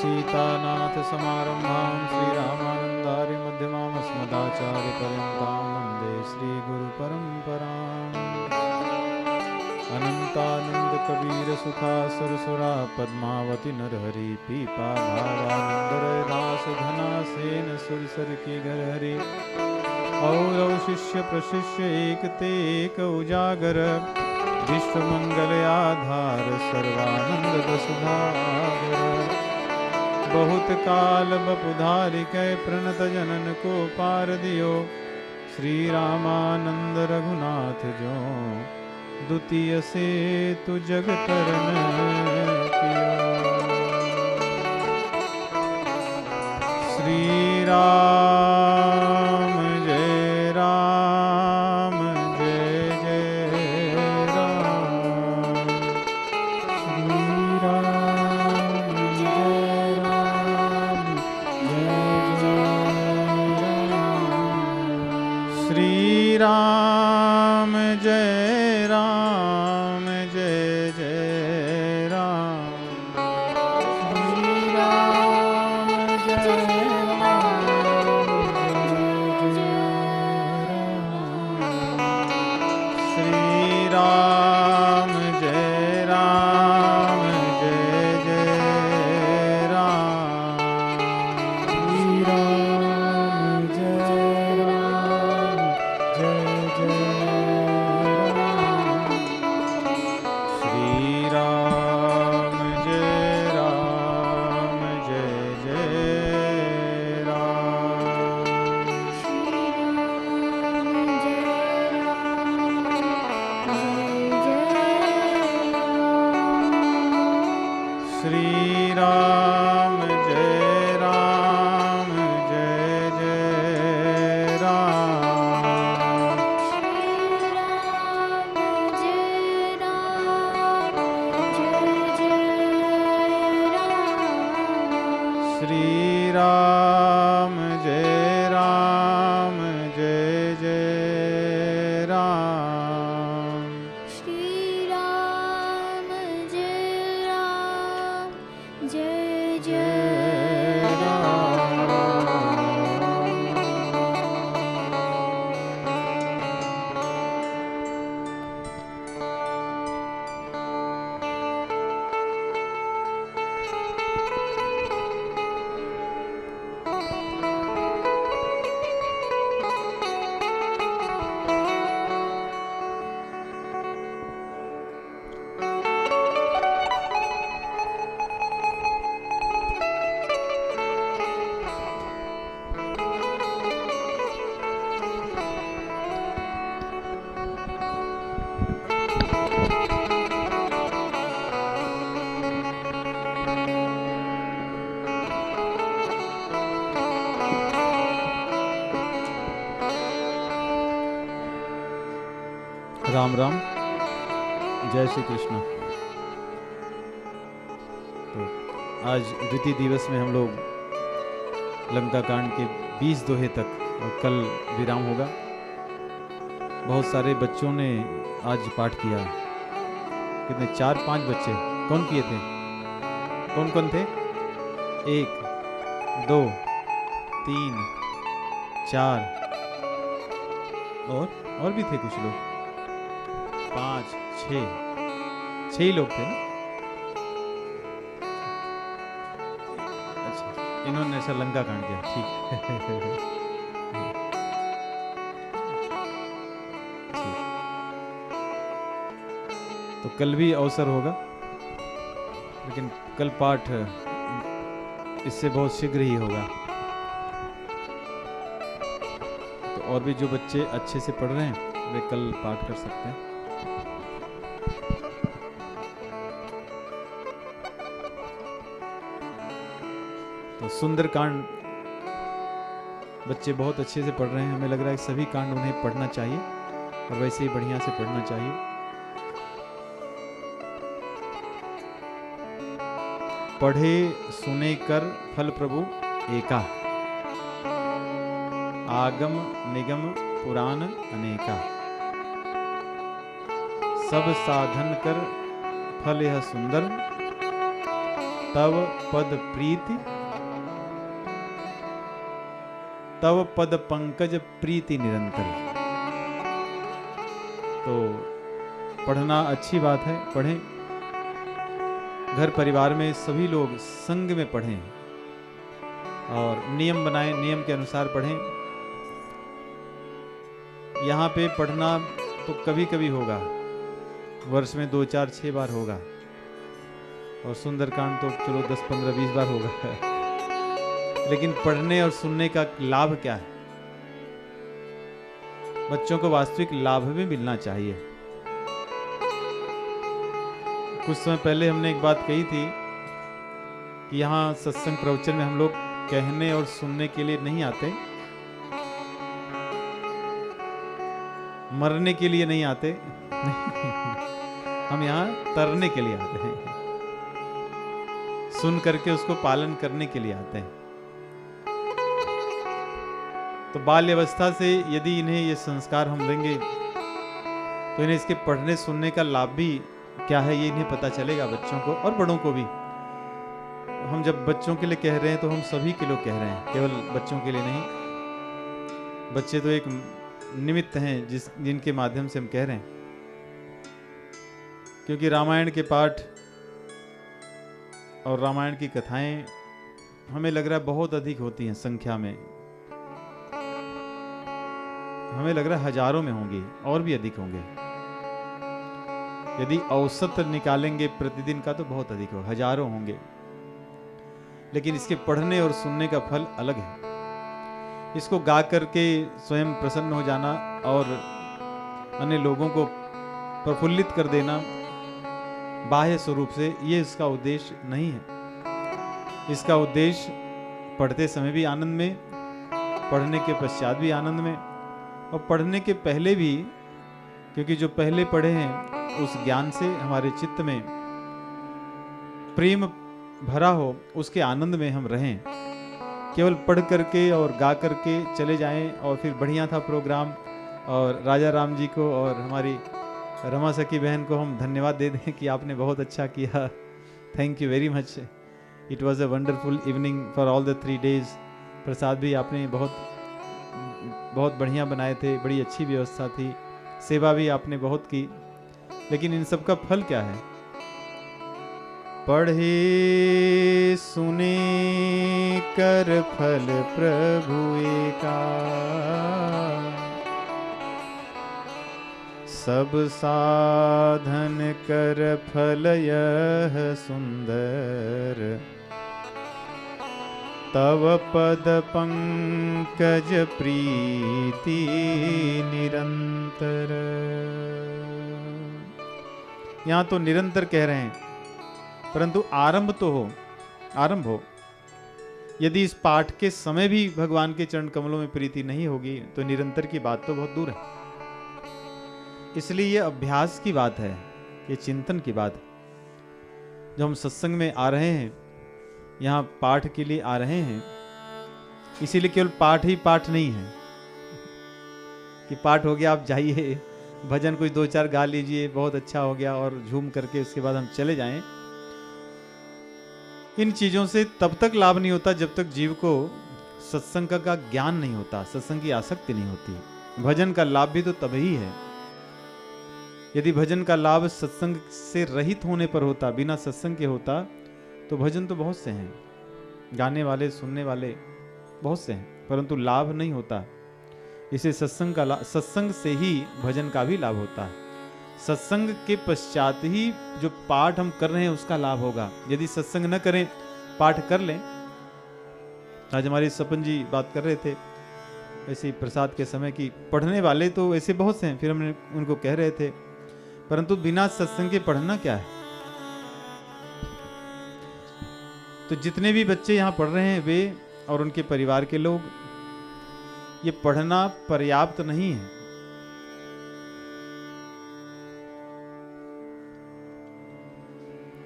सीतानाथ समारंभां श्रीरामानन्दार्य मध्यमाम् अस्मदाचार्यपर्यन्तां वन्दे श्रीगुरुपरम्पराम्। अनंतानंद कबीर सुखा सुरसुरा पद्मावती नरहरि पीपा भावानंद रैदास घना सेन सुरसर की गरहरि और शिष्य प्रशिष्य एक ते एक उजागर विश्व मंगल आधार सर्वानंद दसुधागर बहुत काल बपुधारि कै प्रणत जनन को पार दियो श्री रामानंद रघुनाथ जो द्वितीय से तु जग तरन किया। श्री राम जय राम जय जय राम। श्री राम जय राम जय जय राम। श्री राम जय राम जय जय राम। श्री राम जय राम जय राम जय जय राम। श्री राम जय राम जय जय राम। श्री राम जय राम जय जय राम। श्री राम जय राम जय जय राम। श्री राम जय राम जय जय राम। श्री राम जय राम जय जय राम राम जय श्री कृष्ण। तो आज द्वितीय दिवस में हम लोग लंका कांड के 20 दोहे तक और कल विराम होगा। बहुत सारे बच्चों ने आज पाठ किया। कितने 4-5 बच्चे कौन किए थे? कौन कौन थे? 1 2 3 4 और भी थे कुछ लोग 5 6 ही लोग थे ना। अच्छा इन्होंने ऐसा लंका कांड किया ठीक। तो कल भी अवसर होगा लेकिन कल पाठ इससे बहुत शीघ्र ही होगा। तो और भी जो बच्चे अच्छे से पढ़ रहे हैं वे कल पाठ कर सकते हैं। तो सुंदरकांड बच्चे बहुत अच्छे से पढ़ रहे हैं। हमें लग रहा है सभी कांड उन्हें पढ़ना चाहिए और वैसे ही बढ़िया से पढ़ना चाहिए। पढ़े सुने कर फल प्रभु एका, आगम निगम पुराण अनेका। सब साधन कर फल यह सुंदर, तव पद प्रीति, तव पद पंकज प्रीति निरंतर। तो पढ़ना अच्छी बात है, पढ़ें। घर परिवार में सभी लोग संग में पढ़ें और नियम बनाएं, नियम के अनुसार पढ़ें। यहाँ पे पढ़ना तो कभी कभी होगा, वर्ष में 2, 4, 6 बार होगा, और सुंदरकांड तो चलो 10, 15, 20 बार होगा। लेकिन पढ़ने और सुनने का लाभ क्या है? बच्चों को वास्तविक लाभ भी मिलना चाहिए। कुछ समय पहले हमने एक बात कही थी कि यहाँ सत्संग प्रवचन में हम लोग कहने और सुनने के लिए नहीं आते, मरने के लिए नहीं आते। हम यहाँ तरने के लिए आते हैं, सुन करके उसको पालन करने के लिए आते हैं। तो बाल्यावस्था से यदि इन्हें ये संस्कार हम देंगे तो इन्हें इसके पढ़ने सुनने का लाभ भी क्या है ये इन्हें पता चलेगा, बच्चों को और बड़ों को भी। हम जब बच्चों के लिए कह रहे हैं तो हम सभी के लिए कह रहे हैं, केवल बच्चों के लिए नहीं। बच्चे तो एक निमित्त हैं जिनके माध्यम से हम कह रहे हैं, क्योंकि रामायण के पाठ और रामायण की कथाएं हमें लग रहा है बहुत अधिक होती हैं संख्या में। हमें लग रहा है हजारों में होंगी और भी अधिक होंगे। यदि औसत निकालेंगे प्रतिदिन का तो बहुत अधिक हो, हजारों होंगे। लेकिन इसके पढ़ने और सुनने का फल अलग है। इसको गा करके स्वयं प्रसन्न हो जाना और अन्य लोगों को प्रफुल्लित कर देना बाह्य स्वरूप से, ये इसका उद्देश्य नहीं है। इसका उद्देश्य पढ़ते समय भी आनंद में, पढ़ने के पश्चात भी आनंद में, और पढ़ने के पहले भी, क्योंकि जो पहले पढ़े हैं उस ज्ञान से हमारे चित्त में प्रेम भरा हो, उसके आनंद में हम रहें। केवल पढ़ करके और गा करके चले जाएं और फिर बढ़िया था प्रोग्राम, और राजा राम जी को और हमारी रमा सखी बहन को हम धन्यवाद दे दें कि आपने बहुत अच्छा किया, thank you very much, it was a wonderful evening for all the 3 days। प्रसाद भी आपने बहुत बढ़िया बनाए थे, बड़ी अच्छी व्यवस्था थी, सेवा भी आपने बहुत की। लेकिन इन सब का फल क्या है? पढ़े सुने कर फल प्रभु एका, सब साधन कर फल यह सुंदर, तव पद पंकज प्रीति निरंतर। यहाँ तो निरंतर कह रहे हैं, परंतु आरंभ तो हो, आरंभ हो। यदि इस पाठ के समय भी भगवान के चरण कमलों में प्रीति नहीं होगी तो निरंतर की बात तो बहुत दूर है। इसलिए ये अभ्यास की बात है, ये चिंतन की बात है। जब हम सत्संग में आ रहे हैं, यहाँ पाठ के लिए आ रहे हैं, इसीलिए केवल पाठ ही पाठ नहीं है कि पाठ हो गया आप जाइए, भजन कुछ 2-4 गा लीजिए, बहुत अच्छा हो गया और झूम करके उसके बाद हम चले जाएं। इन चीजों से तब तक लाभ नहीं होता जब तक जीव को सत्संग का ज्ञान नहीं होता, सत्संग की आसक्ति नहीं होती। भजन का लाभ भी तो तभी है, यदि भजन का लाभ सत्संग से रहित होने पर होता, बिना सत्संग के होता, तो भजन तो बहुत से हैं, गाने वाले सुनने वाले बहुत से हैं, परंतु लाभ नहीं होता। इसे सत्संग से ही भजन का भी लाभ होता है। सत्संग के पश्चात ही जो पाठ हम कर रहे हैं उसका लाभ होगा। यदि सत्संग न करें, पाठ कर लें। आज हमारे सपन जी बात कर रहे थे ऐसे प्रसाद के समय की, पढ़ने वाले तो ऐसे बहुत से हैं, फिर हमने उनको कह रहे थे, परंतु बिना सत्संग के पढ़ना क्या है? तो जितने भी बच्चे यहाँ पढ़ रहे हैं वे और उनके परिवार के लोग, ये पढ़ना पर्याप्त नहीं है।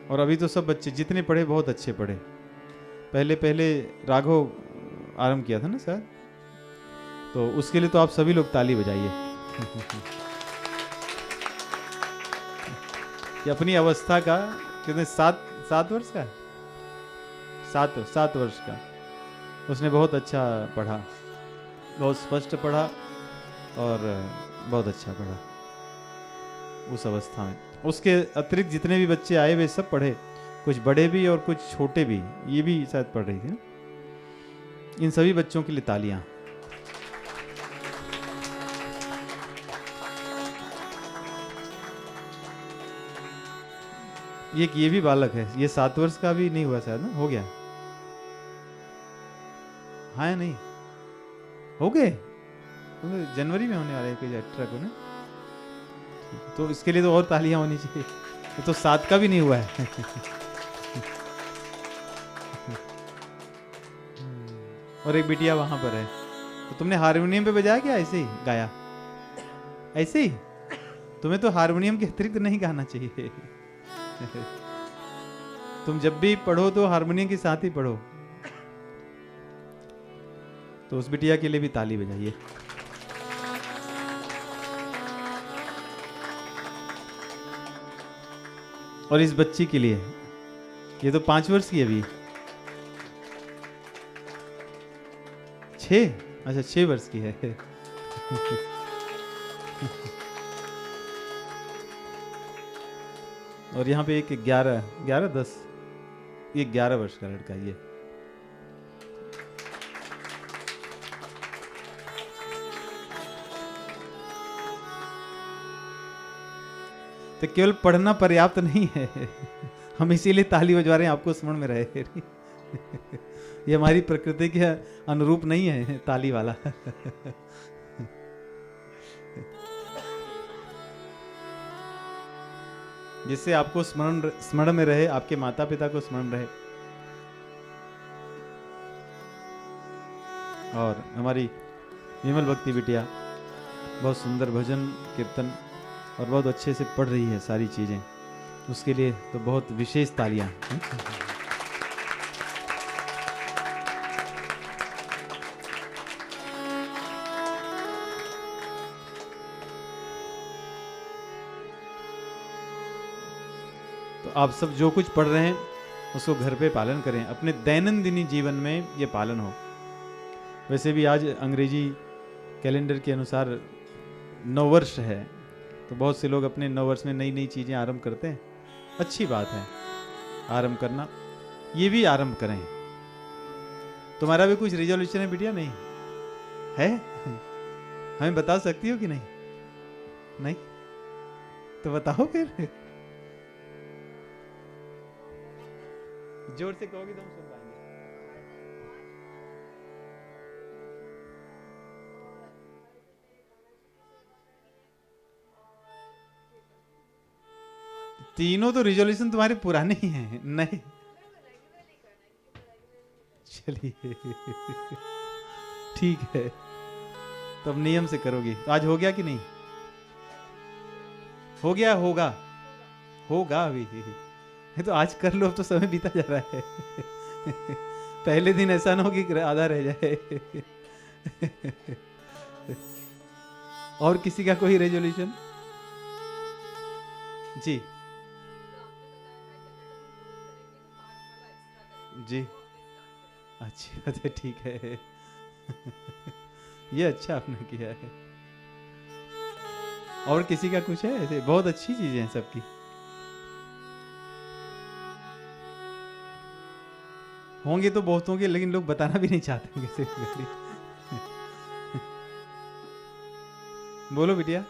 और अभी तो सब बच्चे जितने पढ़े बहुत अच्छे पढ़े। पहले राघव आरंभ किया था ना सर, तो उसके लिए तो आप सभी लोग ताली बजाइए। ये अपनी अवस्था का कितने 7 वर्ष का 7 वर्ष का। उसने बहुत अच्छा पढ़ा, बहुत स्पष्ट पढ़ा और बहुत अच्छा पढ़ा उस अवस्था में। उसके अतिरिक्त जितने भी बच्चे आए वे सब पढ़े, कुछ बड़े भी और कुछ छोटे भी, ये भी शायद पढ़ रही थी। इन सभी बच्चों के लिए तालियां। ये भी बालक है, ये 7 वर्ष का भी नहीं हुआ शायद ना, हो गया? हाँ या नहीं? हो गए? तो जनवरी में होने वाले हैं कोई 18 को ना, तो इसके लिए तो और तालियां होनी चाहिए। तो 7 का भी नहीं हुआ है। और एक बिटिया वहां पर है। तो तुमने हारमोनियम पे बजाया क्या, ऐसे ही गाया? ऐसे ही? तुम्हें तो हारमोनियम के अतिरिक्त नहीं गाना चाहिए। तुम जब भी पढ़ो तो हारमोनियम के साथ ही पढ़ो। तो उस बिटिया के लिए भी ताली बजाइए। और इस बच्ची के लिए, ये तो 5 वर्ष की है अभी। 6? अच्छा 6 वर्ष की है। और यहाँ पे एक 10 ये 11 वर्ष का लड़का ये। तो केवल पढ़ना पर्याप्त नहीं है। हम इसीलिए ताली बजवा रहे हैं, आपको स्मरण में रहे। ये हमारी प्रकृति के अनुरूप नहीं है ताली वाला। जिससे आपको स्मरण में रहे, आपके माता पिता को स्मरण रहे। और हमारी विमल भक्ति बिटिया बहुत सुंदर भजन कीर्तन और बहुत अच्छे से पढ़ रही है सारी चीजें, उसके लिए तो बहुत विशेष तालियां। तो आप सब जो कुछ पढ़ रहे हैं उसको घर पे पालन करें, अपने दैनंदिनी जीवन में ये पालन हो। वैसे भी आज अंग्रेजी कैलेंडर के अनुसार नववर्ष है, तो बहुत से लोग अपने नववर्ष में नई नई चीजें आरंभ करते हैं। अच्छी बात है आरंभ करना, ये भी आरंभ करें। तुम्हारा भी कुछ रिजोल्यूशन है बिटिया? नहीं है? हमें बता सकती हो कि नहीं? नहीं तो बताओ फिर। जोर से कहोगे तो हम सुन पाएंगे। तीनों तो रिजोल्यूशन तुम्हारे पुराने ही हैं। नहीं चलिए ठीक है, तो अब नियम से करोगी। तो आज हो गया कि नहीं? हो गया? होगा अभी। तो आज कर लो, अब तो समय बीता जा रहा है। पहले दिन ऐसा ना हो कि आधा रह जाए। और किसी का कोई रेजोल्यूशन? जी जी, अच्छी बात है, ठीक है। ये अच्छा आपने किया है। और किसी का कुछ है ऐसे? बहुत अच्छी चीजें हैं सबकी। होंगे तो बहुत होंगे, लेकिन लोग बताना भी नहीं चाहते होंगे। बोलो बिटिया।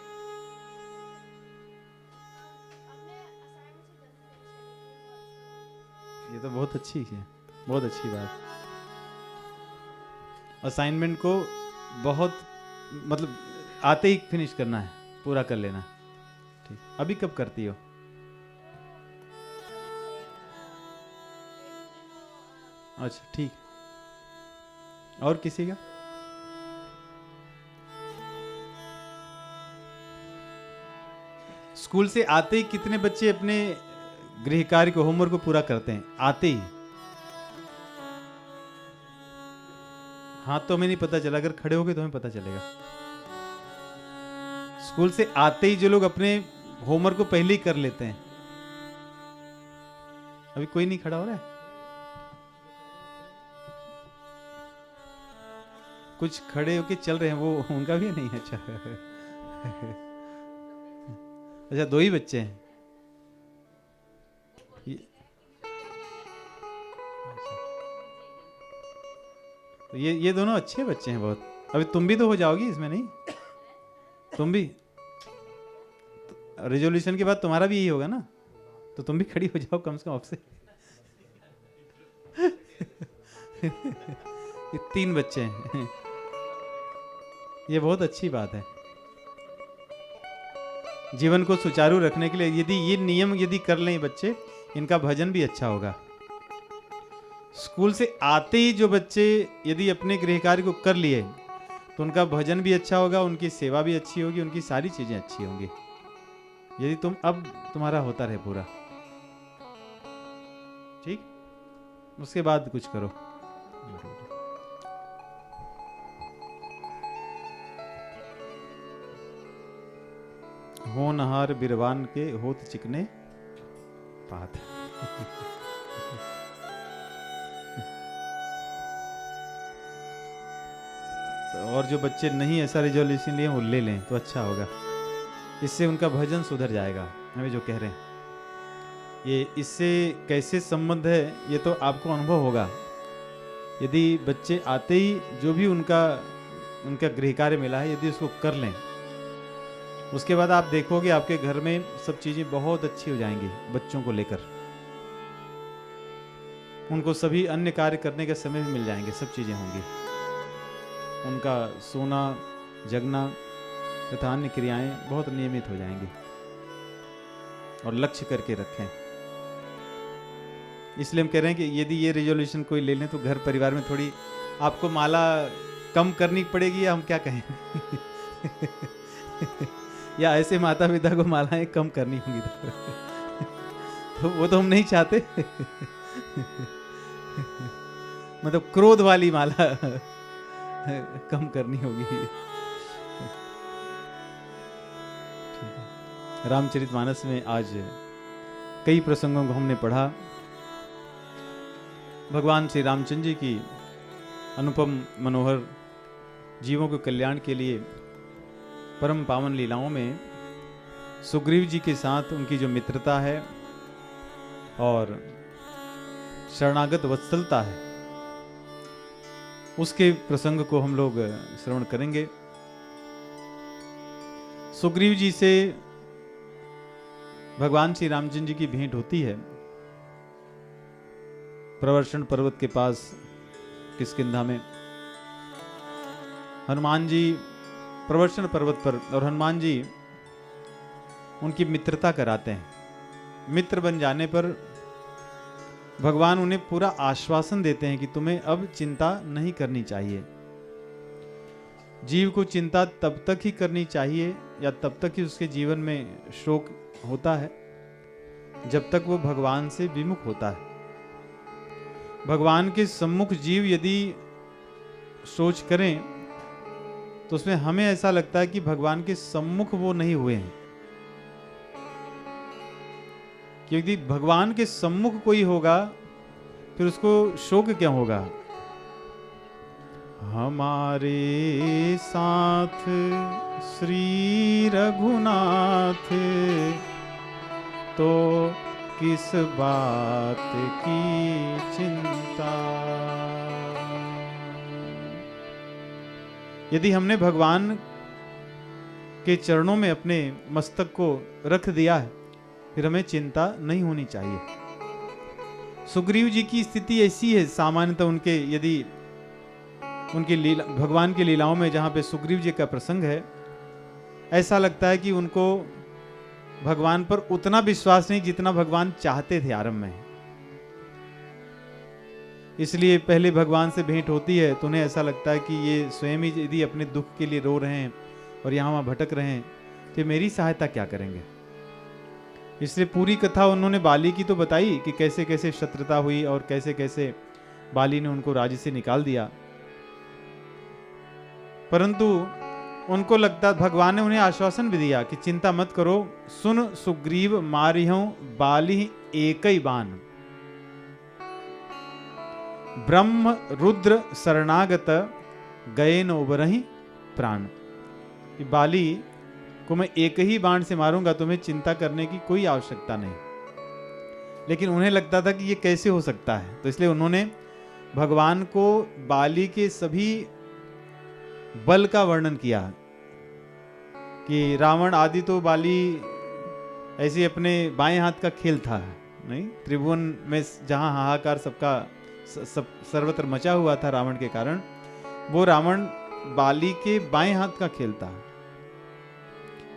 ये तो बहुत अच्छी है, बहुत अच्छी बात। असाइनमेंट को बहुत मतलब आते ही फिनिश करना है, पूरा कर लेना। ठीक, अभी कब करती हो? अच्छा ठीक। और किसी का? स्कूल से आते ही कितने बच्चे अपने गृह कार्य को, होमवर्क को पूरा करते हैं आते ही? हाथ तो हमें नहीं पता चला, अगर खड़े हो गए तो हमें पता चलेगा। स्कूल से आते ही जो लोग अपने होमवर्क को पहले ही कर लेते हैं। अभी कोई नहीं खड़ा हो रहा है? कुछ खड़े होके चल रहे हैं, वो उनका भी नहीं है? अच्छा अच्छा, 2 ही बच्चे हैं। तो ये दोनों अच्छे बच्चे हैं बहुत। अभी तुम भी तो हो जाओगी इसमें, नहीं? तुम भी रेजोल्यूशन के बाद तुम्हारा भी यही होगा ना, तो तुम भी खड़ी हो जाओ कम से कम आपसे। ये 3 बच्चे हैं। ये बहुत अच्छी बात है। जीवन को सुचारू रखने के लिए यदि ये नियम यदि कर लें बच्चे, इनका भजन भी अच्छा होगा। स्कूल से आते ही जो बच्चे यदि अपने गृह कार्य को कर लिए तो उनका भजन भी अच्छा होगा, उनकी सेवा भी अच्छी होगी, उनकी सारी चीजें अच्छी होंगी। यदि तुम अब तुम्हारा होता रहे पूरा, ठीक, उसके बाद कुछ करो। होनहार बिरवान के होत चिकने पात। तो और जो बच्चे नहीं ऐसा रिजोल्यूशन लिए वो ले लें तो अच्छा होगा, इससे उनका भजन सुधर जाएगा। हमें जो कह रहे हैं ये इससे कैसे संबंध है ये तो आपको अनुभव होगा। यदि बच्चे आते ही जो भी उनका गृह कार्य मिला है यदि उसको कर लें, उसके बाद आप देखोगे आपके घर में सब चीजें बहुत अच्छी हो जाएंगी। बच्चों को लेकर उनको सभी अन्य कार्य करने के समय भी मिल जाएंगे, सब चीजें होंगी। उनका सोना जगना तथा अन्य क्रियाएं बहुत नियमित हो जाएंगी। और लक्ष्य करके रखें। इसलिए हम कह रहे हैं कि यदि ये रिजोल्यूशन कोई ले लें तो घर परिवार में थोड़ी आपको माला कम करनी पड़ेगी, या हम क्या कहें या ऐसे माता पिता को मालाएं कम करनी होंगी तो वो तो हम नहीं चाहते मतलब क्रोध वाली माला कम करनी होगी। रामचरितमानस में आज कई प्रसंगों को हमने पढ़ा। भगवान श्री रामचंद्र जी की अनुपम मनोहर जीवों के कल्याण के लिए परम पावन लीलाओं में सुग्रीव जी के साथ उनकी जो मित्रता है और शरणागत वत्सलता है, उसके प्रसंग को हम लोग श्रवण करेंगे। सुग्रीव जी से भगवान श्री रामचंद्र जी की भेंट होती है प्रवर्षण पर्वत के पास किष्किंधा में। हनुमान जी प्रवर्षण पर्वत पर, और हनुमान जी उनकी मित्रता कराते हैं। मित्र बन जाने पर भगवान उन्हें पूरा आश्वासन देते हैं कि तुम्हें अब चिंता नहीं करनी चाहिए। जीव को चिंता तब तक ही करनी चाहिए या तब तक ही उसके जीवन में शोक होता है जब तक वो भगवान से विमुख होता है। भगवान के सम्मुख जीव यदि सोच करें तो उसमें हमें ऐसा लगता है कि भगवान के सम्मुख वो नहीं हुए हैं, क्योंकि भगवान के सम्मुख कोई होगा फिर उसको शोक क्या होगा। हमारे साथ श्री रघुनाथ तो किस बात की चिंता। यदि हमने भगवान के चरणों में अपने मस्तक को रख दिया है फिर हमें चिंता नहीं होनी चाहिए। सुग्रीव जी की स्थिति ऐसी है, सामान्यतः उनके यदि उनकी लीला भगवान की लीलाओं में जहां पे सुग्रीव जी का प्रसंग है, ऐसा लगता है कि उनको भगवान पर उतना विश्वास नहीं जितना भगवान चाहते थे आरंभ में। इसलिए पहले भगवान से भेंट होती है तो उन्हें ऐसा लगता है कि ये स्वयं ही यदि अपने दुख के लिए रो रहे हैं और यहाँ वहाँ भटक रहे हैं तो मेरी सहायता क्या करेंगे। इसलिए पूरी कथा उन्होंने बाली की तो बताई कि कैसे कैसे शत्रुता हुई और कैसे कैसे बाली ने उनको राज्य से निकाल दिया, परंतु उनको लगता भगवान ने उन्हें आश्वासन भी दिया कि चिंता मत करो, सुन सुग्रीव मारिहूं बाली एक ही बाण, ब्रह्म रुद्र शरणागत गए न उबरही प्राण, कि बाली को मैं एक ही बाण से मारूंगा, तुम्हें चिंता करने की कोई आवश्यकता नहीं। लेकिन उन्हें लगता था कि ये कैसे हो सकता है, तो इसलिए उन्होंने भगवान को बाली के सभी बल का वर्णन किया कि रावण आदि तो बाली ऐसे अपने बाएं हाथ का खेल था, नहीं, त्रिभुवन में जहां हाहाकार सबका सर्वत्र मचा हुआ था रावण के कारण, वो रावण बाली के बाएं हाथ का खेल था।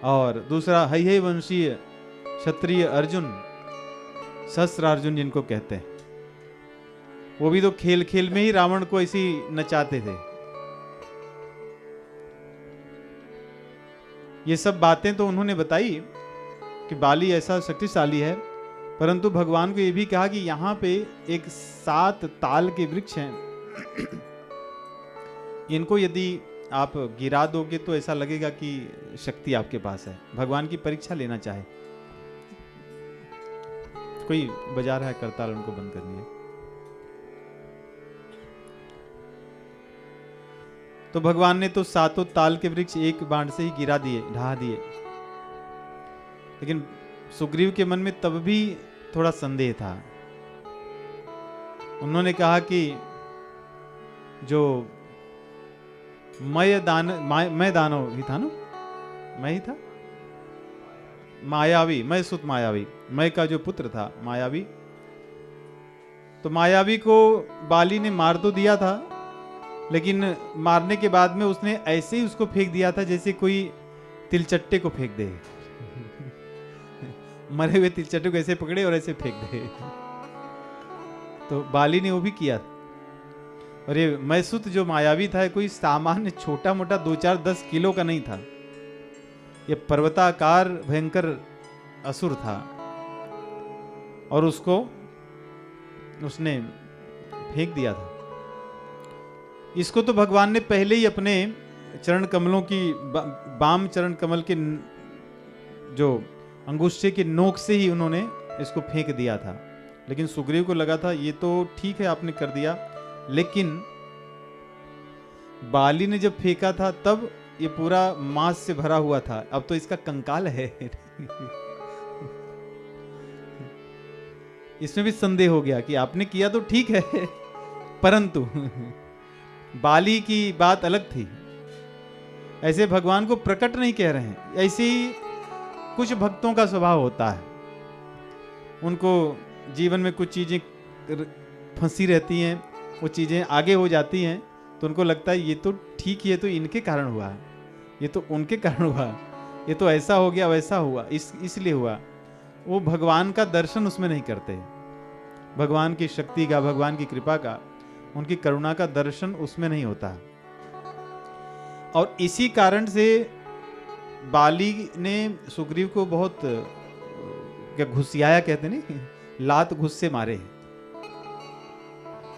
और दूसरा हई वंशीय क्षत्रिय अर्जुन, सहस्त्रार्जुन जिनको कहते हैं, वो भी तो खेल खेल में ही रावण को ऐसी नचाते थे। ये सब बातें तो उन्होंने बताई कि बाली ऐसा शक्तिशाली है, परंतु भगवान को ये भी कहा कि यहां पे एक 7 ताल के वृक्ष हैं, इनको यदि आप गिरा दोगे तो ऐसा लगेगा कि शक्ति आपके पास है। भगवान की परीक्षा लेना चाहे, कोई बजा रहा है करताल, उनको बंद करनी है। तो भगवान ने तो 7 ताल के वृक्ष एक बाण से ही गिरा दिए, ढहा दिए। लेकिन सुग्रीव के मन में तब भी थोड़ा संदेह था। उन्होंने कहा कि जो मैं दानव ही था ना, मैं ही था, मायावी, मैं सुत मायावी, मैं का जो पुत्र था मायावी, तो मायावी को बाली ने मार तो दिया था, लेकिन मारने के बाद में उसने ऐसे ही उसको फेंक दिया था जैसे कोई तिलचट्टे को फेंक दे। मरे हुए तिलचट्टे को ऐसे पकड़े और ऐसे फेंक दे। तो बाली ने वो भी किया। और ये मैसूत जो मायावी था, कोई सामान्य छोटा मोटा 2-4-10 किलो का नहीं था, ये पर्वताकार भयंकर असुर था। और उसको उसने फेंक दिया था। इसको तो भगवान ने पहले ही अपने चरण कमलों की बाम चरण कमल के जो अंगुष्ठे के नोक से ही उन्होंने इसको फेंक दिया था। लेकिन सुग्रीव को लगा था ये तो ठीक है आपने कर दिया, लेकिन बाली ने जब फेंका था तब ये पूरा मांस से भरा हुआ था, अब तो इसका कंकाल है। इसमें भी संदेह हो गया कि आपने किया तो ठीक है, परंतु बाली की बात अलग थी। ऐसे भगवान को प्रकट नहीं कह रहे हैं। ऐसे ही कुछ भक्तों का स्वभाव होता है, उनको जीवन में कुछ चीजें फंसी रहती हैं, वो चीजें आगे हो जाती हैं, तो उनको लगता है ये तो ठीक ही है, तो इनके कारण हुआ, ये तो उनके कारण हुआ, ये तो ऐसा हो गया वैसा हुआ, इसलिए हुआ। वो भगवान का दर्शन उसमें नहीं करते, भगवान की शक्ति का, भगवान की कृपा का, उनकी करुणा का दर्शन उसमें नहीं होता। और इसी कारण से बाली ने सुग्रीव को बहुत क्या घुसियाया, कहते नहीं, लात घुस से मारे।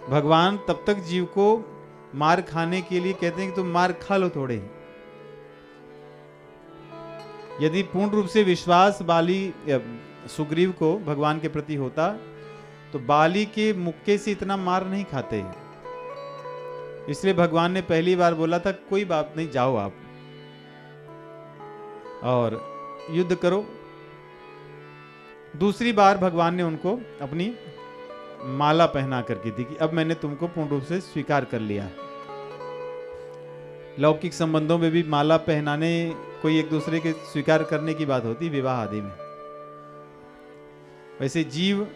भगवान तब तक जीव को मार खाने के लिए कहते हैं कि तुम मार खा लो थोड़े। यदि पूर्ण रूप से विश्वास बाली सुग्रीव को भगवान के प्रति होता तो बाली के मुक्के से इतना मार नहीं खाते। इसलिए भगवान ने पहली बार बोला था कोई बात नहीं, जाओ आप और युद्ध करो। दूसरी बार भगवान ने उनको अपनी माला पहना करके दी कि अब मैंने तुमको पूर्ण रूप से स्वीकार कर लिया है। लौकिक संबंधों में भी माला पहनाने कोई एक दूसरे के स्वीकार करने की बात होती, विवाह आदि में। वैसे जीव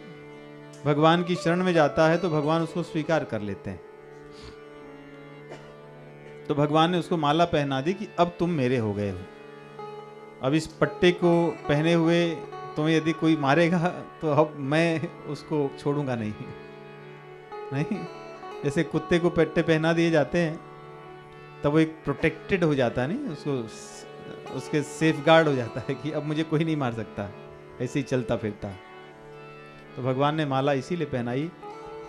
भगवान की शरण में जाता है तो भगवान उसको स्वीकार कर लेते हैं। तो भगवान ने उसको माला पहना दी कि अब तुम मेरे हो गए हो। अब इस पट्टे को पहने हुए तुम्हें यदि कोई मारेगा तो अब मैं उसको छोड़ूंगा नहीं। नहीं, जैसे कुत्ते को पट्टे पहना दिए जाते हैं तब वो एक प्रोटेक्टेड हो जाता है, नहीं, उसको उसके सेफ गार्ड हो जाता है कि अब मुझे कोई नहीं मार सकता, ऐसे ही चलता फिरता। तो भगवान ने माला इसीलिए पहनाई,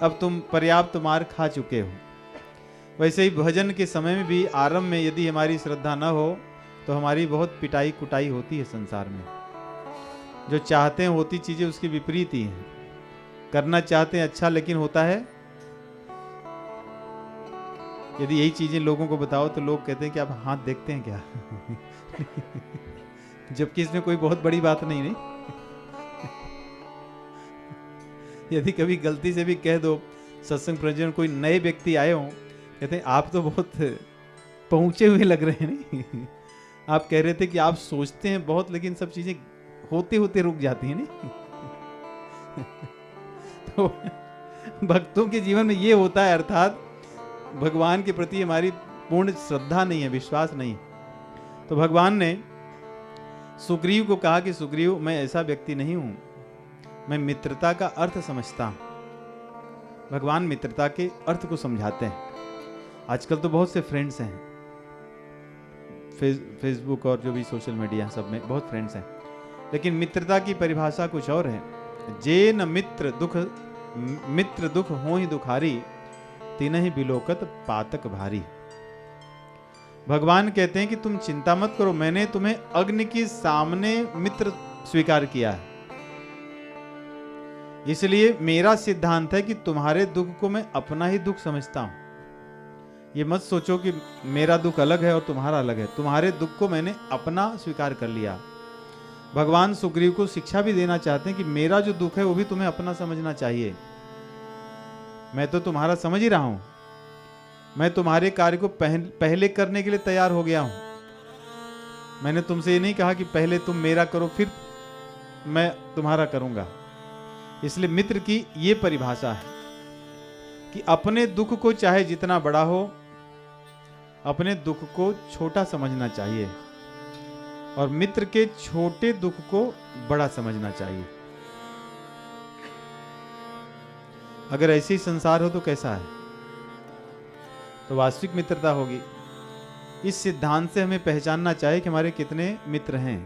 अब तुम पर्याप्त मार खा चुके हो। वैसे ही भजन के समय में भी आरंभ में यदि हमारी श्रद्धा न हो तो हमारी बहुत पिटाई कुटाई होती है संसार में। जो चाहते हैं होती चीजें उसकी विपरीत ही हैं। करना चाहते हैं अच्छा, लेकिन होता है यदि यही चीजें लोगों को बताओ तो लोग कहते हैं कि आप हाथ देखते हैं क्या? जबकि इसमें कोई बहुत बड़ी बात नहीं। यदि कभी गलती से भी कह दो सत्संग प्रयोजन, कोई नए व्यक्ति आए हों, कहते हैं आप तो बहुत पहुंचे हुए लग रहे हैं। नहीं, आप कह रहे थे कि आप सोचते हैं बहुत, लेकिन सब चीजें होते होते रुक जाती हैं। नहीं तो भक्तों के जीवन में ये होता है, अर्थात भगवान के प्रति हमारी पूर्ण श्रद्धा नहीं है, विश्वास नहीं है। तो भगवान ने सुग्रीव को कहा कि सुग्रीव, मैं ऐसा व्यक्ति नहीं हूं, मैं मित्रता का अर्थ समझता हूं। भगवान मित्रता के अर्थ को समझाते हैं। आजकल तो बहुत से फ्रेंड्स हैं, फेसबुक और जो भी सोशल मीडिया सब में बहुत फ्रेंड्स हैं, लेकिन मित्रता की परिभाषा कुछ और है। जे न मित्र दुख हो ही दुखारी, तीन ही बिलोकत पातक भारी। भगवान कहते हैं कि तुम चिंता मत करो, मैंने तुम्हें अग्नि के सामने मित्र स्वीकार किया है। इसलिए मेरा सिद्धांत है कि तुम्हारे दुख को मैं अपना ही दुख समझता हूं। ये मत सोचो कि मेरा दुख अलग है और तुम्हारा अलग है, तुम्हारे दुख को मैंने अपना स्वीकार कर लिया। भगवान सुग्रीव को शिक्षा भी देना चाहते हैं कि मेरा जो दुख है वो भी तुम्हें अपना समझना चाहिए। मैं तो तुम्हारा समझ ही रहा हूं, मैं तुम्हारे कार्य को पहले करने के लिए तैयार हो गया हूं। मैंने तुमसे ये नहीं कहा कि पहले तुम मेरा करो फिर मैं तुम्हारा करूंगा। इसलिए मित्र की ये परिभाषा है कि अपने दुख को चाहे जितना बड़ा हो, अपने दुख को छोटा समझना चाहिए और मित्र के छोटे दुख को बड़ा समझना चाहिए। अगर ऐसे ही संसार हो तो कैसा है? तो वास्तविक मित्रता होगी। इस सिद्धांत से हमें पहचानना चाहिए कि हमारे कितने मित्र हैं।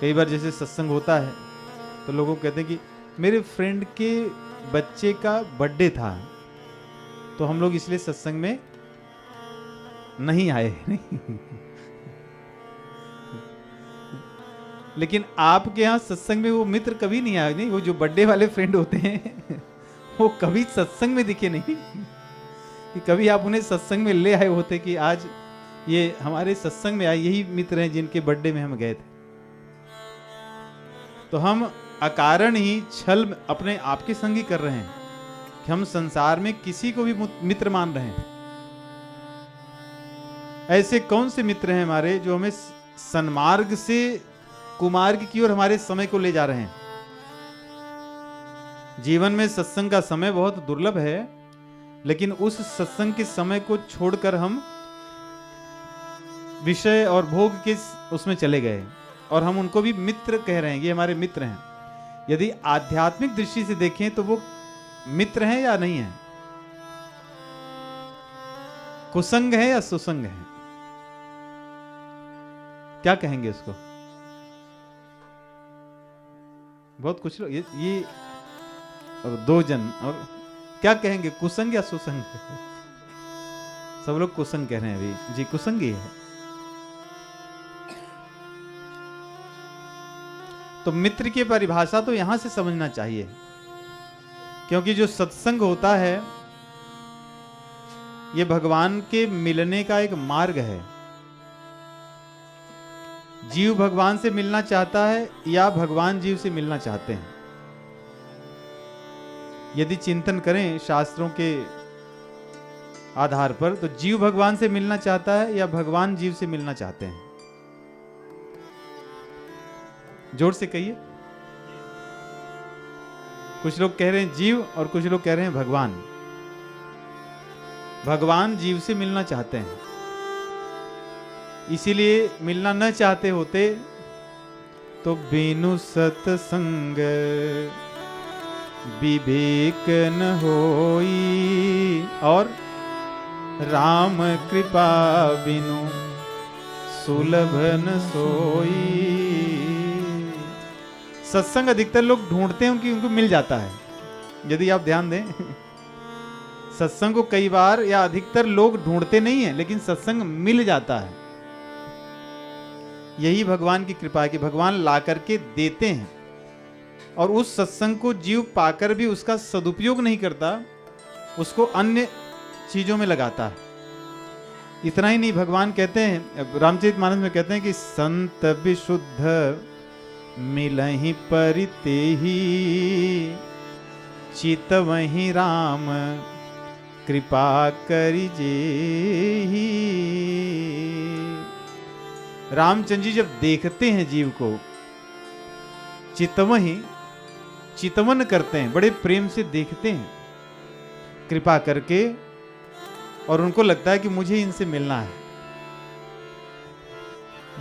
कई बार जैसे सत्संग होता है तो लोगों कहते हैं कि मेरे फ्रेंड के बच्चे का बर्थडे था तो हम लोग इसलिए सत्संग में नहीं आए। लेकिन आपके यहां सत्संग में वो मित्र कभी नहीं आए। नहीं, वो जो बर्थडे वाले फ्रेंड होते हैं वो कभी सत्संग में दिखे नहीं कि कभी आप उन्हें सत्संग में ले आए होते कि आज ये हमारे सत्संग में आए, यही मित्र हैं जिनके बर्थडे में हम गए थे। तो हम अकारण ही छल अपने आप के संग ही कर रहे हैं कि हम संसार में किसी को भी मित्र मान रहे हैं। ऐसे कौन से मित्र हैं हमारे जो हमें सन्मार्ग से कुमार्ग की ओर हमारे समय को ले जा रहे हैं? जीवन में सत्संग का समय बहुत दुर्लभ है, लेकिन उस सत्संग के समय को छोड़कर हम विषय और भोग के उसमें चले गए और हम उनको भी मित्र कह रहे हैं, ये हमारे मित्र हैं। यदि आध्यात्मिक दृष्टि से देखें तो वो मित्र हैं या नहीं है? कुसंग है या सुसंग है? क्या कहेंगे उसको? बहुत कुछ लोग ये और दो जन और क्या कहेंगे, कुसंग या सुसंग? सब लोग कुसंग कह रहे हैं अभी। जी, कुसंग ही है। तो मित्र की परिभाषा तो यहां से समझना चाहिए, क्योंकि जो सत्संग होता है ये भगवान के मिलने का एक मार्ग है। जीव भगवान से मिलना चाहता है या भगवान जीव से मिलना चाहते हैं। यदि चिंतन करें शास्त्रों के आधार पर तो जीव भगवान से मिलना चाहता है या भगवान जीव से मिलना चाहते हैं? जोर से कहिए। कुछ लोग कह रहे हैं जीव और कुछ लोग कह रहे हैं भगवान। भगवान जीव से मिलना चाहते हैं, इसीलिए मिलना न चाहते होते तो बिनु सत्संग विवेक न होई और राम कृपा बिनु सुलभ न सोई। सत्संग अधिकतर लोग ढूंढते हैं कि उनको मिल जाता है। यदि आप ध्यान दें, सत्संग को कई बार या अधिकतर लोग ढूंढते नहीं है, लेकिन सत्संग मिल जाता है। यही भगवान की कृपा है कि भगवान ला करके देते हैं और उस सत्संग को जीव पाकर भी उसका सदुपयोग नहीं करता, उसको अन्य चीजों में लगाता है। इतना ही नहीं, भगवान कहते हैं, रामचरितमानस में कहते हैं कि संत विशुद्ध मिलहि परितेहि, चित वही राम कृपा करिजेहि। रामचंद्र जी जब देखते हैं जीव को, चितवही, चितवन करते हैं, बड़े प्रेम से देखते हैं कृपा करके, और उनको लगता है कि मुझे इनसे मिलना है,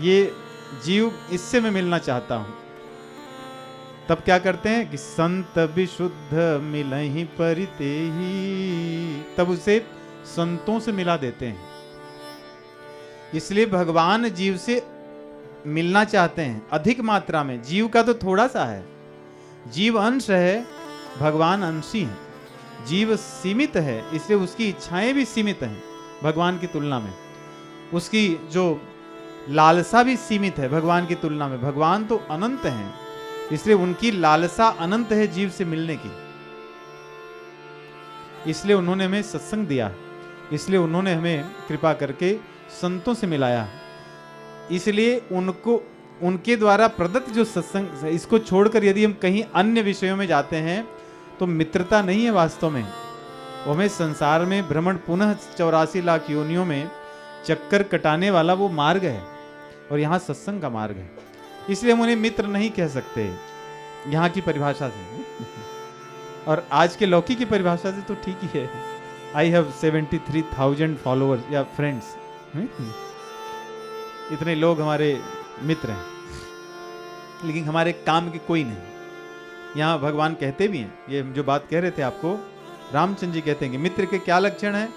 ये जीव इससे मैं मिलना चाहता हूं। तब क्या करते हैं कि संत विशुद्ध मिलहि परितेहि, तब उसे संतों से मिला देते हैं। इसलिए भगवान जीव से मिलना चाहते हैं अधिक मात्रा में। जीव का तो थोड़ा सा है, जीव अंश है, भगवान अंशी है। जीव सीमित है, इसलिए उसकी इच्छाएं भी सीमित हैं भगवान की तुलना में। उसकी जो लालसा भी सीमित है भगवान की तुलना में। भगवान तो अनंत हैं, इसलिए उनकी लालसा अनंत है जीव से मिलने की। इसलिए उन्होंने हमें सत्संग दिया, इसलिए उन्होंने हमें कृपा करके संतों से मिलाया। इसलिए उनको, उनके द्वारा प्रदत्त जो सत्संग, इसको छोड़कर यदि हम कहीं अन्य विषयों में जाते हैं तो मित्रता नहीं है वास्तव में। वो हमें संसार में भ्रमण, पुनः 84 लाख योनियों में चक्कर कटाने वाला वो मार्ग है, और यहाँ सत्संग का मार्ग है। इसलिए हम उन्हें मित्र नहीं कह सकते यहाँ की परिभाषा से, और आज के लौकी की परिभाषा से तो ठीक ही है। आई हैव 73,000 फॉलोअर्स या फ्रेंड्स, इतने लोग हमारे मित्र हैं, लेकिन हमारे काम के कोई नहीं। यहाँ भगवान कहते भी हैं, ये जो बात कह रहे थे आपको, रामचंद्र जी कहते हैं कि मित्र के क्या लक्षण है।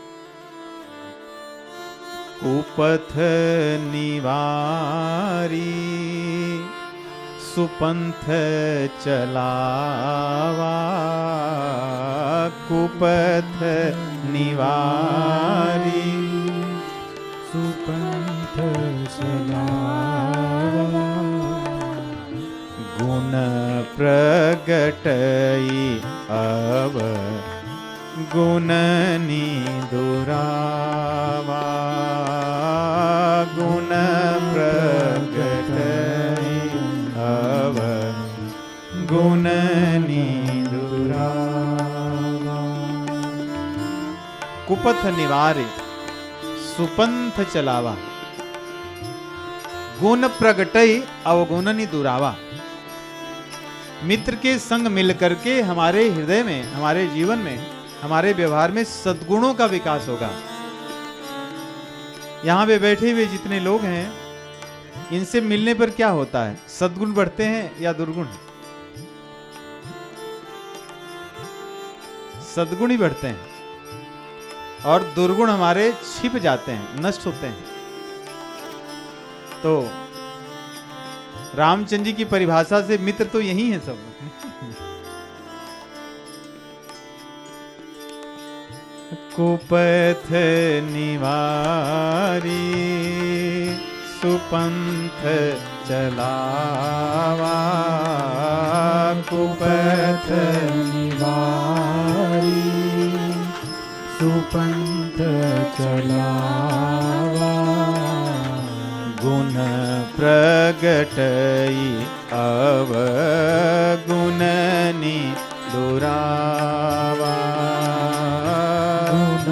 कुपथ निवारी सुपंथ चलावा, कुपथ निवारी सुपंथ चलावा, गुण प्रगटई अव गुणनी दुरावा, गुण प्रगटई अव गुणनी दुरावा। कुपथ निवारे सुपंथ चलावा, गुण प्रगटई अवगुणनी दुरावा। मित्र के संग मिलकर के हमारे हृदय में, हमारे जीवन में, हमारे व्यवहार में सद्गुणों का विकास होगा। यहां पे बैठे हुए जितने लोग हैं, इनसे मिलने पर क्या होता है? सद्गुण बढ़ते हैं या दुर्गुण? सद्गुण ही बढ़ते हैं, और दुर्गुण हमारे छिप जाते हैं, नष्ट होते हैं। तो रामचंद्र जी की परिभाषा से मित्र तो यही है सब। कुपथ निवारी सुपंथ चलावा, कुपथ निवारी सुपंथ चलावा, गुण प्रगटई अव गुणनी दुरावा, गुण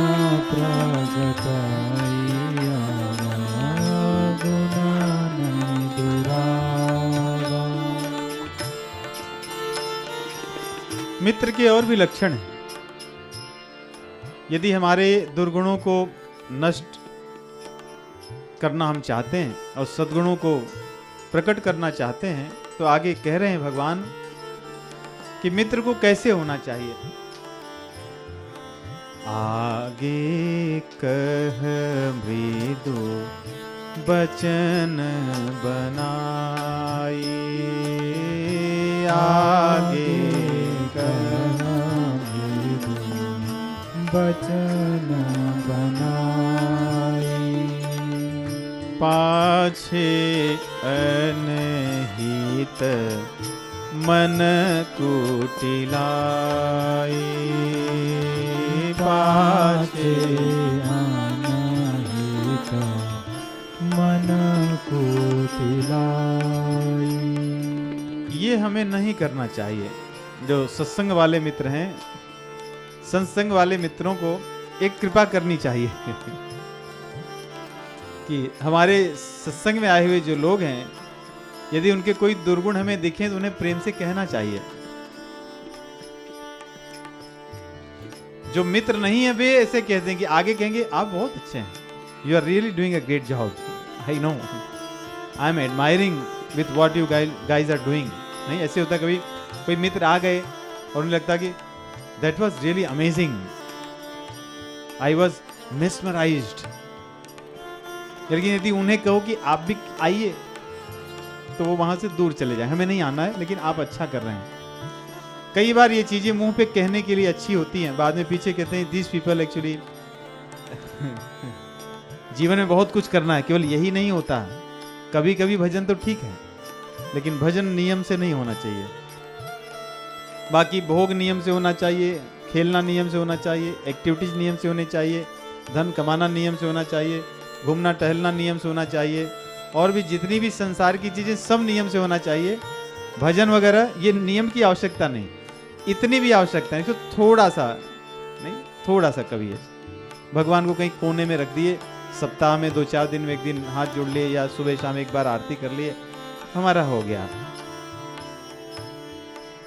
प्रगटई अव गुणनी दुरावा। मित्र के और भी लक्षण हैं। यदि हमारे दुर्गुणों को नष्ट करना हम चाहते हैं और सद्गुणों को प्रकट करना चाहते हैं, तो आगे कह रहे हैं भगवान कि मित्र को कैसे होना चाहिए। आगे कह मृदु बचन बनाई, आगे कह मृदु बचन बनाई, पाछे अनहित मन कुटिलाई, पाछे आना का मन को तिलाई। ये हमें नहीं करना चाहिए। जो सत्संग वाले मित्र हैं, सत्संग वाले मित्रों को एक कृपा करनी चाहिए कि हमारे सत्संग में आए हुए जो लोग हैं, यदि उनके कोई दुर्गुण हमें दिखे तो उन्हें प्रेम से कहना चाहिए। जो मित्र नहीं है वे ऐसे कहते हैं कि आगे कहेंगे आप बहुत अच्छे हैं, you are really doing a great job, I know, I am admiring with what you guys are doing. नहीं, ऐसे होता कभी कोई मित्र आ गए और उन्हें लगता कि that was really amazing, I was mesmerised. लेकिन यदि उन्हें कहो कि आप भी आइए तो वो वहां से दूर चले जाए, हमें नहीं आना है लेकिन आप अच्छा कर रहे हैं। कई बार ये चीजें मुंह पे कहने के लिए अच्छी होती हैं, बाद में पीछे कहते हैं दिस पीपल एक्चुअली जीवन में बहुत कुछ करना है, केवल यही नहीं होता। कभी कभी भजन तो ठीक है लेकिन भजन नियम से नहीं होना चाहिए। बाकी भोग नियम से होना चाहिए, खेलना नियम से होना चाहिए, एक्टिविटीज नियम से होनी चाहिए, धन कमाना नियम से होना चाहिए, घूमना टहलना नियम से होना चाहिए, और भी जितनी भी संसार की चीजें सब नियम से होना चाहिए। भजन वगैरह ये नियम की आवश्यकता नहीं, इतनी भी आवश्यकता नहीं, तो थोड़ा सा नहीं, थोड़ा सा कभी है भगवान को कहीं कोने में रख दिए, सप्ताह में 2-4 दिन में एक दिन हाथ जोड़ लिए या सुबह शाम एक बार आरती कर लिए, हमारा हो गया।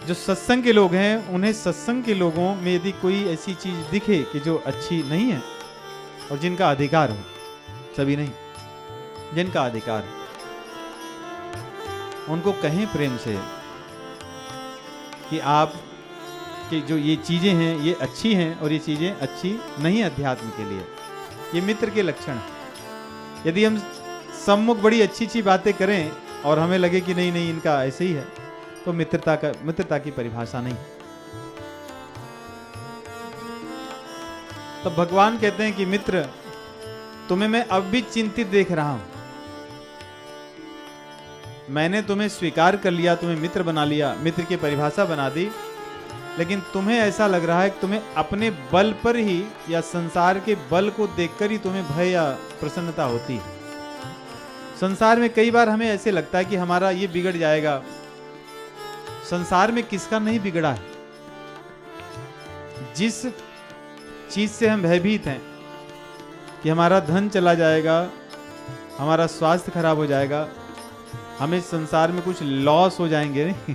जो सत्संग के लोग हैं उन्हें सत्संग के लोगों में यदि कोई ऐसी चीज दिखे कि जो अच्छी नहीं है और जिनका अधिकार हो, सभी नहीं, जिनका अधिकार हो, उनको कहें प्रेम से कि आप कि जो ये चीजें हैं ये अच्छी हैं और ये चीजें अच्छी नहीं अध्यात्म के लिए। ये मित्र के लक्षण है। यदि हम सम्मुख बड़ी अच्छी अच्छी बातें करें और हमें लगे कि नहीं नहीं इनका ऐसे ही है, तो मित्रता की परिभाषा नहीं। तो भगवान कहते हैं कि मित्र, तुम्हें मैं अब भी चिंतित देख रहा हूं, मैंने तुम्हें स्वीकार कर लिया, तुम्हें मित्र बना लिया, मित्र की परिभाषा बना दी, लेकिन तुम्हें ऐसा लग रहा है कि तुम्हें अपने बल पर ही या संसार के बल को देखकर ही तुम्हें भय या प्रसन्नता होती है। संसार में कई बार हमें ऐसे लगता है कि हमारा ये बिगड़ जाएगा। संसार में किसका नहीं बिगड़ा है? जिस चीज से हम भयभीत हैं कि हमारा धन चला जाएगा, हमारा स्वास्थ्य खराब हो जाएगा, हमें संसार में कुछ लॉस हो जाएंगे नहीं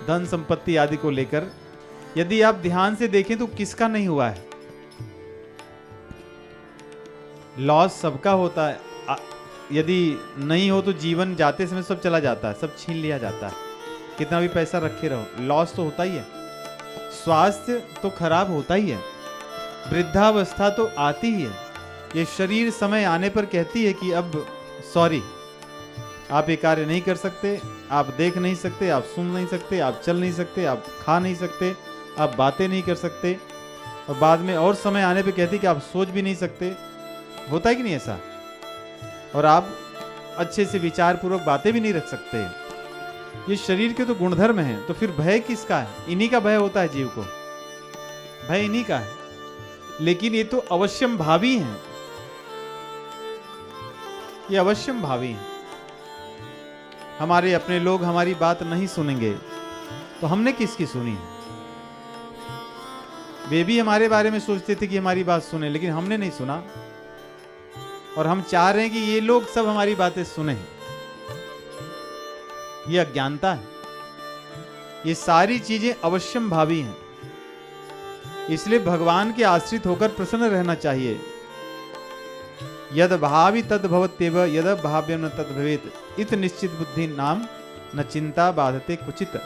धन संपत्ति आदि को लेकर, यदि आप ध्यान से देखें तो किसका नहीं हुआ है? लॉस सबका होता है। यदि नहीं हो तो जीवन जाते समय सब चला जाता है, सब छीन लिया जाता है, कितना भी पैसा रखे रहो, लॉस तो होता ही है। स्वास्थ्य तो खराब होता ही है, वृद्धावस्था तो आती ही है। ये शरीर समय आने पर कहती है कि अब सॉरी, आप ये कार्य नहीं कर सकते, आप देख नहीं सकते, आप सुन नहीं सकते, आप चल नहीं सकते, आप खा नहीं सकते, आप बातें नहीं कर सकते, और बाद में और समय आने पे कहती कि आप सोच भी नहीं सकते। होता है कि नहीं ऐसा? और आप अच्छे से विचार पूर्वक बातें भी नहीं रख सकते। ये शरीर के तो गुणधर्म हैं, तो फिर भय किसका है? इन्हीं का भय होता है जीव को, भय इन्हीं का है। लेकिन ये तो अवश्यम भावी हैं, ये अवश्यम भावी हैं। हमारे अपने लोग हमारी बात नहीं सुनेंगे तो हमने किसकी सुनी? वे भी हमारे बारे में सोचते थे कि हमारी बात सुने, लेकिन हमने नहीं सुना, और हम चाह रहे हैं कि ये लोग सब हमारी बातें सुने। ये अज्ञानता है। ये सारी चीजें अवश्यम भावी हैं, इसलिए भगवान के आश्रित होकर प्रसन्न रहना चाहिए। यद भावी तद भवत्येव यद भाव्यम न तद भवेत इत निश्चित बुद्धि नाम न चिंता बाधते कुचित।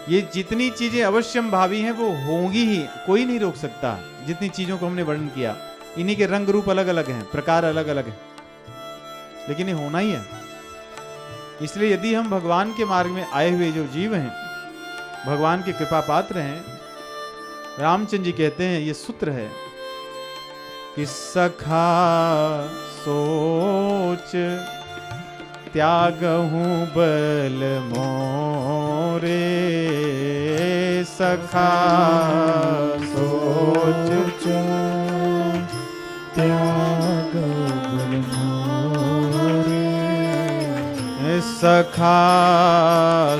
ये जितनी चीजें अवश्यम भावी हैं वो होंगी ही, कोई नहीं रोक सकता। जितनी चीजों को हमने वर्णन किया, इन्हीं के रंग रूप अलग अलग हैं, प्रकार अलग अलग हैं, लेकिन ये होना ही है। इसलिए यदि हम भगवान के मार्ग में आए हुए जो जीव हैं, भगवान के कृपा पात्र हैं, रामचंद्र जी कहते हैं, ये सूत्र है कि सखा सोच त्यागहूं बल मोरे, सखा सोच त्याग बल मोरे। सखा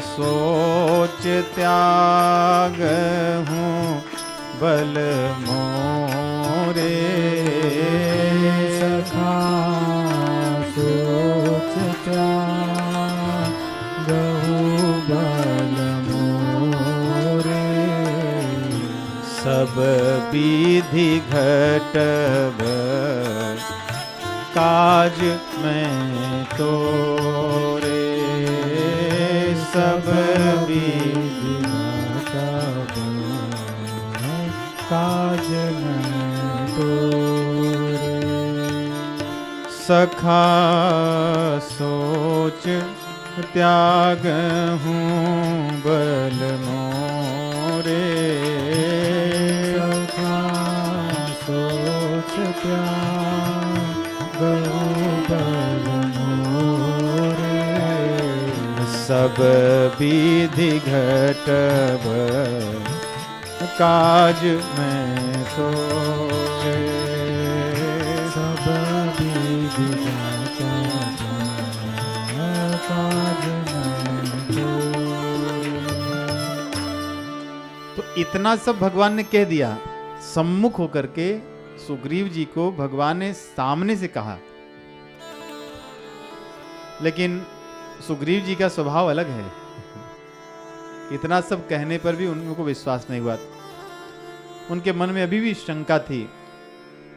सोच त्याग हूँ बल मोरे। सखा सोच त्याग हूँ बल मोरे। सब विधि घटब काज में तोरे। सब विधि घटब काज में तोरे। सखा सोच त्याग हूँ बल मोरे। सखा सोच त्याग हूँ बल मोरे। सब विधि घटब काज में तोरे। सब विधि घटब काज में तोरे। तो इतना सब भगवान ने कह दिया। सम्मुख होकर के सुग्रीव जी को भगवान ने सामने से कहा, लेकिन सुग्रीव जी का स्वभाव अलग है। इतना सब कहने पर भी उनको विश्वास नहीं हुआ। उनके मन में अभी भी शंका थी।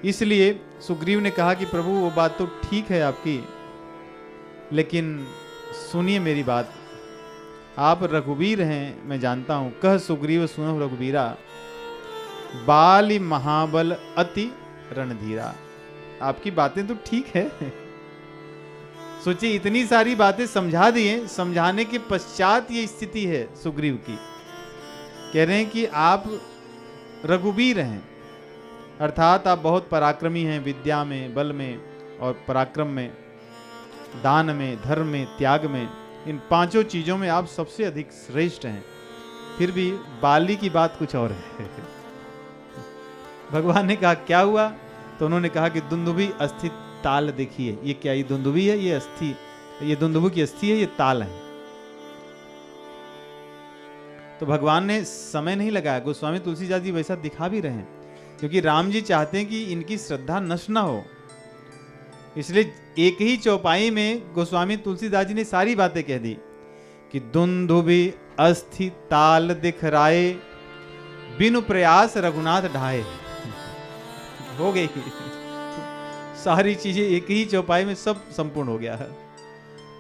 इसलिए सुग्रीव ने कहा कि प्रभु वो बात तो ठीक है आपकी, लेकिन सुनिए मेरी बात। आप रघुवीर हैं, मैं जानता हूं। कह सुग्रीव सुनो रघुवीरा, बाली महाबल अति रणधीरा। आपकी बातें तो ठीक है। सोचिए इतनी सारी बातें समझा दिए, समझाने के पश्चात ये स्थिति है सुग्रीव की। कह रहे हैं कि आप रघुवीर हैं, अर्थात आप बहुत पराक्रमी हैं विद्या में, बल में और पराक्रम में, दान में, धर्म में, त्याग में। इन पांचों चीजों में आप सबसे अधिक श्रेष्ठ हैं। फिर भी बाली की बात कुछ और है। भगवान ने कहा क्या हुआ? तो उन्होंने कहा कि दुंदुभी अस्थि ताल देखिए। ये क्या, ये दुंदुभी है, ये अस्थि, ये दुंदुभु की अस्थि है, ये ताल है। तो भगवान ने समय नहीं लगाया। गोस्वामी तुलसीदास जी वैसा दिखा भी रहे हैं, क्योंकि राम जी चाहते हैं कि इनकी श्रद्धा नष्ट ना हो। इसलिए एक ही चौपाई में गोस्वामी तुलसीदास जी ने सारी बातें कह दी कि दुंदुभी अस्थि ताल दिखराए, बिनु प्रयास रघुनाथ ढाए। हो गई सारी चीजें एक ही चौपाई में, सब संपूर्ण हो गया है।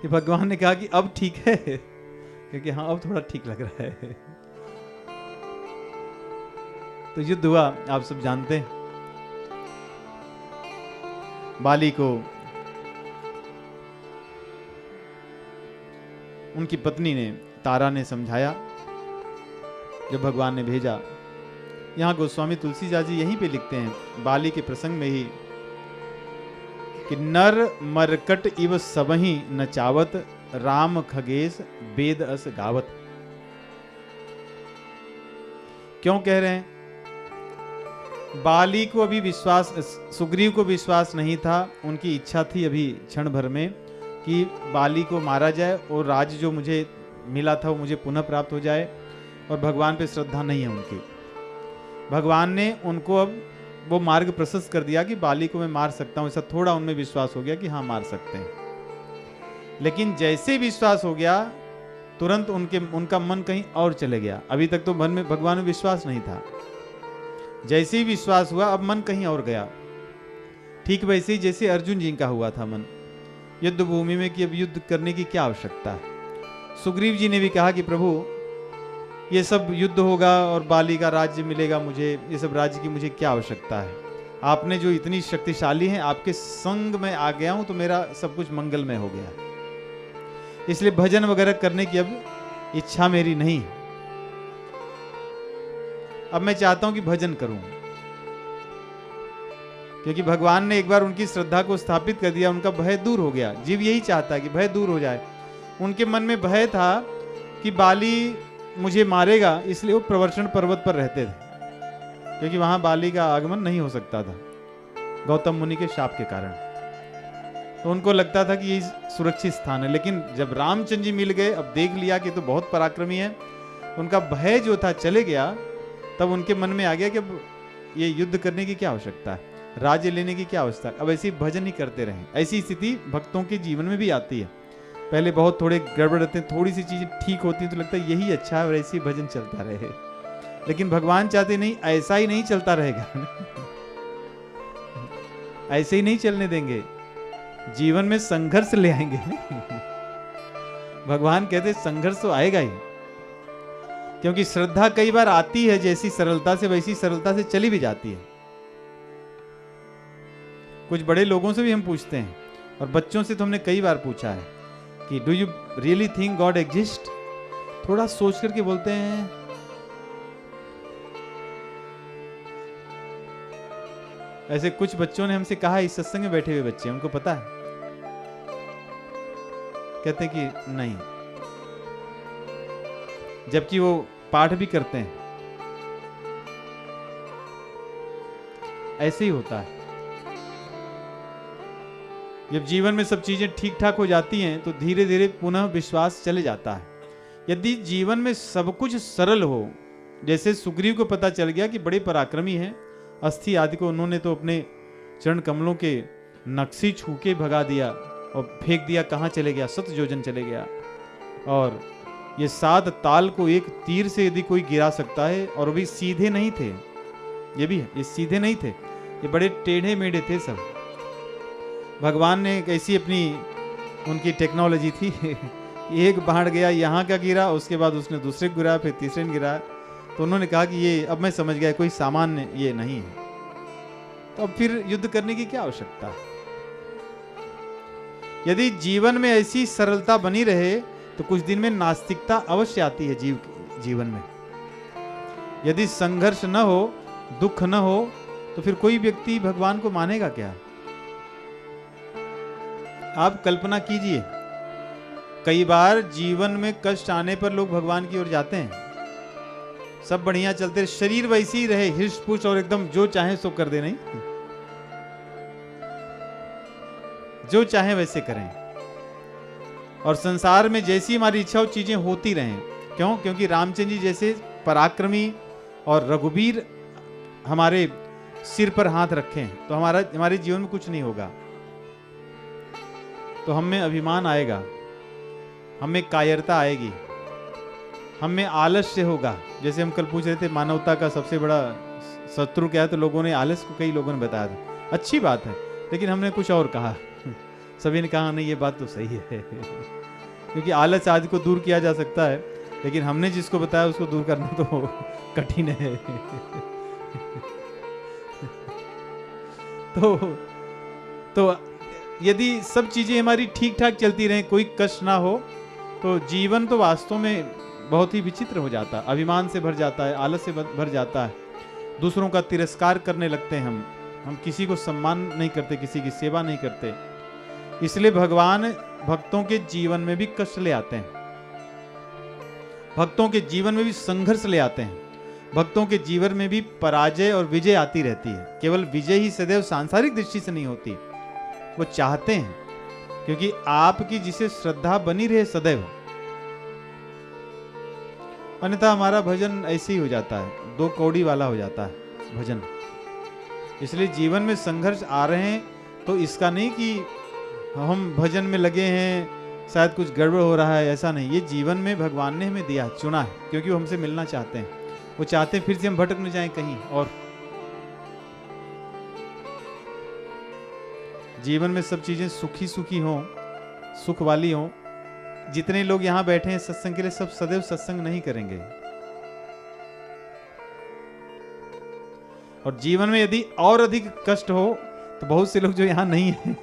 कि भगवान ने कहा कि अब ठीक है, क्योंकि हाँ अब थोड़ा ठीक लग रहा है। तो युद्ध हुआ, आप सब जानते हैं। बाली को उनकी पत्नी ने, तारा ने समझाया जब भगवान ने भेजा। यहां गोस्वामी तुलसीदास जी यहीं पे लिखते हैं बाली के प्रसंग में ही कि नर मरकट इव सबही नचावत, राम खगेश वेद अस गावत। क्यों कह रहे हैं? बाली को अभी विश्वास, सुग्रीव को विश्वास नहीं था। उनकी इच्छा थी अभी क्षण भर में कि बाली को मारा जाए और राज्य जो मुझे मिला था वो मुझे पुनः प्राप्त हो जाए। और भगवान पे श्रद्धा नहीं है उनकी। भगवान ने उनको अब वो मार्ग प्रशस्त कर दिया कि बाली को मैं मार सकता हूं। ऐसा थोड़ा उनमें विश्वास हो गया कि हाँ मार सकते हैं। लेकिन जैसे विश्वास हो गया, तुरंत उनका मन कहीं और चले गया। अभी तक तो मन में भगवान में विश्वास नहीं था। जैसे ही विश्वास हुआ, अब मन कहीं और गया। ठीक वैसे ही जैसे अर्जुन जी का हुआ था मन युद्ध भूमि में कि अब युद्ध करने की क्या आवश्यकता है। सुग्रीव जी ने भी कहा कि प्रभु ये सब युद्ध होगा और बाली का राज्य मिलेगा मुझे, ये सब राज्य की मुझे क्या आवश्यकता है। आपने जो इतनी शक्तिशाली हैं, आपके संग में आ गया हूं तो मेरा सब कुछ मंगलमय हो गया। इसलिए भजन वगैरह करने की अब इच्छा मेरी नहीं है। अब मैं चाहता हूं कि भजन करूं, क्योंकि भगवान ने एक बार उनकी श्रद्धा को स्थापित कर दिया। उनका भय दूर हो गया। जीव यही चाहता है कि भय दूर हो जाए। उनके मन में भय था कि बाली मुझे मारेगा, इसलिए वो प्रवर्षण पर्वत पर रहते थे। क्योंकि वहां बाली का आगमन नहीं हो सकता था गौतम मुनि के शाप के कारण। तो उनको लगता था कि ये सुरक्षित स्थान है। लेकिन जब रामचंद्र जी मिल गए, अब देख लिया कि तो बहुत पराक्रमी है, उनका भय जो था चले गया। तब उनके मन में आ गया कि अब ये युद्ध करने की क्या आवश्यकता है, राज्य लेने की क्या आवश्यकता है, अब ऐसे भजन ही करते रहें। ऐसी स्थिति भक्तों के जीवन में भी आती है। पहले बहुत थोड़े गड़बड़ रहते हैं, थोड़ी सी चीजें ठीक होती हैं तो लगता है यही अच्छा है और ऐसे ही भजन चलता रहे। लेकिन भगवान चाहते नहीं, ऐसा ही नहीं चलता रहेगा। ऐसे ही नहीं चलने देंगे, जीवन में संघर्ष ले आएंगे। भगवान कहते संघर्ष तो आएगा ही, क्योंकि श्रद्धा कई बार आती है जैसी सरलता से वैसी सरलता से चली भी जाती है। कुछ बड़े लोगों से भी हम पूछते हैं, और बच्चों से तो हमने कई बार पूछा है कि do you really think God exist. थोड़ा सोच करके बोलते हैं ऐसे कुछ बच्चों ने हमसे कहा, इस सत्संग में बैठे हुए बच्चे, उनको पता है, कहते हैं कि नहीं, जबकि वो पाठ भी करते हैं। ऐसे ही होता है, जब जीवन में सब चीजें ठीक ठाक हो जाती हैं तो धीरे धीरे पुनः विश्वास चले जाता है। यदि जीवन में सब कुछ सरल हो, जैसे सुग्रीव को पता चल गया कि बड़े पराक्रमी हैं, अस्थि आदि को उन्होंने तो अपने चरण कमलों के नक्शी छू के भगा दिया और फेंक दिया, कहाँ चले गया, 7 योजन चले गया। और ये 7 ताल को एक तीर से यदि कोई गिरा सकता है, और भी सीधे नहीं थे, ये भी है, ये सीधे नहीं थे, ये बड़े टेढ़े मेढ़े थे सब। भगवान ने एक ऐसी अपनी उनकी टेक्नोलॉजी थी, एक बाण गया यहाँ का गिरा, उसके बाद उसने दूसरे को गिरा, फिर तीसरे ने गिरा। तो उन्होंने कहा कि ये अब मैं समझ गया कोई सामान्य ये नहीं है, तो अब फिर युद्ध करने की क्या आवश्यकता है। यदि जीवन में ऐसी सरलता बनी रहे तो कुछ दिन में नास्तिकता अवश्य आती है जीवन में। यदि संघर्ष न हो, दुख न हो, तो फिर कोई व्यक्ति भगवान को मानेगा क्या। आप कल्पना कीजिए, कई बार जीवन में कष्ट आने पर लोग भगवान की ओर जाते हैं, सब बढ़िया चलते, शरीर वैसे ही रहे, हिष्ट पुष्ट और एकदम जो चाहे सो कर दे, नहीं, जो चाहे वैसे करें, और संसार में जैसी हमारी इच्छा हो चीजें होती रहें। क्यों? क्योंकि रामचंद्र जी जैसे पराक्रमी और रघुवीर हमारे सिर पर हाथ रखें तो हमारे जीवन में कुछ नहीं होगा। तो हम में अभिमान आएगा, हम में कायरता आएगी, हम में आलस्य होगा। जैसे हम कल पूछ रहे थे मानवता का सबसे बड़ा शत्रु क्या है, तो लोगों ने आलस्य को, कई लोगों ने बताया था। अच्छी बात है, लेकिन हमने कुछ और कहा। सभी ने कहा नहीं ये बात तो सही है, क्योंकि आलस आदि को दूर किया जा सकता है, लेकिन हमने जिसको बताया उसको दूर करना तो कठिन है। तो यदि सब चीजें हमारी ठीक ठाक चलती रहें, कोई कष्ट ना हो, तो जीवन तो वास्तव में बहुत ही विचित्र हो जाता है, अभिमान से भर जाता है, आलस से भर जाता है, दूसरों का तिरस्कार करने लगते हैं, हम किसी को सम्मान नहीं करते, किसी की सेवा नहीं करते। इसलिए भगवान भक्तों के जीवन में भी कष्ट ले आते हैं, भक्तों के जीवन में भी संघर्ष ले आते हैं, भक्तों के जीवन में भी पराजय और विजय आती रहती है। केवल विजय ही सदैव सांसारिक दृष्टि से नहीं होती, वो चाहते हैं, क्योंकि आपकी जिसे श्रद्धा बनी रहे सदैव, अन्यथा हमारा भजन ऐसे ही हो जाता है, 2 कौड़ी वाला हो जाता है भजन। इसलिए जीवन में संघर्ष आ रहे हैं तो इसका नहीं कि हम भजन में लगे हैं शायद कुछ गड़बड़ हो रहा है, ऐसा नहीं। ये जीवन में भगवान ने हमें दिया, चुना है, क्योंकि वो हमसे मिलना चाहते हैं, वो चाहते हैं फिर से हम भटक न जाएं कहीं और। जीवन में सब चीजें सुखी सुखी हों, सुख वाली हों। जितने लोग यहाँ बैठे हैं सत्संग के लिए, सब सदैव सत्संग नहीं करेंगे, और जीवन में यदि और अधिक कष्ट हो तो बहुत से लोग जो यहाँ नहीं है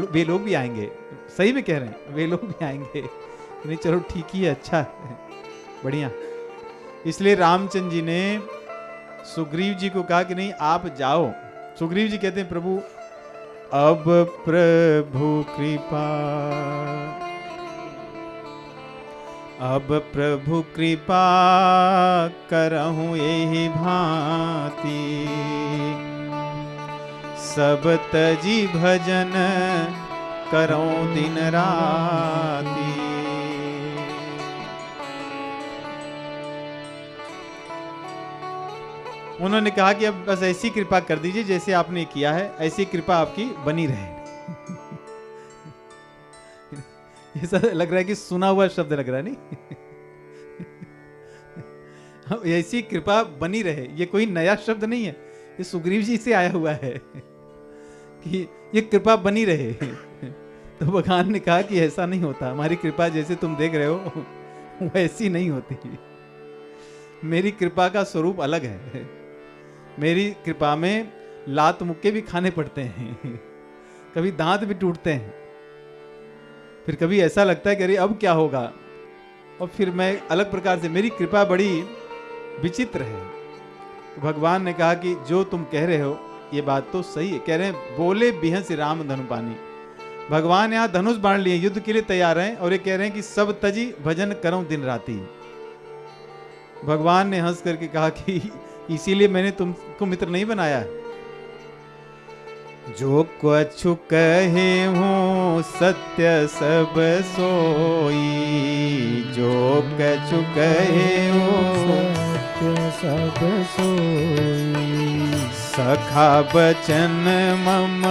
वे लोग भी आएंगे, सही में कह रहे हैं, वे लोग भी आएंगे। नहीं चलो ठीक ही है, अच्छा है, बढ़िया। इसलिए रामचंद्र जी ने सुग्रीव जी को कहा कि नहीं आप जाओ। सुग्रीव जी कहते हैं प्रभु अब प्रभु कृपा अब प्रभु कृपा करहूँ यही भांति, सब तजी भजन करऊं दिन राती। उन्होंने कहा कि अब बस ऐसी कृपा कर दीजिए जैसे आपने किया है, ऐसी कृपा आपकी बनी रहे। ऐसा लग रहा है कि सुना हुआ शब्द लग रहा है, नहीं? ऐसी कृपा बनी रहे, ये कोई नया शब्द नहीं है, ये सुग्रीव जी से आया हुआ है कि ये कृपा बनी रहे। तो भगवान ने कहा कि ऐसा नहीं होता, हमारी कृपा जैसे तुम देख रहे हो वैसी नहीं होती। मेरी कृपा का स्वरूप अलग है। मेरी कृपा में लात मुक्के भी खाने पड़ते हैं, कभी दांत भी टूटते हैं, फिर कभी ऐसा लगता है कि अरे अब क्या होगा, और फिर मैं अलग प्रकार से, मेरी कृपा बड़ी विचित्र है। तो भगवान ने कहा कि जो तुम कह रहे हो ये बात तो सही है। कह रहे हैं बोले बिहंस राम धनुपानी। भगवान यहाँ धनुष बाण लिए युद्ध के लिए तैयार हैं, और ये कह रहे हैं कि सब तजी भजन करूं दिन राती। भगवान ने हंस करके कहा कि इसीलिए मैंने तुमको मित्र नहीं बनाया। जो कछु कहे हूँ सत्य सब सोई, जो कछु कहे हूँ सत्य सब सोई, सखा बचन मम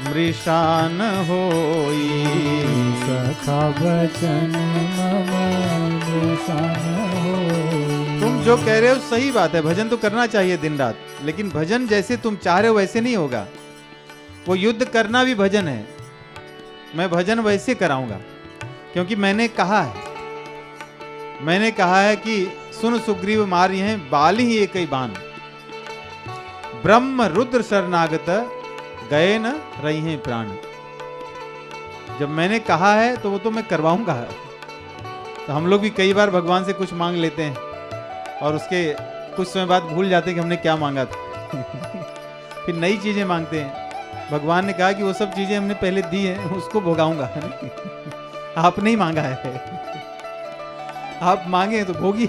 मृषान होई, सखा वचन मम मृषान होई। तुम जो कह रहे हो सही बात है, भजन तो करना चाहिए दिन रात, लेकिन भजन जैसे तुम चाह रहे हो वैसे नहीं होगा। वो युद्ध करना भी भजन है, मैं भजन वैसे कराऊंगा, क्योंकि मैंने कहा है कि सुन सुग्रीव मारी हैं बाली ही एक ही बाण, ब्रह्म रुद्र शरणागत गए न रही हैं प्राण। जब मैंने कहा है तो वो तो मैं करवाऊंगा। तो हम लोग भी कई बार भगवान से कुछ मांग लेते हैं और उसके कुछ समय बाद भूल जाते हैं कि हमने क्या मांगा था। फिर नई चीजें मांगते हैं। भगवान ने कहा कि वो सब चीजें हमने पहले दी हैं, उसको भोगाऊंगा। आपने ही मांगा है, आप मांगे तो भोगिए।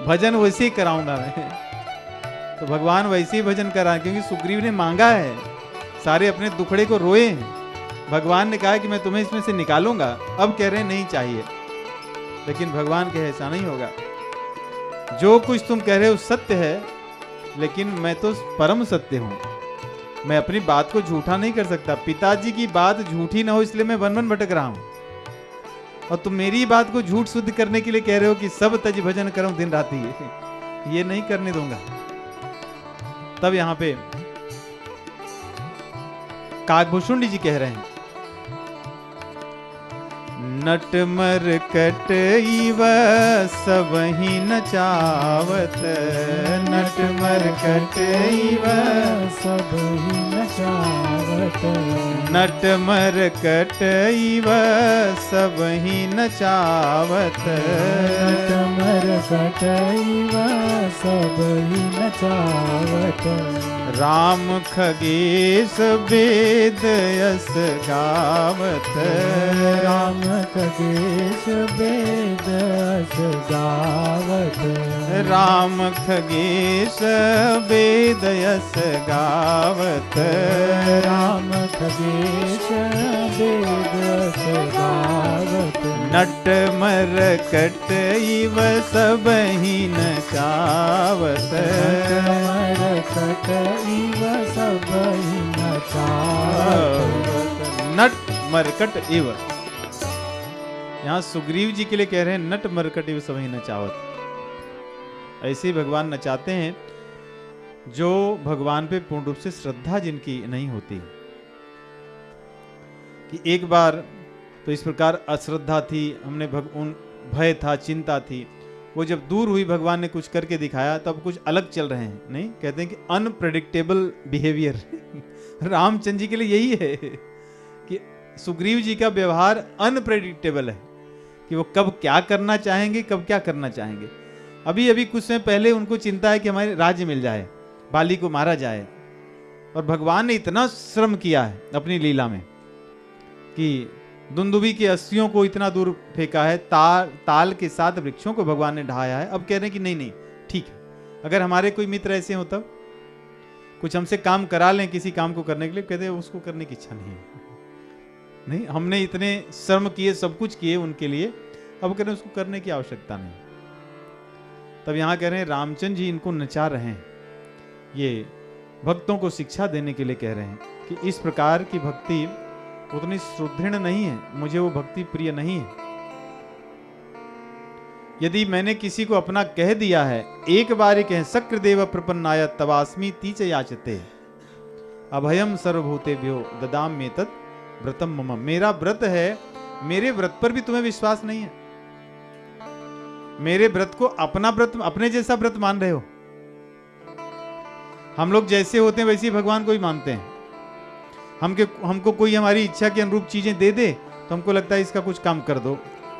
भजन वैसे ही कराऊंगा मैं। तो भगवान वैसे ही भजन करा, क्योंकि सुग्रीव ने मांगा है, सारे अपने दुखड़े को रोए हैं। भगवान ने कहा कि मैं तुम्हें इसमें से निकालूंगा, अब कह रहे हैं नहीं चाहिए। लेकिन भगवान कहे ऐसा नहीं होगा, जो कुछ तुम कह रहे हो सत्य है, लेकिन मैं तो परम सत्य हूं। मैं अपनी बात को झूठा नहीं कर सकता। पिताजी की बात झूठी ना हो इसलिए मैं वन वन भटक रहा हूं, और तुम मेरी बात को झूठ शुद्ध करने के लिए कह रहे हो कि सब तज भजन करूं दिन रात ही। ये नहीं करने दूंगा। तब यहां पे काकभूषुंडी जी कह रहे हैं, नट मरकट इव सबहि नचावत, नट मरकट इव सबहि नचावत, नट मरकट इव सबहि नचावत, नट मरकट इव सबहि नचावत, राम खगेश वेद यस गावत, राम खगेश वेद यस गावत, राम खगेश वेद यस गावत, राम खगेश वेद यस गावत, नट मरकट इव सबहि नचावत, मरकट इव सबहि नचावत, नट मरकट इव। यहां सुग्रीव जी के लिए कह रहे हैं नट मरकट इव सबहि नचावत। ऐसे ही भगवान नचाते हैं जो भगवान पे पूर्ण रूप से श्रद्धा जिनकी नहीं होती। कि एक बार तो इस प्रकार अश्रद्धा थी, हमने भय था, चिंता थी, वो जब दूर हुई, भगवान ने कुछ करके दिखाया, तब कुछ अलग चल रहे हैं। नहीं, कहते हैं कि अनप्रेडिक्टेबल बिहेवियर। रामचंद्र जी के लिए यही है कि सुग्रीव जी का व्यवहार अनप्रेडिक्टेबल है, कि वो कब क्या करना चाहेंगे, कब क्या करना चाहेंगे। अभी अभी कुछ समय पहले उनको चिंता है कि हमारे राज्य मिल जाए, बाली को मारा जाए, और भगवान ने इतना श्रम किया है अपनी लीला में कि दुंदुभी की अस्थियों को इतना दूर फेंका है, ताल के साथ वृक्षों को भगवान ने ढाया है। अब कह रहे हैं कि नहीं नहीं ठीक है, अगर हमारे कोई मित्र ऐसे हो तब कुछ हमसे काम करा लें किसी काम को करने के लिए, कहते हैं उसको करने की इच्छा नहीं है। नहीं, हमने इतने श्रम किए, सब कुछ किए उनके लिए, अब कह रहे हैं उसको करने की आवश्यकता नहीं। तब यहां कह रहे हैं रामचंद्र जी इनको नचा रहे हैं, ये भक्तों को शिक्षा देने के लिए कह रहे हैं कि इस प्रकार की भक्ति उतनी सुदृढ़ नहीं है, मुझे वो भक्ति प्रिय नहीं है। यदि मैंने किसी को अपना कह दिया है, एक बार कहें शक्रदेव प्रपन्नाय तवास्मी तीच याचते अभयम सर्वभूतेभ्यो ददाम में तत् व्रतम मम। मेरा व्रत है, मेरे व्रत पर भी तुम्हें विश्वास नहीं है, मेरे व्रत को अपना व्रत, अपने जैसा व्रत मान रहे हो। हम लोग जैसे होते हैं वैसे ही भगवान को ही मानते हैं। हमको कोई हमारी इच्छा के अनुरूप चीजें दे दे तो हमको लगता है इसका कुछ काम कर दो।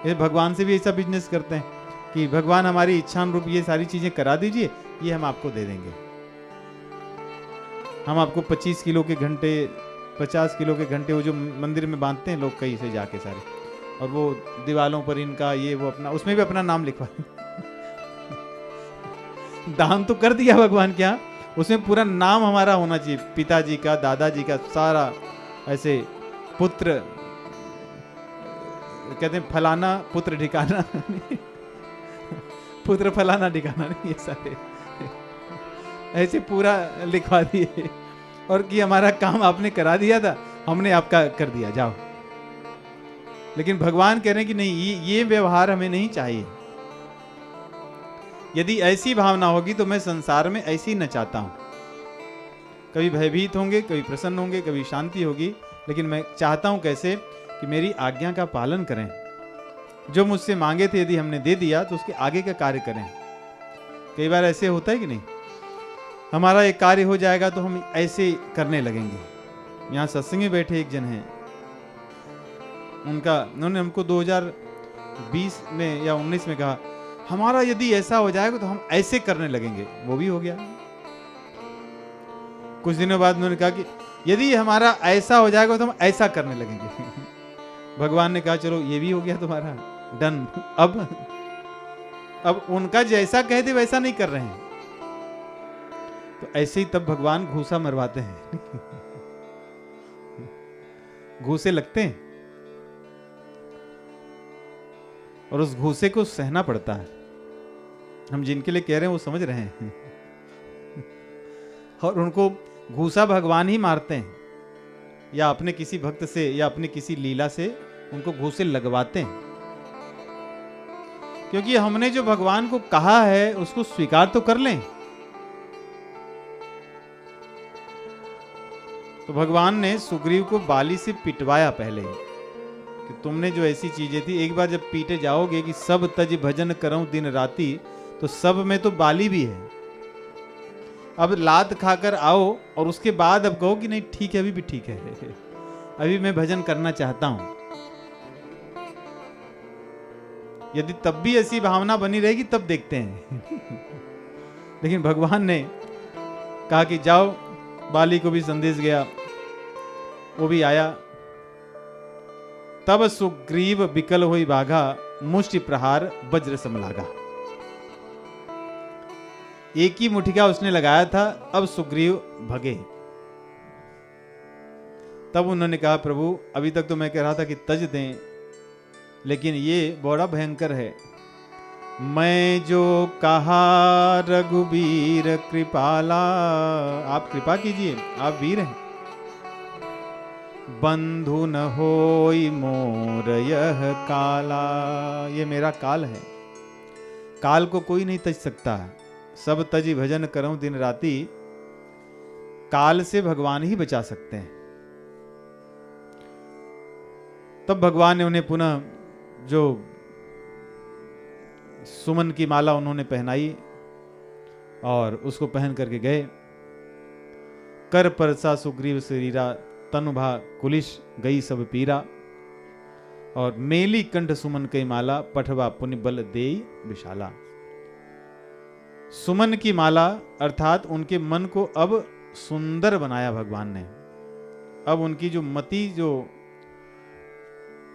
ये भगवान से भी ऐसा बिजनेस करते हैं कि भगवान हमारी इच्छा अनुरूप ये सारी चीजें करा दीजिए, ये हम आपको दे देंगे। हम आपको 25 किलो के घंटे, 50 किलो के घंटे वो जो मंदिर में बांधते हैं लोग कहीं से जाके सारे, और वो दीवालों पर इनका ये वो अपना, उसमें भी अपना नाम लिखवा दान तो कर दिया भगवान के यहाँ, उसमें पूरा नाम हमारा होना चाहिए, पिताजी का, दादाजी का, सारा ऐसे पुत्र, कहते हैं फलाना पुत्र ठिकाना पुत्र फलाना ठिकाना नहीं, ये सारे ऐसे पूरा लिखवा दिए और कि हमारा काम आपने करा दिया था, हमने आपका कर दिया, जाओ। लेकिन भगवान कह रहे हैं कि नहीं, ये व्यवहार हमें नहीं चाहिए। यदि ऐसी भावना होगी तो मैं संसार में ऐसी न चाहता हूं। कभी भयभीत होंगे, कभी प्रसन्न होंगे, कभी शांति होगी, लेकिन मैं चाहता हूं कैसे कि मेरी आज्ञा का पालन करें। जो मुझसे मांगे थे यदि हमने दे दिया तो उसके आगे का कार्य करें। कई बार ऐसे होता है कि नहीं, हमारा एक कार्य हो जाएगा तो हम ऐसे करने लगेंगे। यहाँ सत्संग में बैठे एक जन हैं, उन्होंने हमको 2020 में या 19 में कहा हमारा यदि ऐसा हो जाएगा तो हम ऐसे करने लगेंगे। वो भी हो गया। कुछ दिनों बाद उन्होंने कहा कि यदि हमारा ऐसा हो जाएगा तो हम ऐसा करने लगेंगे। भगवान ने कहा चलो ये भी हो गया तुम्हारा, डन। अब उनका जैसा कहते वैसा नहीं कर रहे हैं, तो ऐसे ही तब भगवान घूसा मरवाते हैं। घूसे लगते हैं और उस घूसे को सहना पड़ता है। हम जिनके लिए कह रहे हैं वो समझ रहे हैं। और उनको घूसा भगवान ही मारते हैं, या अपने किसी भक्त से या अपने किसी लीला से उनको घूसे लगवाते हैं। क्योंकि हमने जो भगवान को कहा है उसको स्वीकार तो कर लें। तो भगवान ने सुग्रीव को बाली से पिटवाया पहले ही कि तुमने जो ऐसी चीजें थी, एक बार जब पीटे जाओगे कि सब तज भजन करऊं दिन राती, तो सब में तो बाली भी है। अब लात खाकर आओ और उसके बाद अब कहो कि नहीं ठीक है, अभी भी ठीक है, अभी मैं भजन करना चाहता हूं। यदि तब भी ऐसी भावना बनी रहेगी तब देखते हैं। लेकिन भगवान ने कहा कि जाओ, बाली को भी संदेश गया, वो भी आया। तब सुग्रीव बिकल हुई बाघा, मुष्टि प्रहार वज्र समलागा। एक ही मुठिका उसने लगाया था, अब सुग्रीव भगे। तब उन्होंने कहा प्रभु अभी तक तो मैं कह रहा था कि तज दें, लेकिन ये बड़ा भयंकर है। मैं जो कहा रघुवीर कृपाला, आप कृपा कीजिए, आप वीर हैं। बंधु न होई मोर यह काला, ये मेरा काल है, काल को कोई नहीं तज सकता। सब तजी भजन करऊं दिन राती, काल से भगवान ही बचा सकते हैं। तब भगवान ने उन्हें पुनः जो सुमन की माला उन्होंने पहनाई और उसको पहन करके गए। कर परसा सुग्रीव शरीरा, तनुभा कुलिश गई सब पीरा। और मेली कंठ सुमन कई माला, पठवा पुण्य बल देई विशाला। सुमन की माला अर्थात उनके मन को अब सुंदर बनाया भगवान ने। अब उनकी जो मति जो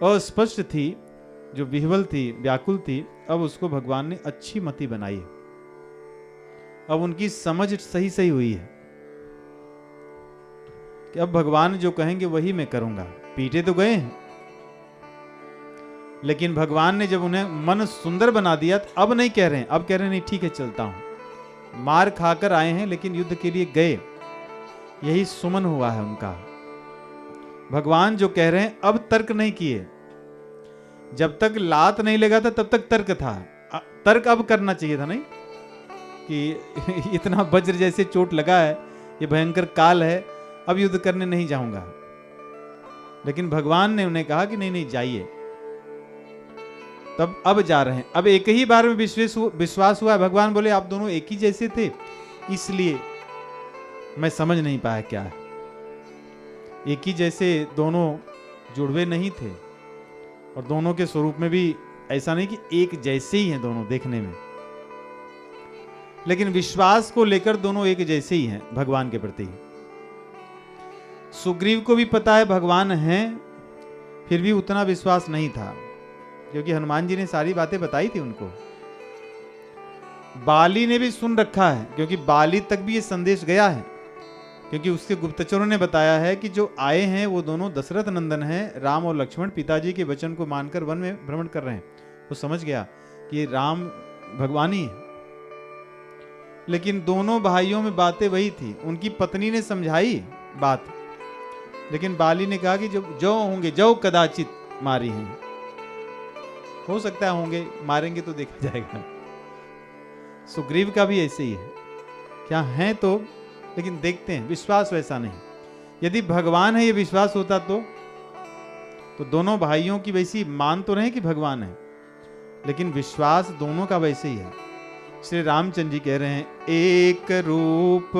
अस्पष्ट थी, जो विह्वल थी, व्याकुल थी, अब उसको भगवान ने अच्छी मति बनाई है। अब उनकी समझ सही सही हुई है कि अब भगवान जो कहेंगे वही मैं करूंगा। पीटे तो गए हैं, लेकिन भगवान ने जब उन्हें मन सुंदर बना दिया तो अब नहीं कह रहे हैं, अब कह रहे हैं नहीं ठीक है चलता हूं। मार खाकर आए हैं लेकिन युद्ध के लिए गए, यही सुमन हुआ है उनका। भगवान जो कह रहे हैं अब तर्क नहीं किए। जब तक लात नहीं लगा था तब तक तर्क था, तर्क अब करना चाहिए था, नहीं कि इतना वज्र जैसे चोट लगा है, ये भयंकर काल है, अब युद्ध करने नहीं जाऊंगा। लेकिन भगवान ने उन्हें कहा कि नहीं नहीं जाइए। तब अब जा रहे हैं। अब एक ही बार में विश्वास हुआ। भगवान बोले आप दोनों एक ही जैसे थे, इसलिए मैं समझ नहीं पाया क्या है। एक ही जैसे दोनों जुड़वे नहीं थे, और दोनों के स्वरूप में भी ऐसा नहीं कि एक जैसे ही हैं दोनों देखने में, लेकिन विश्वास को लेकर दोनों एक जैसे ही हैं भगवान के प्रति। सुग्रीव को भी पता है भगवान हैं, फिर भी उतना विश्वास नहीं था, क्योंकि हनुमान जी ने सारी बातें बताई थी उनको। बाली ने भी सुन रखा है, क्योंकि बाली तक भी ये संदेश गया है, क्योंकि उसके गुप्तचरों ने बताया है कि जो आए हैं वो दोनों दशरथ नंदन हैं। राम और लक्ष्मण पिताजी के वचन को मानकर वन में भ्रमण कर रहे हैं। वो समझ गया कि राम भगवान ही है। लेकिन दोनों भाइयों में बातें वही थी। उनकी पत्नी ने समझाई बात, लेकिन बाली ने कहा कि जो होंगे जो कदाचित मारी हैं, हो सकता है होंगे, मारेंगे तो देखा जाएगा। सुग्रीव का भी ऐसे ही है, क्या है तो, लेकिन देखते हैं। विश्वास वैसा नहीं। यदि भगवान है ये विश्वास होता तो दोनों भाइयों की वैसी मान तो रहे कि भगवान है, लेकिन विश्वास दोनों का वैसे ही है। श्री रामचंद्र जी कह रहे हैं, एक रूप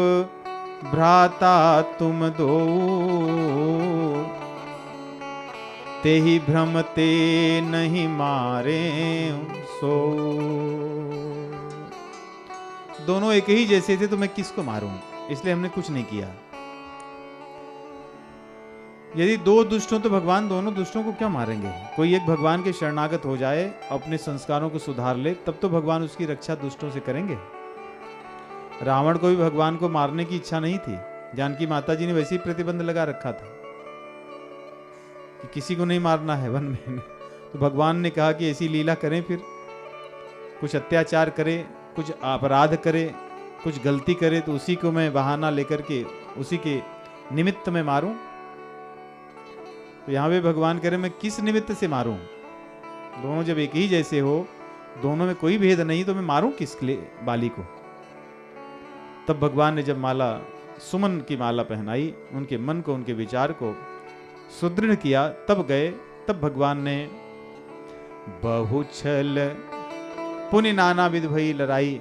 भ्राता तुम दो, ते ही भ्रम ते नहीं मारे सो। दोनों एक ही जैसे थे तो मैं किसको मारूं, इसलिए हमने कुछ नहीं किया। यदि दो दुष्ट हो तो भगवान दोनों दुष्टों को क्यों मारेंगे? कोई एक भगवान के शरणागत हो जाए, अपने संस्कारों को सुधार ले, तब तो भगवान उसकी रक्षा दुष्टों से करेंगे। रावण को भी भगवान को मारने की इच्छा नहीं थी। जानकी माता जी ने वैसे ही प्रतिबंध लगा रखा था कि किसी को नहीं मारना है वन में। तो भगवान ने कहा कि ऐसी लीला करें, फिर कुछ अत्याचार करे, कुछ अपराध करे, कुछ गलती करे, तो उसी को मैं बहाना लेकर के उसी के निमित्त में मारूं। तो यहां पे भगवान कह रहे मैं किस निमित्त से मारूं? दोनों जब एक ही जैसे हो, दोनों में कोई भेद नहीं, तो मैं मारूं किसके लिए बाली को? तब भगवान ने जब माला, सुमन की माला पहनाई, उनके मन को, उनके विचार को सुदृढ़ किया, तब गए। तब भगवान ने बहुछल पुनि नाना विध भई लड़ाई,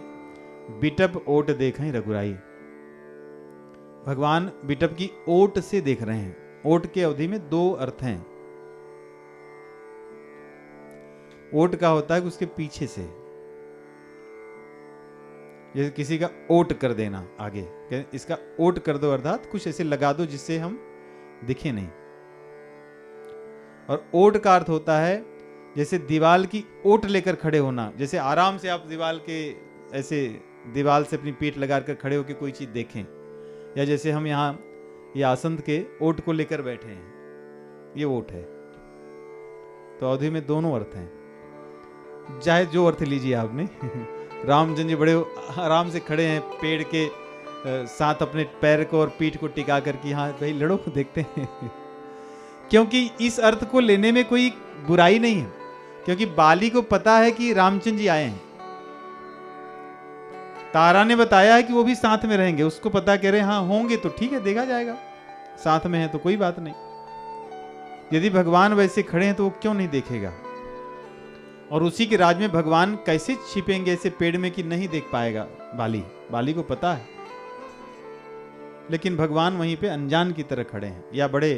बिटप ओट देखें रघुराई। भगवान बिटप की ओट से देख रहे हैं। ओट के अवधि में दो अर्थ हैं। ओट का होता है कि उसके पीछे से, जैसे किसी का ओट कर देना आगे, इसका ओट कर दो, अर्थात कुछ ऐसे लगा दो जिससे हम दिखे नहीं। और ओट का अर्थ होता है जैसे दीवाल की ओट लेकर खड़े होना, जैसे आराम से आप दीवाल के ऐसे दीवाल से अपनी पीठ लगाकर खड़े होकर कोई चीज देखें, या जैसे हम यहाँ ये आसन के ओट को लेकर बैठे हैं, ये ओट है। तो अवधि में दोनों अर्थ हैं, चाहे जो अर्थ लीजिए आपने। रामचंद्र जी बड़े आराम से खड़े हैं पेड़ के साथ, अपने पैर को और पीठ को टिका करके, हाँ भाई लड़ो, देखते हैं। क्योंकि इस अर्थ को लेने में कोई बुराई नहीं है, क्योंकि बाली को पता है कि रामचंद्र जी आए हैं। तारा ने बताया है कि वो भी साथ में रहेंगे, उसको पता, कह रहे हाँ होंगे तो ठीक है, देखा जाएगा, साथ में है तो कोई बात नहीं। यदि भगवान वैसे खड़े हैं तो वो क्यों नहीं देखेगा? और उसी के राज में भगवान कैसे छिपेंगे ऐसे पेड़ में कि नहीं देख पाएगा बाली को पता है। लेकिन भगवान वहीं पे अनजान की तरह खड़े हैं, या बड़े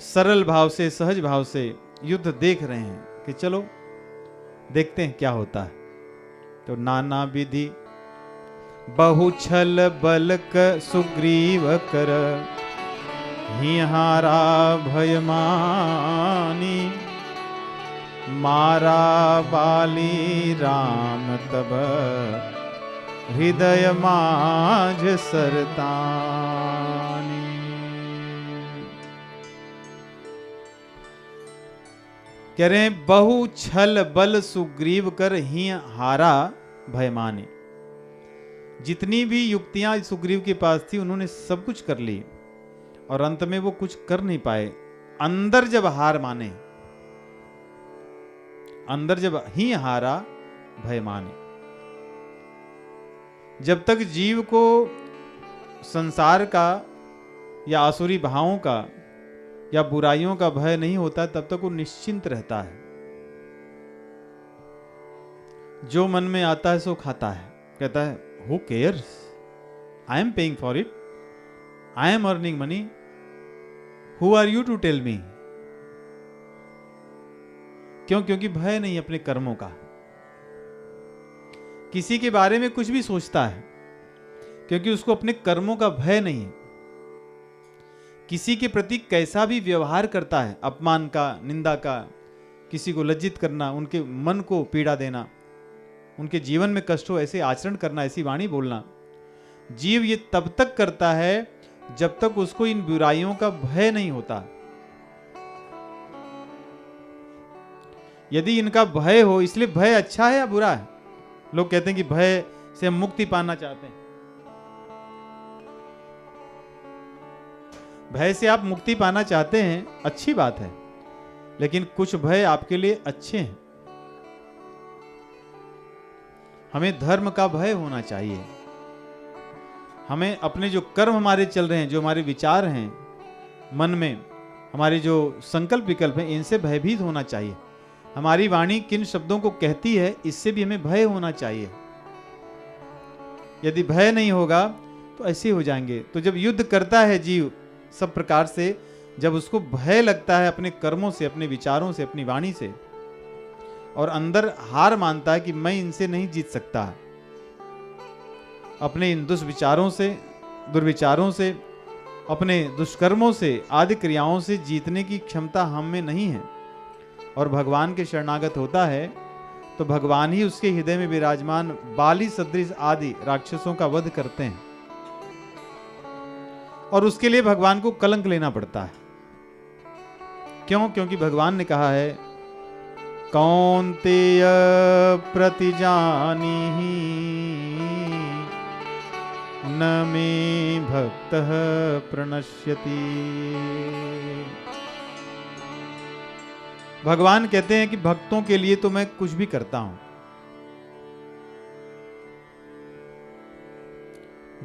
सरल भाव से, सहज भाव से युद्ध देख रहे हैं कि चलो देखते हैं क्या होता है। तो नाना विधि बहु छल बलक सुग्रीव कर, हिहारा भय मानी, मारा बाली राम तब, हृदय माझ सरतानी। कह रहे हैं बहु छल बल सुग्रीव कर ही हारा भय माने। जितनी भी युक्तियां सुग्रीव के पास थी उन्होंने सब कुछ कर ली और अंत में वो कुछ कर नहीं पाए। अंदर जब हार माने, अंदर जब ही हारा भय माने। जब तक जीव को संसार का या आसुरी भावों का या बुराइयों का भय नहीं होता तब तक वो निश्चिंत रहता है। जो मन में आता है सो खाता है। कहता है who cares, I am paying for it, I am earning money, who are you to tell me. क्यों? क्योंकि भय नहीं अपने कर्मों का। किसी के बारे में कुछ भी सोचता है क्योंकि उसको अपने कर्मों का भय नहीं है। किसी के प्रति कैसा भी व्यवहार करता है, अपमान का, निंदा का, किसी को लज्जित करना, उनके मन को पीड़ा देना, उनके जीवन में कष्ट हो ऐसे आचरण करना, ऐसी वाणी बोलना, जीव ये तब तक करता है जब तक उसको इन बुराइयों का भय नहीं होता। यदि इनका भय हो, इसलिए भय अच्छा है या बुरा है? लोग कहते हैं कि भय से हम मुक्ति पाना चाहते हैं। भय से आप मुक्ति पाना चाहते हैं, अच्छी बात है, लेकिन कुछ भय आपके लिए अच्छे हैं। हमें धर्म का भय होना चाहिए। हमें अपने जो कर्म हमारे चल रहे हैं, जो हमारे विचार हैं मन में, हमारे जो संकल्प विकल्प हैं, इनसे भयभीत होना चाहिए। हमारी वाणी किन शब्दों को कहती है, इससे भी हमें भय होना चाहिए। यदि भय नहीं होगा तो ऐसे हो जाएंगे। तो जब युद्ध करता है जीव सब प्रकार से, जब उसको भय लगता है अपने कर्मों से, अपने विचारों से, अपनी वाणी से, और अंदर हार मानता है कि मैं इनसे नहीं जीत सकता, अपने इन दुष्विचारों से, दुर्विचारों से, अपने दुष्कर्मों से, आदि क्रियाओं से जीतने की क्षमता हम में नहीं है, और भगवान के शरणागत होता है, तो भगवान ही उसके हृदय में विराजमान बाली सदृश आदि राक्षसों का वध करते हैं। और उसके लिए भगवान को कलंक लेना पड़ता है। क्यों? क्योंकि भगवान ने कहा है कौन्तेय प्रतिजानीहि न मे भक्तः प्रणश्यति। भगवान कहते हैं कि भक्तों के लिए तो मैं कुछ भी करता हूं।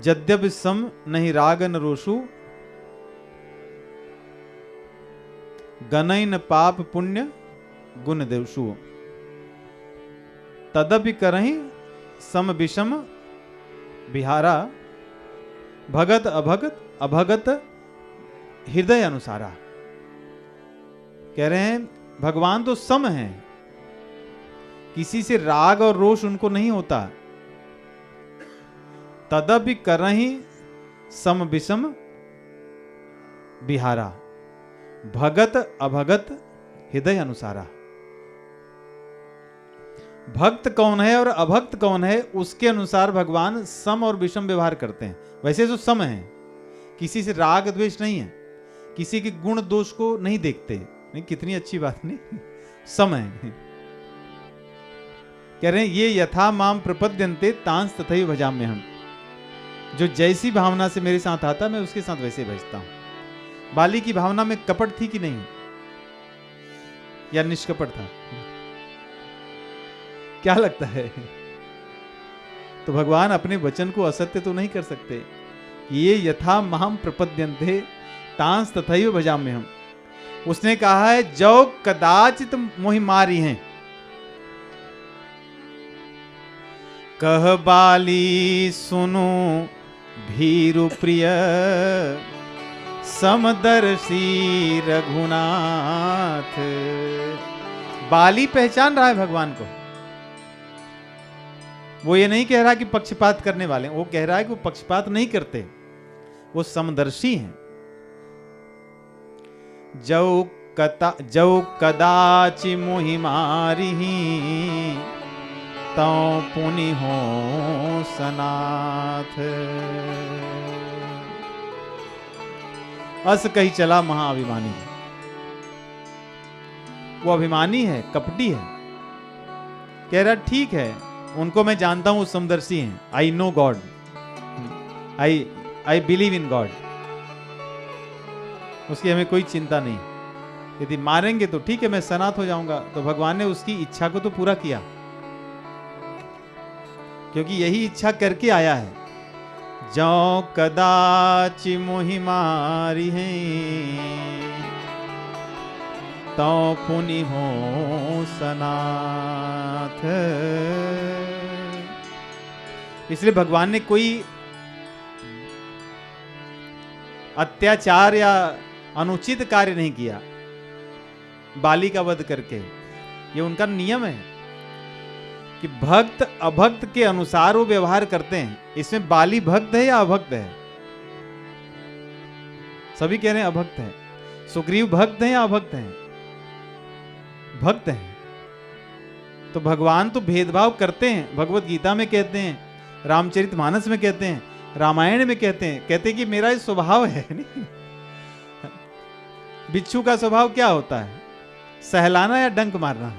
यद्यपि सम नहीं राग न रोषु, गनैन पाप पुण्य गुण देवशु, तदपि करहि सम विषम बिहारा, भगत अभगत अभगत हृदय अनुसारा। कह रहे हैं भगवान तो सम है, किसी से राग और रोष उनको नहीं होता। तदपि करहि सम विषम बिहारा, भगत अभगत हृदय अनुसारा। भक्त कौन है और अभक्त कौन है, उसके अनुसार भगवान सम और विषम व्यवहार करते हैं। वैसे तो सम है, किसी से राग द्वेष नहीं है, किसी के गुण दोष को नहीं देखते। नहीं, कितनी अच्छी बात नहीं, सम है। कह रहे हैं ये यथा माम प्रपद्यन्ते तांस तथैव भजाम्य हम। जो जैसी भावना से मेरे साथ आता मैं उसके साथ वैसे भजता हूं। बाली की भावना में कपट थी कि नहीं, या निष्कपट था? क्या लगता है? तो भगवान अपने वचन को असत्य तो नहीं कर सकते। ये यथा माम प्रपद्यन्ते तांस तथैव भजाम्य हम। उसने कहा है जो कदाचित मोहि मारी हैं, कह बाली सुनो भीरु प्रिय, समदर्शी रघुनाथ। बाली पहचान रहा है भगवान को। वो ये नहीं कह रहा कि पक्षपात करने वाले, वो कह रहा है कि वो पक्षपात नहीं करते, वो समदर्शी हैं। जौ कदाचि मोहि मारिही तौ पुनि हो सनाथ। अस कही चला महाअभिमानी। वो अभिमानी है, कपटी है, कह रहा ठीक है, उनको मैं जानता हूं, समदर्शी हैं, I know God, I believe in God, उसकी हमें कोई चिंता नहीं। यदि मारेंगे तो ठीक है, मैं सनाथ हो जाऊंगा। तो भगवान ने उसकी इच्छा को तो पूरा किया, क्योंकि यही इच्छा करके आया है। जौ कदाचि मोहि मारी है तो पुनि हो सनाथ। इसलिए भगवान ने कोई अत्याचार या अनुचित कार्य नहीं किया बाली का वध करके। ये उनका नियम है कि भक्त अभक्त के अनुसार वो व्यवहार करते हैं। इसमें बाली भक्त है या अभक्त है? सभी कह रहे हैं अभक्त है। सुग्रीव भक्त है या अभक्त है? भक्त हैं। तो भगवान तो भेदभाव करते हैं, भगवत गीता में कहते हैं, रामचरितमानस में कहते हैं, रामायण में कहते हैं कि मेरा ये स्वभाव है। बिच्छू का स्वभाव क्या होता है? सहलाना या डंक मारना।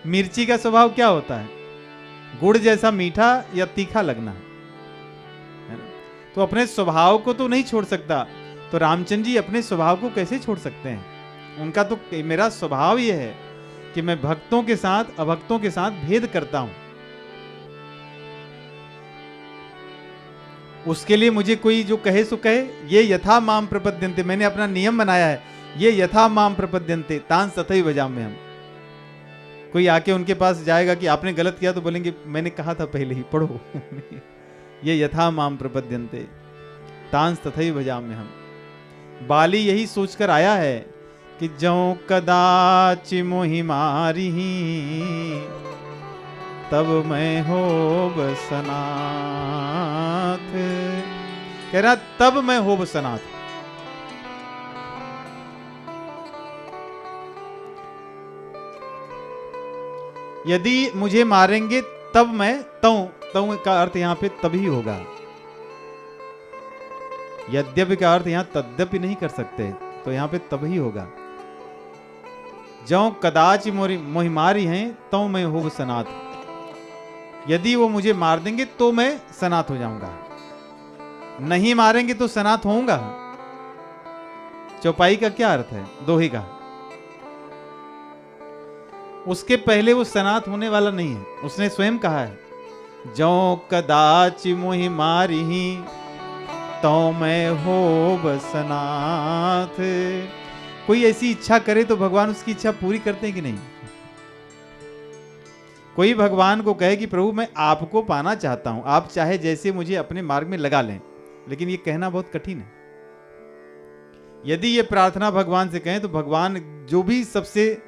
मिर्ची का स्वभाव क्या होता है? गुड़ जैसा मीठा या तीखा लगना, है ना? तो अपने स्वभाव को तो नहीं छोड़ सकता। तो रामचंद्र जी अपने स्वभाव को कैसे छोड़ सकते हैं? उनका तो मेरा स्वभाव यह है कि मैं भक्तों के साथ अभक्तों के साथ भेद करता हूं। उसके लिए मुझे कोई जो कहे सो कहे, ये यथा माम प्रपद्यन्ते, मैंने अपना नियम बनाया है, ये यथा माम प्रपद्यन्ते तान तथैव भजामि हम। कोई आके उनके पास जाएगा कि आपने गलत किया, तो बोलेंगे मैंने कहा था पहले ही, पढ़ो। ये यथा माम प्रपद्यन्ते तान तथैव भजामि हम। बाली यही सोचकर आया है कि जौ कदाचि मोहि मारिही तब मैं होब सनाथ। कह रहा तब मैं होब सनाथ। यदि मुझे मारेंगे तब मैं, तऊ का अर्थ यहां पे तभी होगा। यद्यपि का अर्थ यहां तद्यपि नहीं कर सकते, तो यहां पे तभी होगा। जौ कदाचि मोहि मारी हैं तो मैं होब सनाथ। यदि वो मुझे मार देंगे तो मैं सनाथ हो जाऊंगा, नहीं मारेंगे तो सनाथ होऊंगा। चौपाई का क्या अर्थ है? दोहे का। उसके पहले वो सनाथ होने वाला नहीं है। उसने स्वयं कहा है, जौ कदाचि मोहि मारिही तो मैं होब सनाथ। कोई ऐसी इच्छा करे तो भगवान उसकी इच्छा पूरी करते हैं कि नहीं? कोई भगवान को कहे कि प्रभु मैं आपको पाना चाहता हूं, आप चाहे जैसे मुझे अपने मार्ग में लगा लें, लेकिन ये कहना बहुत कठिन है। यदि ये प्रार्थना भगवान से कहें तो भगवान जो भी सबसे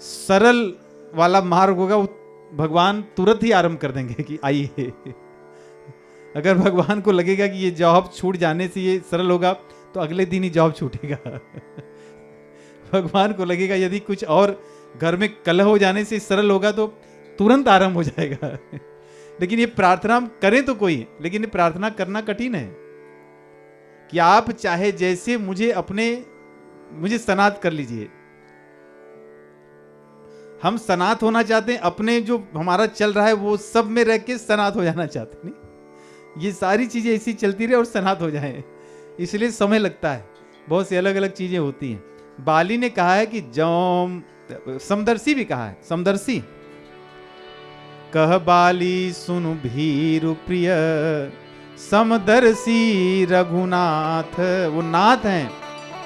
सरल वाला मार्ग होगा वो भगवान तुरंत ही आरंभ कर देंगे कि आइए। अगर भगवान को लगेगा कि ये जॉब छूट जाने से ये सरल होगा तो अगले दिन ही जॉब छूटेगा। भगवान को लगेगा यदि कुछ और घर में कलह हो जाने से सरल होगा तो तुरंत आरंभ हो जाएगा। लेकिन ये प्रार्थना करें तो कोई, लेकिन ये प्रार्थना करना कठिन है कि आप चाहे जैसे मुझे सनाथ कर लीजिए। हम सनाथ होना चाहते हैं, अपने जो हमारा चल रहा है वो सब में रह के सनाथ हो जाना चाहते हैं। नहीं, ये सारी चीजें ऐसी चलती रहे और सनाथ हो जाए, इसलिए समय लगता है। बहुत सी अलग अलग चीजें होती हैं। बाली ने कहा है कि समदर्शी भी कहा है, समदर्शी कह बाली सुनु भीरु प्रिय समदर्शी रघुनाथ। वो नाथ हैं,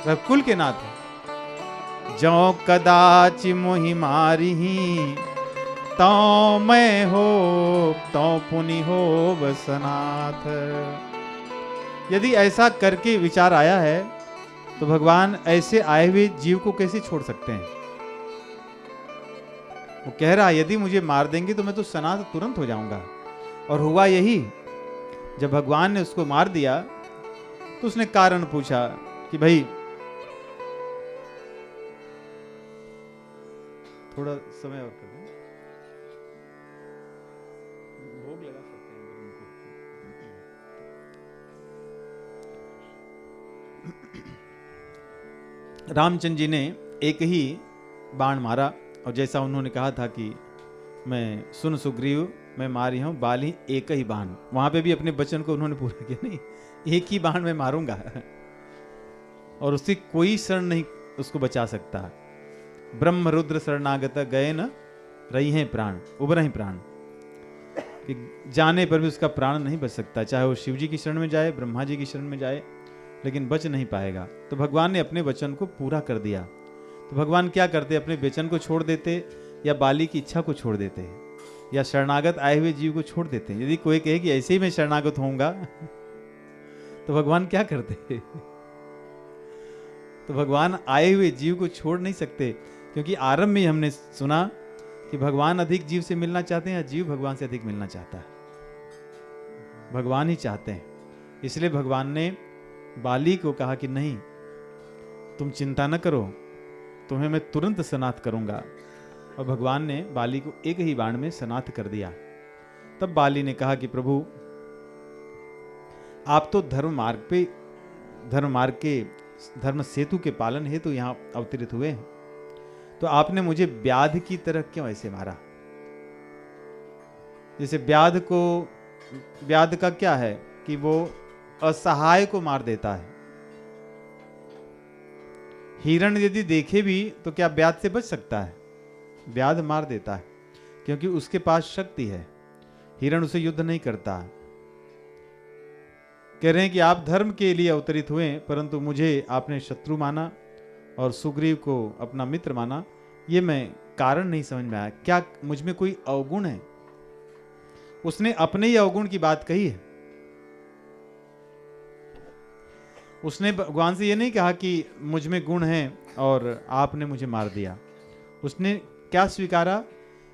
रघुकुल के नाथ हैं। जौ कदाचि मोहि मारिही तो मैं हो तो पुनि होब सनाथ। यदि ऐसा करके विचार आया है तो भगवान ऐसे आए हुए जीव को कैसे छोड़ सकते हैं? वो कह रहा है यदि मुझे मार देंगे तो मैं तो सनाथ तुरंत हो जाऊंगा। और हुआ यही, जब भगवान ने उसको मार दिया तो उसने कारण पूछा कि भाई थोड़ा समय और कर दें, भोग लगा सकते हैं उनको। रामचंद्र जी ने एक ही बाण मारा और जैसा उन्होंने कहा था कि मैं सुन सुग्रीव मैं मारी हूं बाली एक ही बाण, वहां पे भी अपने वचन को उन्होंने पूरा किया, नहीं एक ही बाण मैं मारूंगा और उससे कोई शरण नहीं उसको बचा सकता। ब्रह्म रुद्र शरणागत गए न रही हैं प्राण, उबर ही प्राण, कि जाने पर भी उसका प्राण नहीं बच सकता, चाहे वो शिव जी की शरण में जाए, ब्रह्मा जी की शरण में जाए, लेकिन बच नहीं पाएगा। तो भगवान ने अपने वचन को पूरा कर दिया। तो भगवान क्या करते, अपने वचन को छोड़ देते या बाली की इच्छा को छोड़ देते या शरणागत आए हुए जीव को छोड़ देते। यदि कोई कहे कि ऐसे ही मैं शरणागत होऊंगा तो भगवान क्या करते तो भगवान आए हुए जीव को छोड़ नहीं सकते, क्योंकि आरंभ में हमने सुना कि भगवान अधिक जीव से मिलना चाहते हैं या जीव भगवान से अधिक मिलना चाहता है, भगवान ही चाहते हैं। इसलिए भगवान ने बाली को कहा कि नहीं तुम चिंता न करो, तुम्हें मैं तुरंत सनाथ करूंगा। और भगवान ने बाली को एक ही बाण में सनाथ कर दिया। तब बाली ने कहा कि प्रभु आप तो धर्म मार्ग के धर्म सेतु के पालन हेतु यहां अवतरित हुए हैं, तो आपने मुझे व्याध की तरह क्यों ऐसे मारा। जैसे व्याध का क्या है कि वो असहाय को मार देता है। हिरण यदि देखे भी तो क्या व्याध से बच सकता है, व्याध मार देता है, क्योंकि उसके पास शक्ति है, हिरण उसे युद्ध नहीं करता। कह रहे हैं कि आप धर्म के लिए अवतरित हुए, परंतु मुझे आपने शत्रु माना और सुग्रीव को अपना मित्र माना, ये मैं कारण नहीं समझ में आया। क्या मुझ में कोई अवगुण है? उसने अपने ही अवगुण की बात कही है। उसने भगवान से ये नहीं कहा कि मुझ में गुण है और आपने मुझे मार दिया। उसने क्या स्वीकारा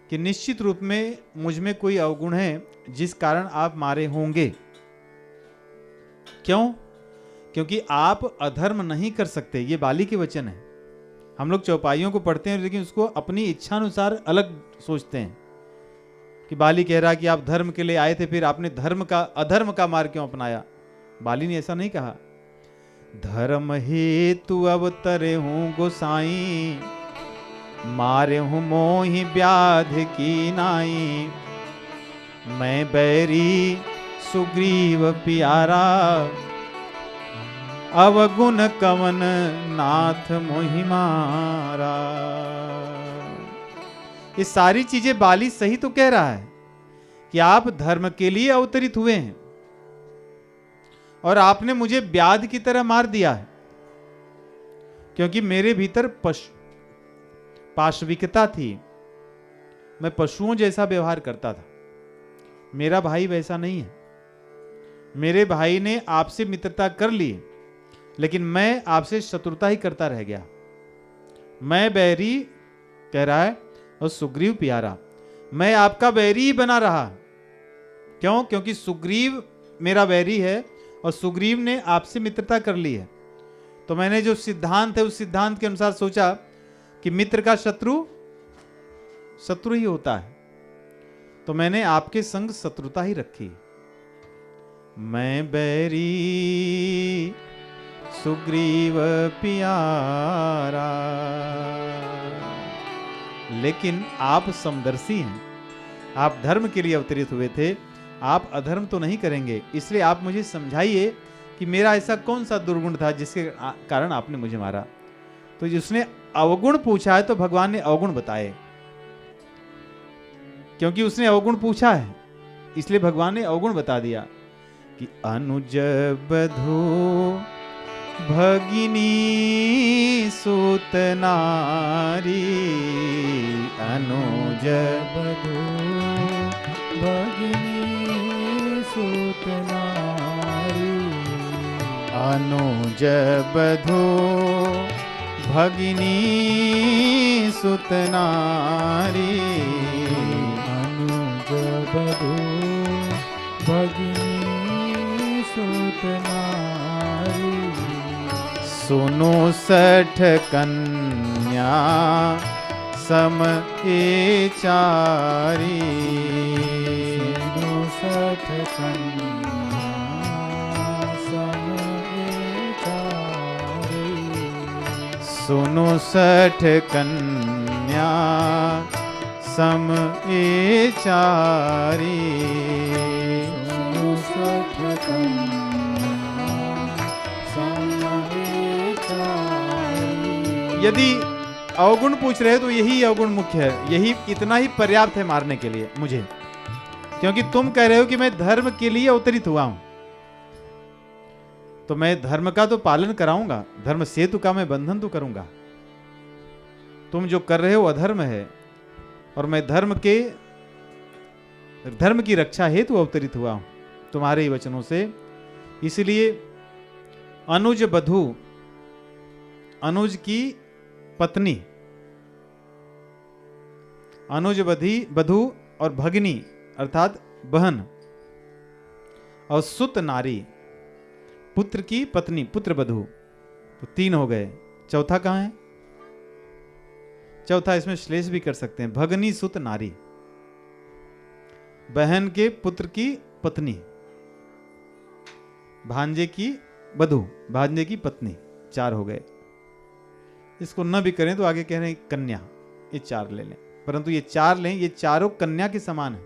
कि निश्चित रूप में मुझ में कोई अवगुण है जिस कारण आप मारे होंगे। क्यों? क्योंकि आप अधर्म नहीं कर सकते। ये बाली के वचन है। हम लोग चौपाइयों को पढ़ते हैं लेकिन उसको अपनी इच्छा अनुसार अलग सोचते हैं कि बाली कह रहा कि आप धर्म के लिए आए थे, फिर आपने अधर्म का मार्ग क्यों अपनाया। बाली ने ऐसा नहीं कहा। धर्म हेतु अवतरे हूं गोसाई, मारे हूं मोहि व्याध की नाई, मैं बैरी सुग्रीव प्यारा, अवगुण कवन नाथ मोहि मारा। ये सारी चीजें बाली सही तो कह रहा है कि आप धर्म के लिए अवतरित हुए हैं और आपने मुझे व्याध की तरह मार दिया है, क्योंकि मेरे भीतर पाशविकता थी। मैं पशुओं जैसा व्यवहार करता था। मेरा भाई वैसा नहीं है। मेरे भाई ने आपसे मित्रता कर ली, लेकिन मैं आपसे शत्रुता ही करता रह गया। मैं बैरी कह रहा है और सुग्रीव प्यारा, मैं आपका बैरी ही बना रहा। क्यों? क्योंकि सुग्रीव मेरा बैरी है और सुग्रीव ने आपसे मित्रता कर ली है। तो मैंने जो सिद्धांत है उस सिद्धांत के अनुसार सोचा कि मित्र का शत्रु ही होता है, तो मैंने आपके संग शत्रुता ही रखी। मैं बैरी सुग्रीव प्यारा, लेकिन आप समदर्शी हैं। आप धर्म के लिए अवतरित हुए थे, आप अधर्म तो नहीं करेंगे। इसलिए आप मुझे समझाइए कि मेरा ऐसा कौन सा दुर्गुण था जिसके कारण आपने मुझे मारा। तो जिसने अवगुण पूछा है तो भगवान ने अवगुण बताए, क्योंकि उसने अवगुण पूछा है इसलिए भगवान ने अवगुण बता दिया कि अनुज बधू भगिनी सुत नारी, अनुज बधू भगिनी सुत नारी, अनुज बधू भगिनी सुत नारी, अनुज बधू भगिनी सुत नारी, सुनो 60 कन्या सम ए चारी। सुनो 60 कन्या सम ए चारी। सुनो 60 कन्या सम ए चारी। सुनो 60 कन्या सम ए चारी। यदि अवगुण पूछ रहे हो तो यही अवगुण मुख्य है, यही इतना ही पर्याप्त है मारने के लिए मुझे, क्योंकि तुम कह रहे हो कि मैं धर्म के लिए अवतरित हुआ हूं, तो मैं धर्म का तो पालन कराऊंगा, धर्म सेतु का मैं बंधन तो करूंगा। तुम जो कर रहे हो अधर्म है, और मैं धर्म की रक्षा हेतु अवतरित हुआ हूं तुम्हारे ही वचनों से। इसलिए अनुज बधू, अनुज की पत्नी, अनुज बधू और भगनी अर्थात बहन, और सुत नारी पुत्र की पत्नी, पुत्र बधू, तो 3 हो गए। चौथा कहां है? चौथा इसमें श्लेष भी कर सकते हैं, भगनी सुत नारी, बहन के पुत्र की पत्नी, भांजे की बधू, भांजे की पत्नी, 4 हो गए। इसको न भी करें तो आगे कह रहे हैं कन्या, ये 4 ले लें, परंतु ये 4 लें, ये चारों कन्या के समान है।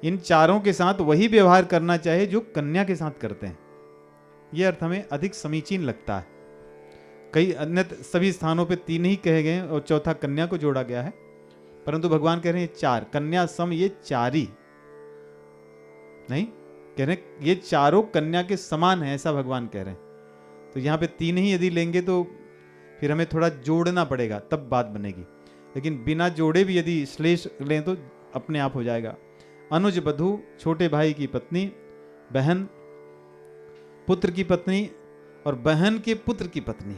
इन चारों के साथ वही व्यवहार करना चाहिए जो कन्या के साथ करते हैं। यह अर्थ हमें अधिक समीचीन लगता है। कई अन्य सभी स्थानों पे 3 ही कहे गए और चौथा कन्या को जोड़ा गया है, परंतु भगवान कह रहे हैं 4 कन्या सम, ये 4 ही नहीं कह रहे, ये चारों कन्या के समान है, ऐसा भगवान कह रहे हैं। तो यहां पे 3 ही यदि लेंगे तो फिर हमें थोड़ा जोड़ना पड़ेगा, तब बात बनेगी, लेकिन बिना जोड़े भी यदि श्लेष लें तो अपने आप हो जाएगा। अनुज बधू, छोटे भाई की पत्नी, बहन पुत्र की पत्नी और बहन के पुत्र की पत्नी,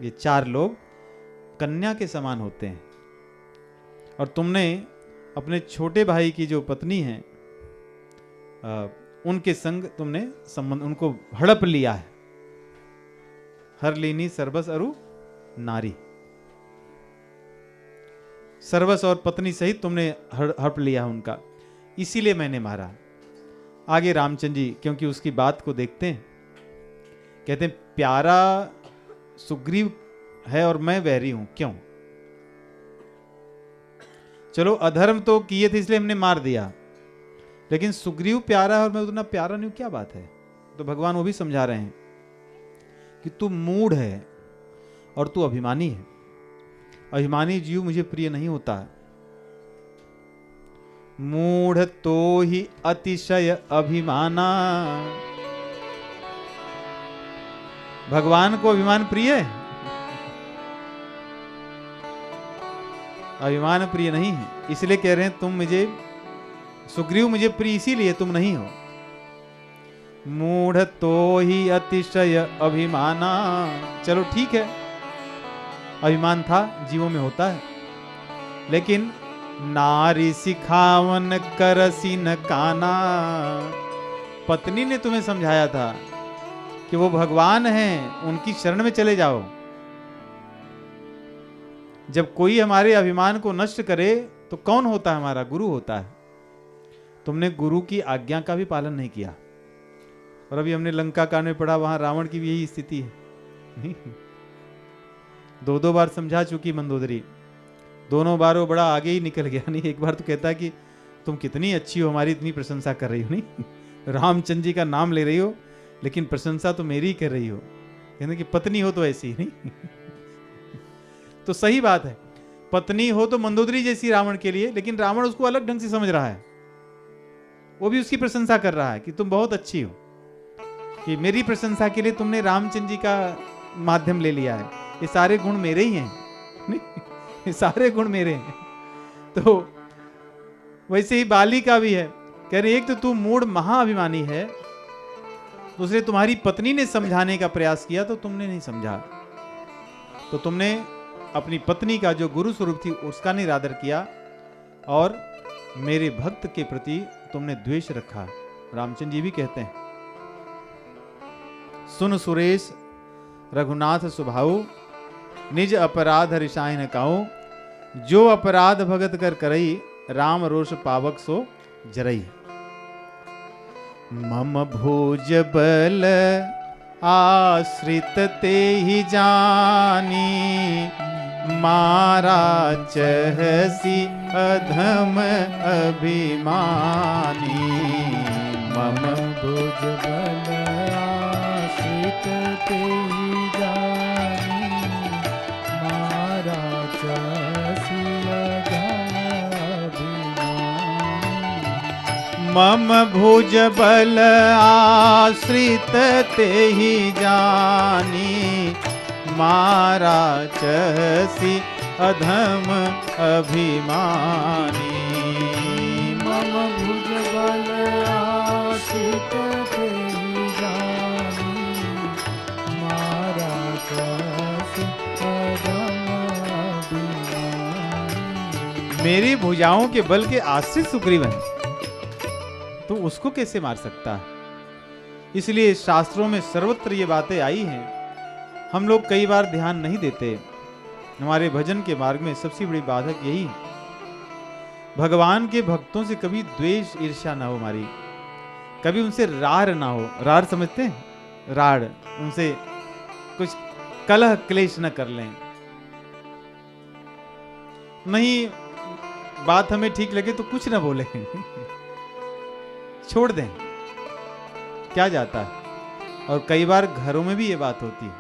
ये 4 लोग कन्या के समान होते हैं। और तुमने अपने छोटे भाई की जो पत्नी है उनके संग तुमने संबंध, उनको हड़प लिया है। हर लीनी सर्वस अरु नारी, सर्वस और पत्नी सहित तुमने हड़प लिया उनका, इसीलिए मैंने मारा। आगे रामचंद्र जी क्योंकि उसकी बात को देखते हैं, कहते हैं प्यारा सुग्रीव है और मैं वैरी हूं, क्यों? चलो अधर्म तो किए थे इसलिए हमने मार दिया, लेकिन सुग्रीव प्यारा है और मैं उतना प्यारा नहीं हूं, क्या बात है? तो भगवान वो भी समझा रहे हैं कि तू मूढ़ है और तू अभिमानी है। अभिमानी जीव मुझे प्रिय नहीं होता। मूढ़ तो ही अतिशय अभिमाना। भगवान को अभिमान प्रिय है? अभिमान प्रिय नहीं है, इसलिए कह रहे हैं तुम मुझे, सुग्रीव मुझे प्रिय इसीलिए तुम नहीं हो। मूढ़ तो ही अतिशय अभिमाना। चलो ठीक है, अभिमान था, जीवों में होता है, लेकिन नारी सिखावन करसी न काना। पत्नी ने तुम्हें समझाया था कि वो भगवान हैं, उनकी शरण में चले जाओ। जब कोई हमारे अभिमान को नष्ट करे तो कौन होता है? हमारा गुरु होता है। तुमने गुरु की आज्ञा का भी पालन नहीं किया। और अभी हमने लंका कांड में पढ़ा, वहां रावण की भी यही स्थिति है। 2 बार समझा चुकी मंदोदरी, दोनों बार वो बड़ा आगे ही निकल गया। नहीं, एक बार तो कहता है कि तुम कितनी अच्छी हो, हमारी इतनी प्रशंसा कर रही हो, नहीं रामचंद्र जी का नाम ले रही हो, लेकिन प्रशंसा तो मेरी ही कर रही हो। कहते कि पत्नी हो तो ऐसी नहीं। तो सही बात है, पत्नी हो तो मंदोदरी जैसी रावण के लिए, लेकिन रावण उसको अलग ढंग से समझ रहा है। वो भी उसकी प्रशंसा कर रहा है कि तुम बहुत अच्छी हो, कि मेरी प्रशंसा के लिए तुमने रामचंद्र जी का माध्यम ले लिया है। ये सारे गुण मेरे ही हैं, नहीं ये सारे गुण मेरे हैं। तो वैसे ही बाली का भी है, कह रहे एक तो तू मूढ़ महाअभिमानी है, दूसरे तुम्हारी पत्नी ने समझाने का प्रयास किया तो तुमने नहीं समझा। तो तुमने अपनी पत्नी का जो गुरु स्वरूप थी उसका निरादर किया, और मेरे भक्त के प्रति तुमने द्वेष रखा। रामचंद्र जी भी कहते हैं सुन सुरेश रघुनाथ सुभाऊ, निज अपराध रिसाई न काऊ। जो अपराध भगत कर करई, राम रोष पावक सो जरई। मम भुज बल आश्रित ते ही जानी, मारा चहसी अधम अभिमानी। मम भुज बल आश्रित ते ही जानी, मारा चहसी अधम अभिमानी। मम भुज बल आश्रित ते ही जानी, मारा चहसी अधम अभिमानी। मम भुज बल आश्रित ते ही जानी, मारा चहसी अधम अभिमानी। मेरी भुजाओं के बल के आश्रित सुग्रीव हैं, तो उसको कैसे मार सकता है? इसलिए शास्त्रों में सर्वत्र ये बातें आई हैं। हम लोग कई बार ध्यान नहीं देते। हमारे भजन के मार्ग में सबसे बड़ी बाधक यही है। भगवान के भक्तों से कभी द्वेष ईर्ष्या ना हो हमारी, कभी उनसे रार ना हो। रार समझते हैं? राड़, उनसे कुछ कलह क्लेश न कर लें। नहीं, बात हमें ठीक लगे तो कुछ ना बोले छोड़ दें, क्या जाता है। और कई बार घरों में भी ये बात होती है।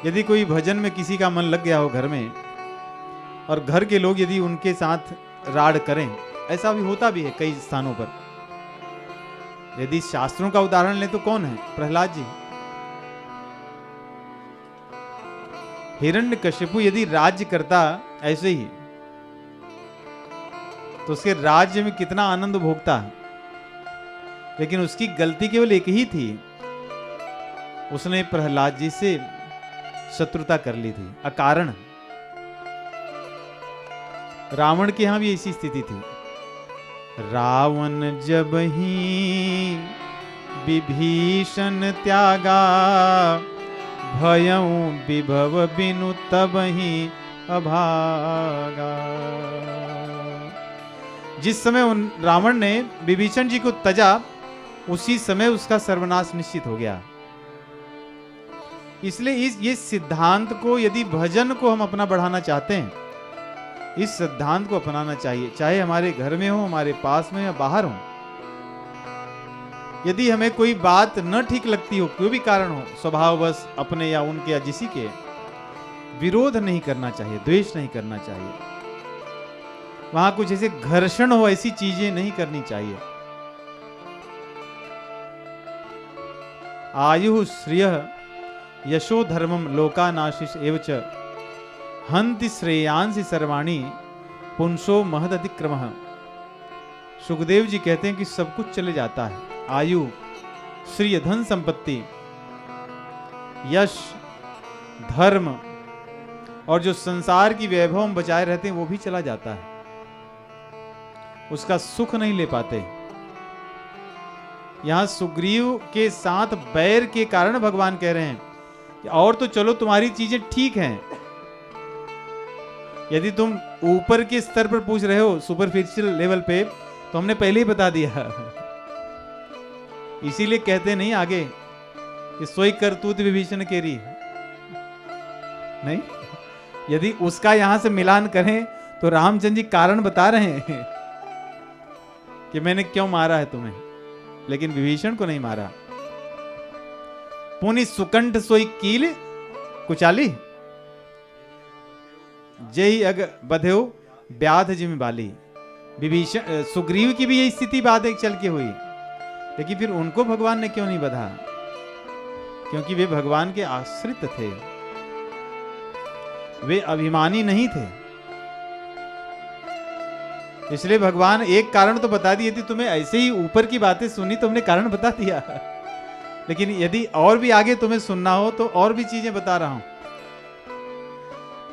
यदि कोई भजन में किसी का मन लग गया हो घर में, और घर के लोग यदि उनके साथ राड़ करें, ऐसा भी होता भी है कई स्थानों पर। यदि शास्त्रों का उदाहरण लें तो कौन है? प्रहलाद जी। हिरण्यकशिपु यदि राज्य करता ऐसे ही, तो उसके राज्य में कितना आनंद भोगता है। लेकिन उसकी गलती केवल एक ही थी, उसने प्रहलाद जी से शत्रुता कर ली थी अकारण। रावण के यहां भी ऐसी स्थिति थी। रावण जब ही विभीषण त्यागा, भयउ विभव बिनु तब ही अभागा। जिस समय उन रावण ने विभीषण जी को तजा, उसी समय उसका सर्वनाश निश्चित हो गया। इसलिए ये सिद्धांत को, यदि भजन को हम अपना बढ़ाना चाहते हैं, इस सिद्धांत को अपनाना चाहिए। चाहे हमारे घर में हो, हमारे पास में या बाहर हो। यदि हमें कोई बात न ठीक लगती हो, कोई भी कारण हो, स्वभाववश अपने या उनके या किसी के, विरोध नहीं करना चाहिए, द्वेष नहीं करना चाहिए। वहां कुछ ऐसे घर्षण हो, ऐसी चीजें नहीं करनी चाहिए। आयु श्रिय यशो धर्मम लोकानाशिष एवच, हंति श्रेयांसि सर्वाणी पुंसो महद अतिक्रमः। सुखदेव जी कहते हैं कि सब कुछ चले जाता है। आयु, श्रिय धन संपत्ति, यश, धर्म, और जो संसार की वैभव में बचाए रहते हैं वो भी चला जाता है। उसका सुख नहीं ले पाते। यहां सुग्रीव के साथ बैर के कारण भगवान कह रहे हैं कि और तो चलो तुम्हारी चीजें ठीक हैं, यदि तुम ऊपर के स्तर पर पूछ रहे हो, सुपरफिशियल लेवल पे, तो हमने पहले ही बता दिया। इसीलिए कहते नहीं आगे कि सोई करतूत विभीषण केरी। नहीं, यदि उसका यहां से मिलान करें तो रामचंद्र जी कारण बता रहे हैं कि मैंने क्यों मारा है तुम्हें, लेकिन विभीषण को नहीं मारा। पुनि सुकंठ सोई कील कुचाली, जय अग बधेओ ब्याध जिम बाली। विभीषण, सुग्रीव की भी यही स्थिति बाद एक चल के हुई, लेकिन फिर उनको भगवान ने क्यों नहीं बधा? क्योंकि वे भगवान के आश्रित थे, वे अभिमानी नहीं थे। इसलिए भगवान एक कारण तो बता दिए थे, तुम्हें ऐसे ही ऊपर की बातें सुनी तो हमने कारण बता दिया, लेकिन यदि और भी आगे तुम्हें सुनना हो तो और भी चीजें बता रहा हूं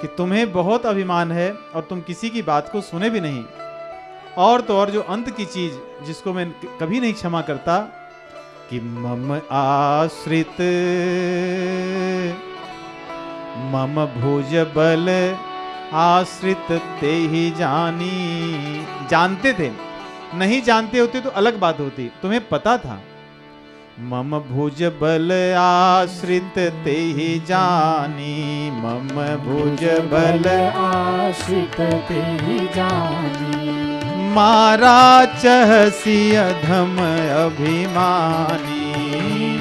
कि तुम्हें बहुत अभिमान है और तुम किसी की बात को सुने भी नहीं। और तो और जो अंत की चीज जिसको मैं कभी नहीं क्षमा करता, कि मम आश्रित मम भुज बल आश्रित ते ही जानी। जानते थे, नहीं जानते होते तो अलग बात होती, तुम्हें पता था। मम भुज बल आश्रित ते ही जानी, मम भुज बल आश्रित ते ही जानी। मारा चहसी अधम अभिमानी,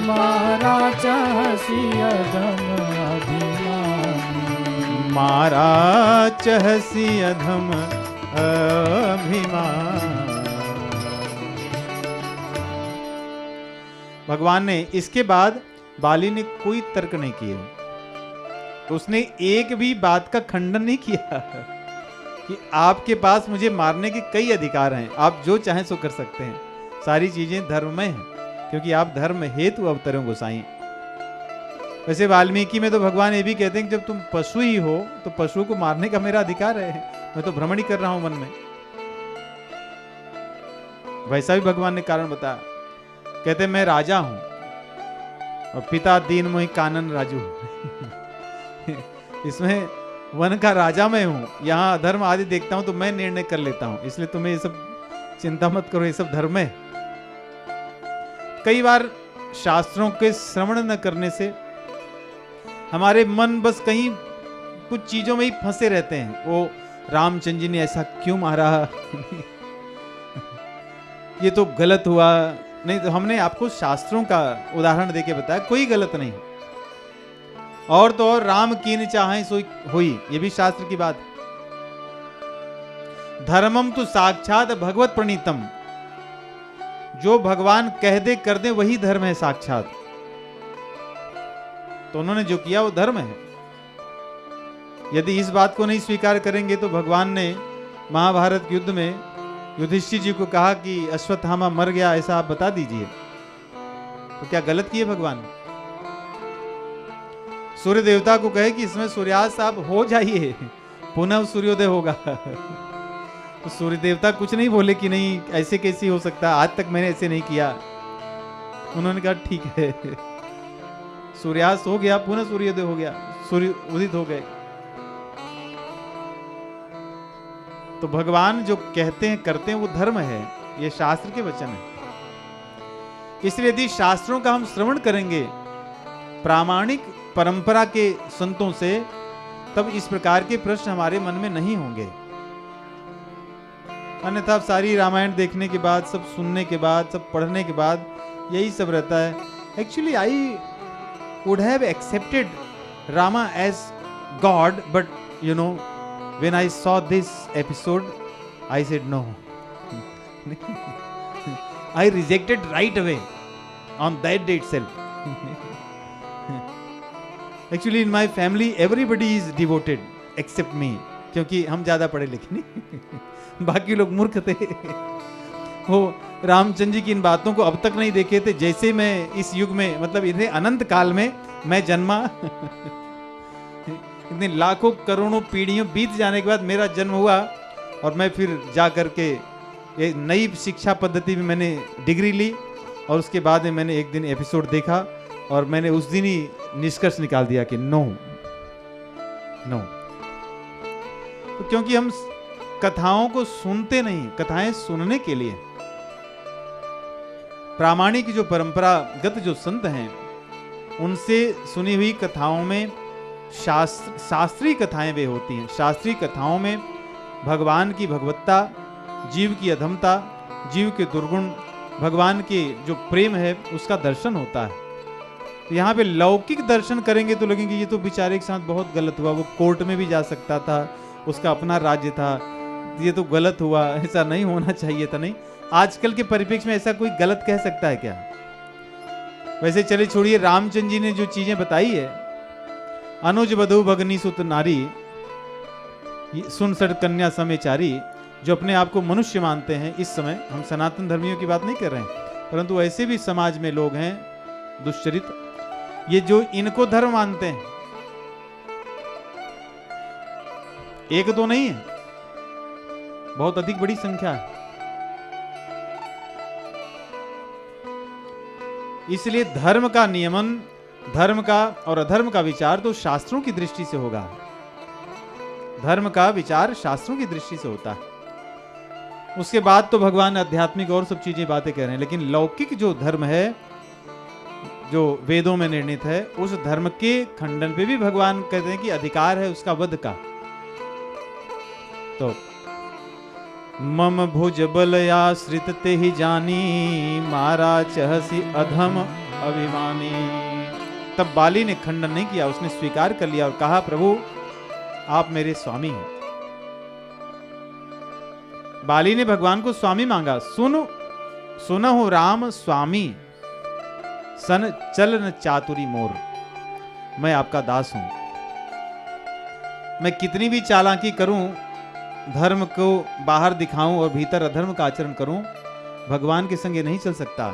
मारा चहसी अधम अभिमानी। मारा चहसी अधम अभिमान। भगवान ने इसके बाद बाली ने कोई तर्क नहीं किए, उसने एक भी बात का खंडन नहीं किया कि आपके पास मुझे मारने के कई अधिकार हैं, आप जो चाहें सो कर सकते हैं, सारी चीजें धर्ममय हैं, क्योंकि आप धर्म हेतु अवतरे हो गोसाई। वैसे वाल्मीकि में तो भगवान ये भी कहते हैं कि जब तुम पशु ही हो तो पशु को मारने का मेरा अधिकार है, मैं तो भ्रमण ही कर रहा हूं मन में। वैसा भी भगवान ने कारण बताया, कहते मैं राजा हूं और पिता दीन मोहि कानन राजू। इसमें वन का राजा मैं हूं, यहाँ अधर्म आदि देखता हूं तो मैं निर्णय कर लेता हूं, इसलिए तुम्हें ये सब चिंता मत करो, ये सब धर्म है। कई बार शास्त्रों के श्रवण न करने से हमारे मन बस कहीं कुछ चीजों में ही फंसे रहते हैं। वो रामचंद्र जी ने ऐसा क्यों मारा, ये तो गलत हुआ। नहीं तो हमने आपको शास्त्रों का उदाहरण देके बताया, कोई गलत नहीं। और तो और राम कीन चाहे सो हुई, ये भी शास्त्र की बात। धर्मम तो साक्षात भगवत प्रणीतम, जो भगवान कह दे कर दे वही धर्म है साक्षात। तो उन्होंने जो किया वो धर्म है। यदि इस बात को नहीं स्वीकार करेंगे तो भगवान ने महाभारत के युद्ध में युधिष्ठिर जी को कहा कि अश्वत्थामा मर गया, ऐसा आप बता दीजिए, तो क्या गलत किए भगवान? सूर्य देवता को कहे कि इसमें सूर्यास्त आप हो जाइए, पुनः सूर्योदय होगा। तो सूर्य देवता कुछ नहीं बोले कि नहीं ऐसे कैसे हो सकता, आज तक मैंने ऐसे नहीं किया। उन्होंने कहा ठीक है, सूर्यास्त हो गया, पुनः सूर्योदय हो गया, सूर्य उदित हो गए। तो भगवान जो कहते हैं करते हैं वो धर्म है, ये शास्त्र के वचन है। इसलिए यदि शास्त्रों का हम श्रवण करेंगे प्रामाणिक परंपरा के संतों से, तब इस प्रकार के प्रश्न हमारे मन में नहीं होंगे। अन्यथा सारी रामायण देखने के बाद, सब सुनने के बाद, सब पढ़ने के बाद यही सब रहता है। Actually I would have accepted Rama as God, but you know when I saw this episode I said no. I rejected right away on that day itself. Actually in my family everybody is devoted except me, क्योंकि हम ज्यादा पढ़े लिखे नहीं। बाकी लोग मूर्ख थे। वो रामचंद्र जी की इन बातों को अब तक नहीं देखे थे। जैसे मैं इस युग में, मतलब इतने अनंत काल में मैं जन्मा, इतने लाखों करोड़ों पीढ़ियों बीत जाने के बाद मेरा जन्म हुआ, और मैं फिर जा करके एक नई शिक्षा पद्धति में मैंने डिग्री ली, और उसके बाद में मैंने एक दिन एपिसोड देखा और मैंने उस दिन ही निष्कर्ष निकाल दिया कि नो नो। तो क्योंकि हम कथाओं को सुनते नहीं, कथाएं सुनने के लिए। प्रामाणिक जो परंपरागत जो संत हैं उनसे सुनी हुई कथाओं में शास्त्रीय कथाएं वे होती हैं। शास्त्रीय कथाओं में भगवान की भगवत्ता, जीव की अधमता, जीव के दुर्गुण, भगवान के जो प्रेम है उसका दर्शन होता है। तो यहाँ पे लौकिक दर्शन करेंगे तो लगेंगे ये तो बेचारे के साथ बहुत गलत हुआ, वो कोर्ट में भी जा सकता था, उसका अपना राज्य था, ये तो गलत हुआ, ऐसा नहीं होना चाहिए था। नहीं, आजकल के परिप्रेक्ष्य में ऐसा कोई गलत कह सकता है क्या? वैसे चले छोड़िए, रामचंद्र जी ने जो चीजें बताई है, अनुज वधु भगनी सुत नारी सुन सड़ कन्या समेचारी, जो अपने आप को मनुष्य मानते हैं, इस समय हम सनातन धर्मियों की बात नहीं कर रहे हैं, परंतु ऐसे भी समाज में लोग हैं दुष्चरित, ये जो इनको धर्म मानते हैं, एक दो नहीं है, बहुत अधिक बड़ी संख्या है। इसलिए धर्म का नियमन, धर्म का और अधर्म का विचार तो शास्त्रों की दृष्टि से होगा। धर्म का विचार शास्त्रों की दृष्टि से होता है। उसके बाद तो भगवान आध्यात्मिक और सब चीजें बातें कह रहे हैं, लेकिन लौकिक जो धर्म है, जो वेदों में निर्णित है, उस धर्म के खंडन पे भी भगवान कहते हैं कि अधिकार है उसका वध का। तो मम भुज बल आश्रित ते ही जानी, मारा चहसी अधम अभिमानी। तब बाली ने खंडन नहीं किया, उसने स्वीकार कर लिया और कहा, प्रभु आप मेरे स्वामी हैं। बाली ने भगवान को स्वामी मांगा। सुनहु राम स्वामी, सन चलन चातुरी मोर। मैं आपका दास हूं, मैं कितनी भी चालाकी करूं, धर्म को बाहर दिखाऊं और भीतर अधर्म का आचरण करूं, भगवान के संग ये नहीं चल सकता।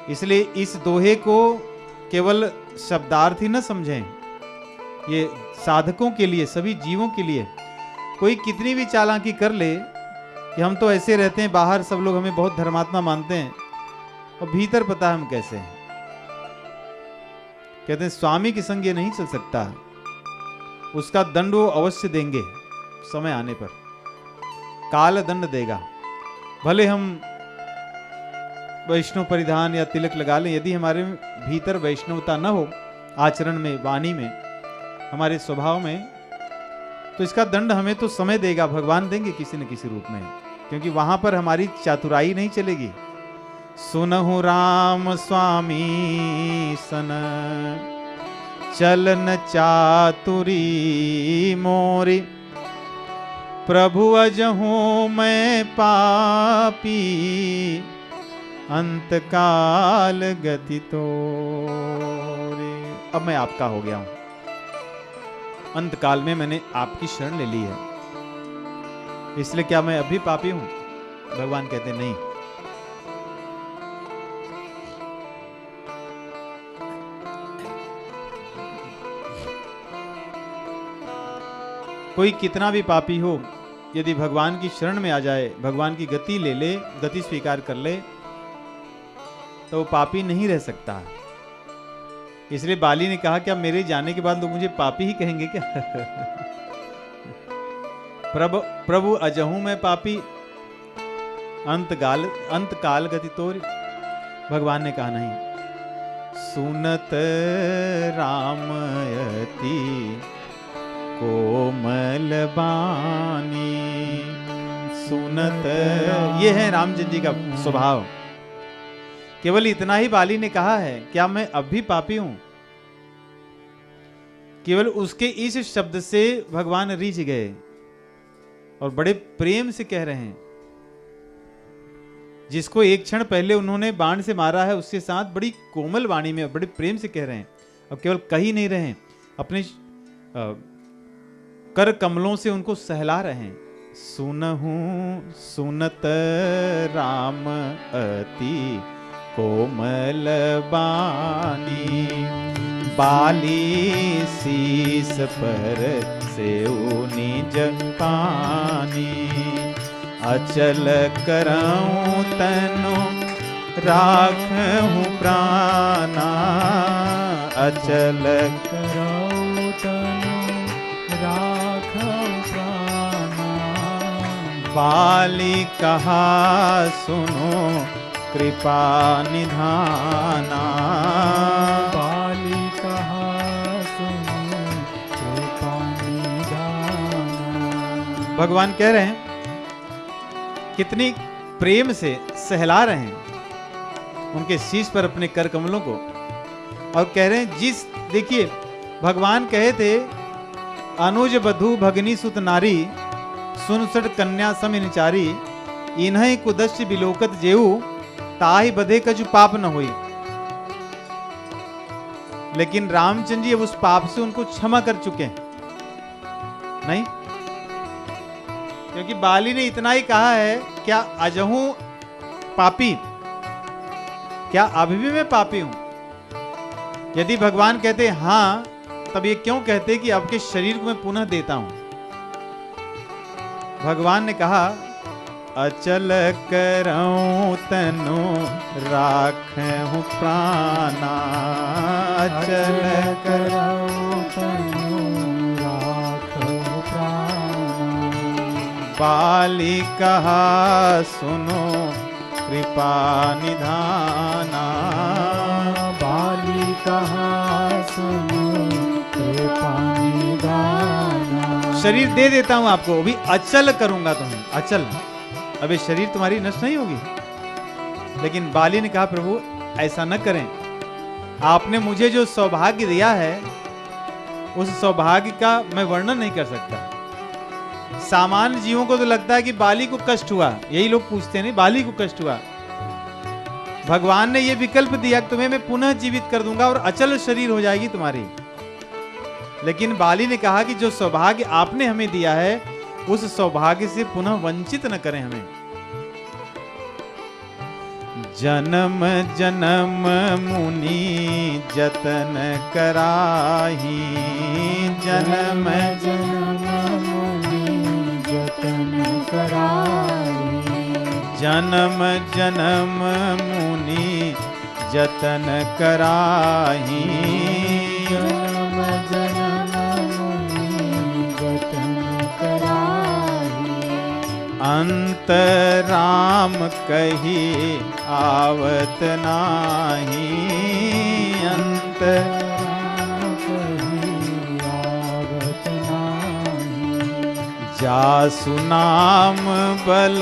इसलिए इस दोहे को केवल शब्दार्थ ही न समझें, ये साधकों के लिए, सभी जीवों के लिए। कोई कितनी भी चालाकी कर ले कि हम तो ऐसे रहते हैं, बाहर सब लोग हमें बहुत धर्मात्मा मानते हैं और भीतर पता है हम कैसे हैं। कहते हैं स्वामी के संग ये नहीं चल सकता, उसका दंड वो अवश्य देंगे, समय आने पर काल दंड देगा। भले हम वैष्णव परिधान या तिलक लगा लें, यदि हमारे भीतर वैष्णवता न हो, आचरण में, वाणी में, हमारे स्वभाव में, तो इसका दंड हमें तो समय देगा, भगवान देंगे किसी न किसी रूप में, क्योंकि वहां पर हमारी चातुराई नहीं चलेगी। सुनहु राम स्वामी सन, चलन चातुरी मोरी। प्रभु अजहूं मैं पापी, अंतकाल गति तोरे। अब मैं आपका हो गया हूं, अंत काल में मैंने आपकी शरण ले ली है, इसलिए क्या मैं अभी पापी हूं? भगवान कहते नहीं। कोई कितना भी पापी हो, यदि भगवान की शरण में आ जाए, भगवान की गति ले ले, गति स्वीकार कर ले, तो वो पापी नहीं रह सकता। इसलिए बाली ने कहा, क्या मेरे जाने के बाद लोग मुझे पापी ही कहेंगे क्या? प्रभु अजहूं मैं पापी, अंत काल गति तोरी। भगवान ने कहा नहीं। सुनत रामयति कोमल बानी। सुनत, ये है रामचंद्र जी का स्वभाव। केवल इतना ही बाली ने कहा है, क्या मैं अब भी पापी हूं? केवल उसके इस शब्द से भगवान रीझ गए और बड़े प्रेम से कह रहे हैं। जिसको एक क्षण पहले उन्होंने बाण से मारा है, उसके साथ बड़ी कोमल वाणी में बड़े प्रेम से कह रहे हैं। अब केवल कह ही नहीं रहे, अपने कर कमलों से उनको सहला रहे हैं। सुनहु सुनत राम अति कोमल बानी। बाली शीस पर से निज पानी। अचल करऊं तनु राखूं प्राणा। अचल करऊं तनु राखूं प्राणा। बाली कहा सुनो कृपा निधाना। बाली कहा सुनो कृपा निधाना। भगवान कह रहे हैं, कितनी प्रेम से सहला रहे हैं उनके शीश पर अपने कर कमलों को, और कह रहे हैं, देखिए भगवान कहे थे, अनुज बधु भगनी सुत नारी। सुनसठ कन्या समिनचारी। इन्हीं कुदस्य बिलोकत जेऊ। ताहि बधे कछु पाप न होई। लेकिन रामचंद्र जी अब उस पाप से उनको क्षमा कर चुके हैं। नहीं, क्योंकि बाली ने इतना ही कहा है, क्या अजहूं पापी, क्या अभी भी मैं पापी हूं? यदि भगवान कहते हां, तब ये क्यों कहते कि आपके शरीर को मैं पुनः देता हूं? भगवान ने कहा अचल करऊं तनु राखूं प्राणा, अचल करऊं तनु राखूं प्राणा। बाली कहा सुनो कृपा निधाना, बाली कहा सुनो कृपा निधाना। शरीर दे देता हूं आपको, अभी अचल करूंगा तुम्हें, अचल। अबे शरीर तुम्हारी नष्ट नहीं होगी। लेकिन बाली ने कहा प्रभु ऐसा न करें, आपने मुझे जो सौभाग्य दिया है उस सौभाग्य का मैं वर्णन नहीं कर सकता। सामान्य जीवों को तो लगता है कि बाली को कष्ट हुआ, यही लोग पूछते हैं नहीं बाली को कष्ट हुआ। भगवान ने यह विकल्प दिया कि तुम्हें मैं पुनः जीवित कर दूंगा और अचल शरीर हो जाएगी तुम्हारी। लेकिन बाली ने कहा कि जो सौभाग्य आपने हमें दिया है उस सौभाग्य से पुनः वंचित न करें हमें। जन्म जन्म मुनि जतन कराही, जन्म जन्म मुनि जतन कराही। जन्म जन्म मुनि जतन कराही, जन्म जन्म मुनि जतन कराही। अंत राम कही आवत नाही, अंत राम कही आवत नाही। जासु नाम बल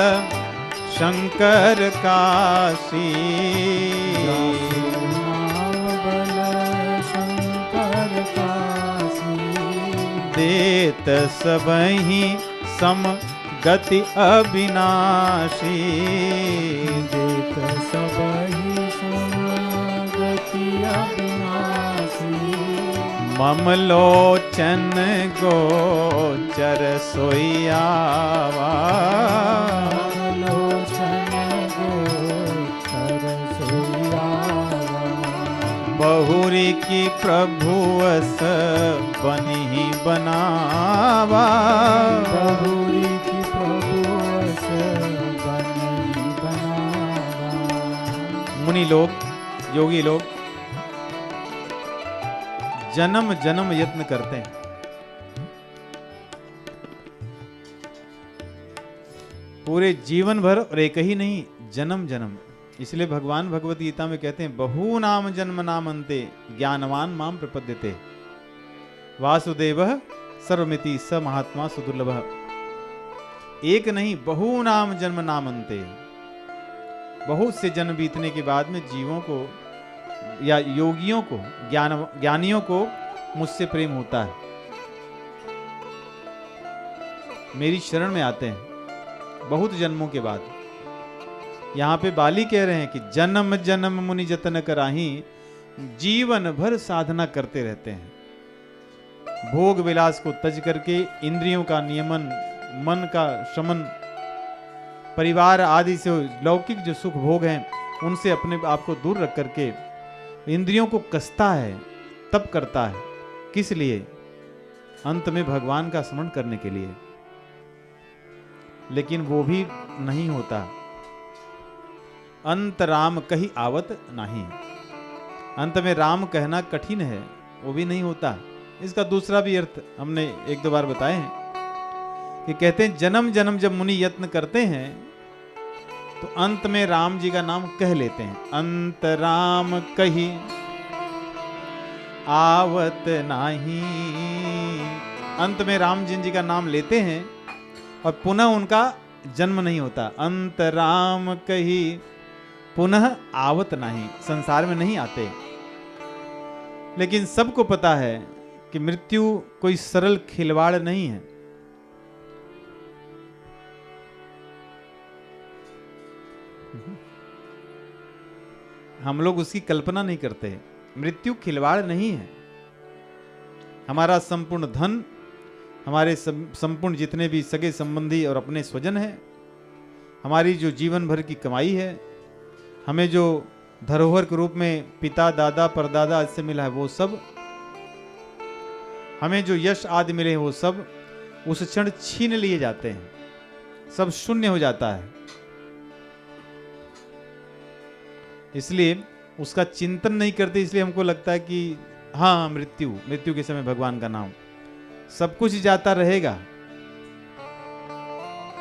शंकर काशी, नाम बल शंकर काशी। देत सबहि सम गति अविनाशी, देत सबहि समगति अविनाशी। मम लोचन गोचर सोयावा, लोचन गोचर सोयावा। बहुरी की प्रभुअस बनी बनावा, बहुरी की प्रभुअस बनी बनावा। मुनि लोग योगी लोग जन्म जन्म यत्न करते हैं, पूरे जीवन भर और एक ही नहीं जन्म जन्म। इसलिए भगवान भगवत गीता में कहते हैं बहु नाम जन्म नाम अंते ज्ञानवान माम प्रपद्यते, वासुदेवः सर्वमिति स महात्मा सुदुर्लभः। एक नहीं बहु नाम जन्म नाम अंते, बहुत से जन्म बीतने के बाद में जीवों को या योगियों को ज्ञानियों को मुझसे प्रेम होता है, मेरी शरण में आते हैं बहुत जन्मों के बाद। यहां पे बाली कह रहे हैं कि जन्म जन्म मुनि जतन कराही, जीवन भर साधना करते रहते हैं, भोग विलास को तज करके इंद्रियों का नियमन, मन का शमन, परिवार आदि से लौकिक जो सुख भोग हैं उनसे अपने आप को दूर रख करके इंद्रियों को कसता है, तप करता है। किस लिए? अंत में भगवान का स्मरण करने के लिए। लेकिन वो भी नहीं होता। अंत राम कही आवत नहीं, अंत में राम कहना कठिन है, वो भी नहीं होता। इसका दूसरा भी अर्थ हमने एक दो बार बताए हैं कि कहते हैं जन्म जन्म जब मुनि यत्न करते हैं तो अंत में राम जी का नाम कह लेते हैं। अंत राम कही आवत नाही, अंत में राम जी का नाम लेते हैं और पुनः उनका जन्म नहीं होता। अंत राम कही पुनः आवत नहीं, संसार में नहीं आते। लेकिन सबको पता है कि मृत्यु कोई सरल खिलवाड़ नहीं है। हम लोग उसकी कल्पना नहीं करते। मृत्यु खिलवाड़ नहीं है। हमारा संपूर्ण धन, हमारे संपूर्ण जितने भी सगे संबंधी और अपने स्वजन हैं, हमारी जो जीवन भर की कमाई है, हमें जो धरोहर के रूप में पिता दादा परदादा से मिला है, वो सब, हमें जो यश आदि मिले हैं वो सब उस क्षण छीन लिए जाते हैं, सब शून्य हो जाता है। इसलिए उसका चिंतन नहीं करते, इसलिए हमको लगता है कि हाँ मृत्यु के समय भगवान का नाम, सब कुछ जाता रहेगा।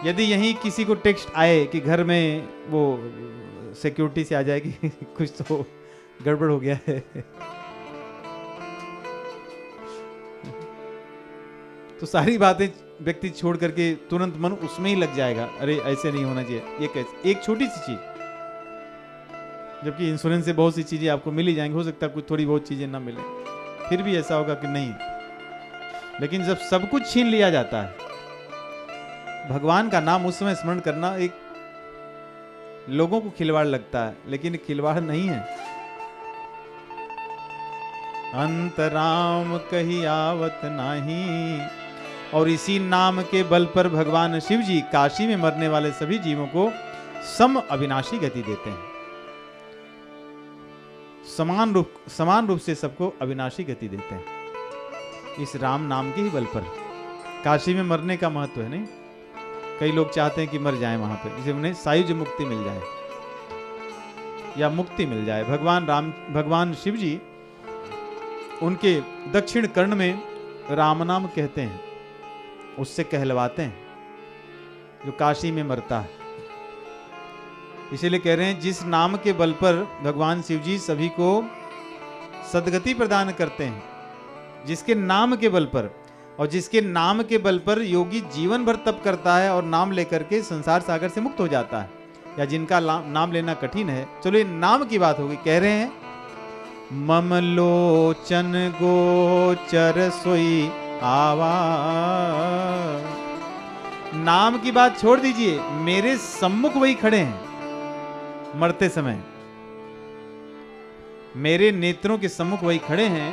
यदि यहीं किसी को टेक्स्ट आए कि घर में वो सिक्योरिटी से आ जाएगी कुछ तो गड़बड़ हो गया है तो सारी बातें व्यक्ति छोड़ करके तुरंत मन उसमें ही लग जाएगा, अरे ऐसे नहीं होना चाहिए, ये कैसे, एक छोटी सी चीज, जबकि इंश्योरेंस से बहुत सी चीजें आपको मिल ही जाएंगी, हो सकता है कुछ थोड़ी बहुत चीजें ना मिले, फिर भी ऐसा होगा कि नहीं। लेकिन जब सब कुछ छीन लिया जाता है, भगवान का नाम उस समय स्मरण करना एक लोगों को खिलवाड़ लगता है, लेकिन खिलवाड़ नहीं है। अंतराम कही आवत नाही, और इसी नाम के बल पर भगवान शिव जी काशी में मरने वाले सभी जीवों को सम अविनाशी गति देते हैं। समान रूप से सबको अविनाशी गति देते हैं इस राम नाम के ही बल पर। काशी में मरने का महत्व है नहीं, कई लोग चाहते हैं कि मर जाएं वहां पे, जिसे उन्हें सायुज मुक्ति मिल जाए या मुक्ति मिल जाए। भगवान शिव जी उनके दक्षिण कर्ण में राम नाम कहते हैं, उससे कहलवाते हैं जो काशी में मरता है। इसीलिए कह रहे हैं जिस नाम के बल पर भगवान शिव जी सभी को सदगति प्रदान करते हैं, जिसके नाम के बल पर, और जिसके नाम के बल पर योगी जीवन भर तप करता है और नाम लेकर के संसार सागर से मुक्त हो जाता है, या जिनका नाम लेना कठिन है। चलो ये नाम की बात होगी, कह रहे हैं मम लोचन गोचर सोई आवा। नाम की बात छोड़ दीजिए, मेरे सम्मुख वही खड़े हैं मरते समय, मेरे नेत्रों के सम्मुख वही खड़े हैं।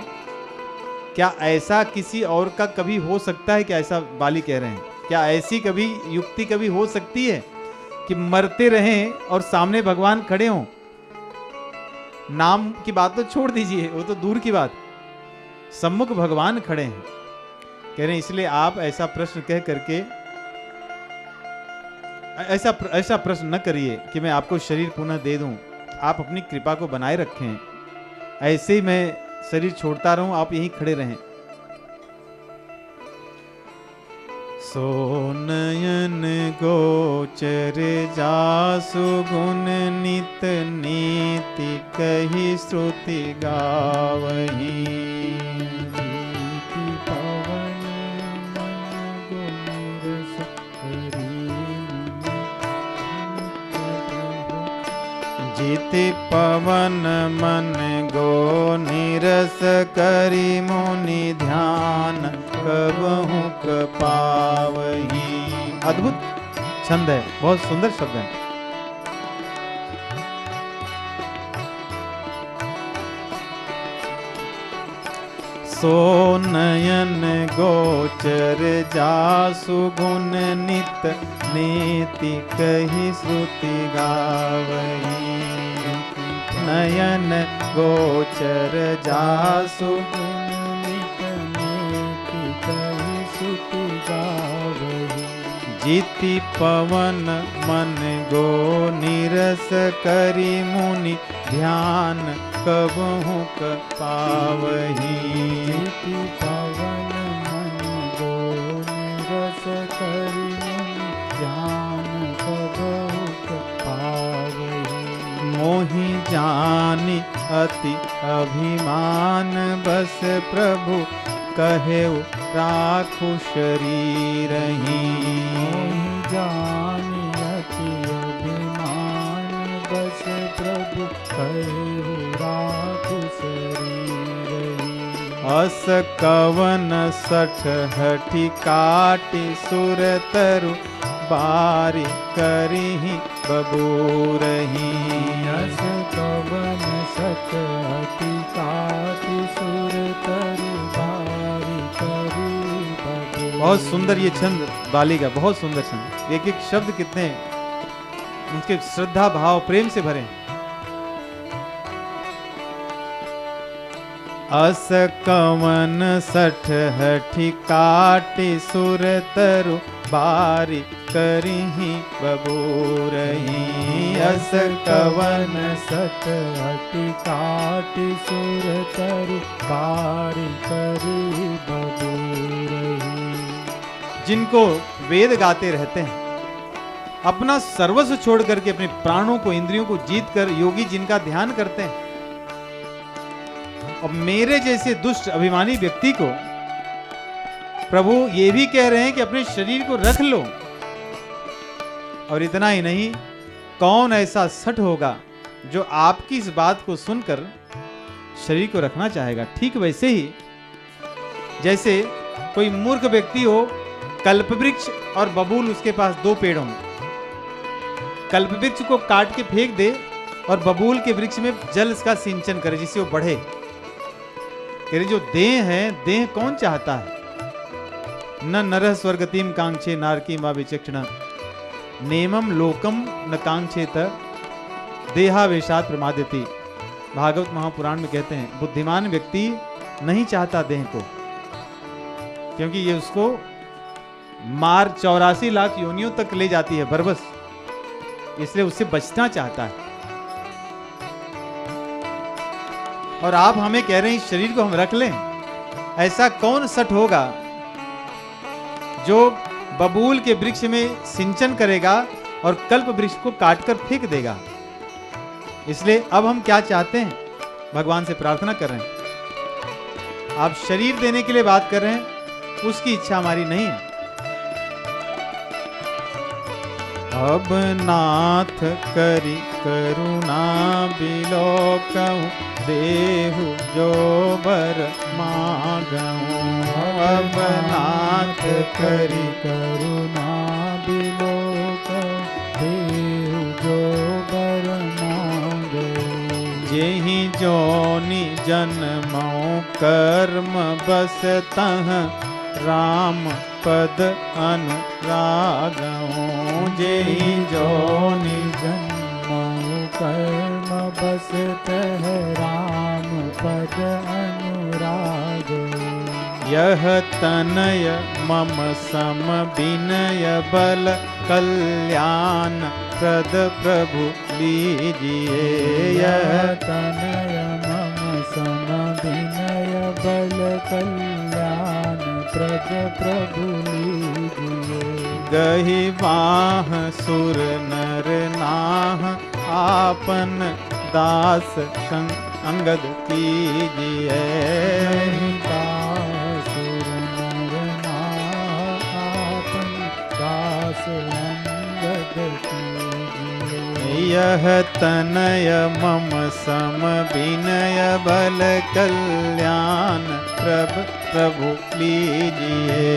क्या ऐसा किसी और का कभी हो सकता है? क्या ऐसा बाली कह रहे हैं, क्या ऐसी कभी युक्ति कभी हो सकती है कि मरते रहें और सामने भगवान खड़े हों? नाम की बात तो छोड़ दीजिए, वो तो दूर की बात, सम्मुख भगवान खड़े हैं। कह रहे हैं इसलिए आप ऐसा प्रश्न कह करके ऐसा प्रश्न न करिए कि मैं आपको शरीर पुनः दे दूं। आप अपनी कृपा को बनाए रखें, ऐसे ही मैं शरीर छोड़ता रहूं, आप यहीं खड़े रहें। सोनयन गोचर जासु गुण नित नीति कही श्रुति गावही। जीति पवन मन गो निरस करी मुनि ध्यान कबहु पावही। अद्भुत छंद है, बहुत सुंदर शब्द है। सोनयन गोचर जासु गुण नित नीति कही श्रुति गावही। नयन गोचर जासु गुण नित नीति कही श्रुति गावही। जीति पवन मन गो निरस करी मुनि ध्यान कबहु पावही। जीति पवन मन गो निरस करी मुनि ध्यान कबहु पावही। मोहि जानि अति अभिमान बस प्रभु कहेउ राखु शरीरहि। मोहि जानि अति अभिमान बस प्रभु कहेउ राखु शरीरहि। अस कवन सठ हठि काटि सुर तरु बारी करिहि बबूरहि। अस कवन सठ हठि काटि सुर तरु बारी करिहि बबूरहि। बहुत सुंदर ये छंद बाली का, बहुत सुंदर छंद। एक एक शब्द कितने उनके श्रद्धा भाव प्रेम से भरे। अस कवन सठ हठि काटि सुर तरु बारी करिहि बबूरहि। अस कवन सत अति काटि सुर तरु पारि करी बबूरही। जिनको वेद गाते रहते हैं, अपना सर्वस्व छोड़ करके अपने प्राणों को, इंद्रियों को जीत कर योगी जिनका ध्यान करते हैं, और मेरे जैसे दुष्ट अभिमानी व्यक्ति को प्रभु ये भी कह रहे हैं कि अपने शरीर को रख लो। और इतना ही नहीं, कौन ऐसा सठ होगा जो आपकी इस बात को सुनकर शरीर को रखना चाहेगा। ठीक वैसे ही जैसे कोई मूर्ख व्यक्ति हो, कल्पवृक्ष और बबूल उसके पास दो पेड़ हों, कल्पवृक्ष को काट के फेंक दे और बबूल के वृक्ष में जल का सिंचन करे जिससे वो बढ़े। कह रहे जो देह है, देह कौन चाहता है? न नरः स्वर्गतिम कांक्षे नारकी वा विचक्षण नेमम लोकम न कांक्षेत देहावेशात प्रमादयति। भागवत महापुराण में कहते हैं बुद्धिमान व्यक्ति नहीं चाहता देह को, क्योंकि ये उसको मार 84 लाख योनियों तक ले जाती है बरबस, इसलिए उससे बचना चाहता है। और आप हमें कह रहे हैं इस शरीर को हम रख लें। ऐसा कौन सठ होगा जो बबूल के वृक्ष में सिंचन करेगा और कल्प वृक्ष को काटकर फेंक देगा। इसलिए अब हम क्या चाहते हैं, भगवान से प्रार्थना कर रहे हैं। आप शरीर देने के लिए बात कर रहे हैं, उसकी इच्छा हमारी नहीं है। अब नाथ करी करुणा बिलोकहु देहु जो बर मागहु। अब नाथ करी करुणा बिलोकहु देहु जो बर मागहु। जेहि जोनि जन्मौ कर्म बस तह राम पद अनुरागहु। जेहि जोनि जन्मौ कर्म बस तह राम पद अनुरागहु। यह तनय मम सम विनय बल कल्याण प्रद प्रभु लीजिए। यह तनय मम सम विनय बल कल्याण प्रद प्रभु लीजिए। गहि बाह सुर नर नाह आपन दास अंगद कीजिए। यह तनय मम सम विनय बल कल्याण प्रभु लीजिए।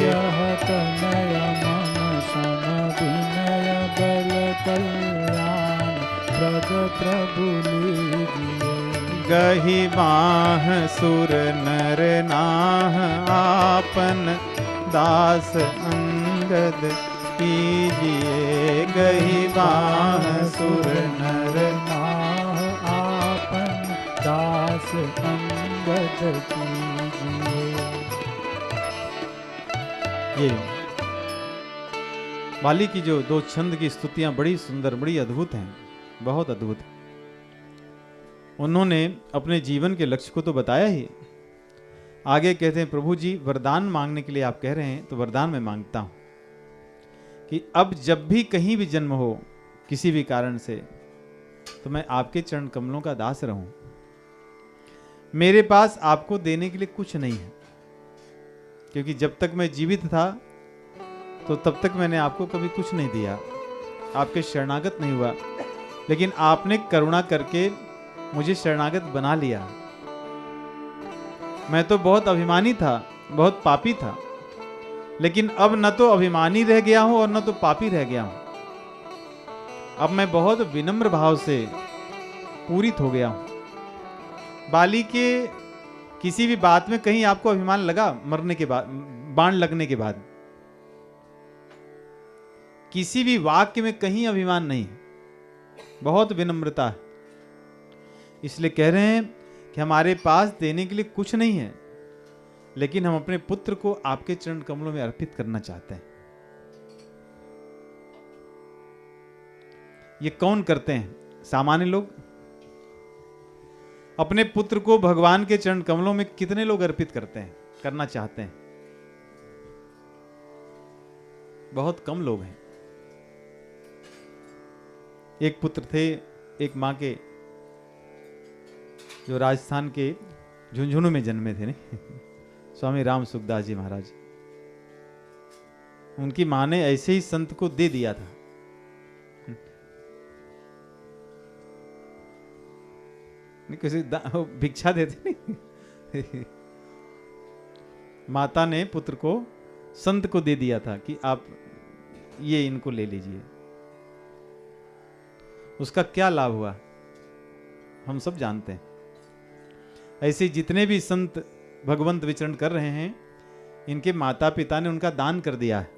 यह तनय मम सम विनय बल कल्याण प्रभु लीजिए। गहि बाह सुर नर नाह आपन दास अंगद कीजिए। गहि बाह सुर नर नाह आपन दास अंगद कीजिए। ये वाली की जो दो छंद की स्तुतियां बड़ी सुंदर, बड़ी अद्भुत हैं, बहुत अद्भुत है। उन्होंने अपने जीवन के लक्ष्य को तो बताया ही। आगे कहते हैं प्रभु जी वरदान मांगने के लिए आप कह रहे हैं तो वरदान मैं मांगता हूं कि अब जब भी कहीं भी जन्म हो किसी भी कारण से, तो मैं आपके चरण कमलों का दास रहूं। मेरे पास आपको देने के लिए कुछ नहीं है, क्योंकि जब तक मैं जीवित था तो तब तक मैंने आपको कभी कुछ नहीं दिया, आपके शरणागत नहीं हुआ। लेकिन आपने करुणा करके मुझे शरणागत बना लिया। मैं तो बहुत अभिमानी था, बहुत पापी था, लेकिन अब न तो अभिमानी रह गया हूं और न तो पापी रह गया हूं। अब मैं बहुत विनम्र भाव से पूरित हो गया हूं। बाली के किसी भी बात में कहीं आपको अभिमान लगा? मरने के बाद, बाण लगने के बाद किसी भी वाक्य में कहीं अभिमान नहीं है, बहुत विनम्रता है। इसलिए कह रहे हैं कि हमारे पास देने के लिए कुछ नहीं है, लेकिन हम अपने पुत्र को आपके चरण कमलों में अर्पित करना चाहते हैं। ये कौन करते हैं? सामान्य लोग। अपने पुत्र को भगवान के चरण कमलों में कितने लोग अर्पित करते हैं, करना चाहते हैं? बहुत कम लोग हैं। एक पुत्र थे एक मां के, जो राजस्थान के झुंझुनू में जन्मे थे, नहीं? स्वामी राम सुखदास जी महाराज। उनकी मां ने ऐसे ही संत को दे दिया था। किसी भिक्षा देते नहीं। माता ने पुत्र को संत को दे दिया था कि आप ये इनको ले लीजिए। उसका क्या लाभ हुआ हम सब जानते हैं। ऐसे जितने भी संत भगवंत विचरण कर रहे हैं, इनके माता पिता ने उनका दान कर दिया है।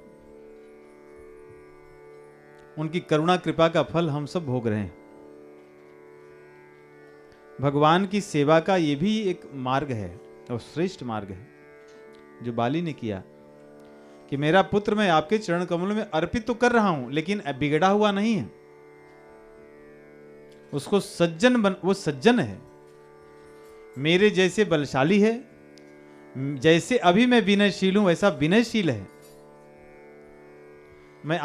उनकी करुणा कृपा का फल हम सब भोग रहे हैं। भगवान की सेवा का यह भी एक मार्ग है और श्रेष्ठ मार्ग है जो बाली ने किया कि मेरा पुत्र मैं आपके चरण कमलों में अर्पित तो कर रहा हूं, लेकिन बिगड़ा हुआ नहीं है। उसको वो सज्जन है, मेरे जैसे बलशाली है, जैसे अभी मैं विनयशील हूं वैसा विनयशील है। मैं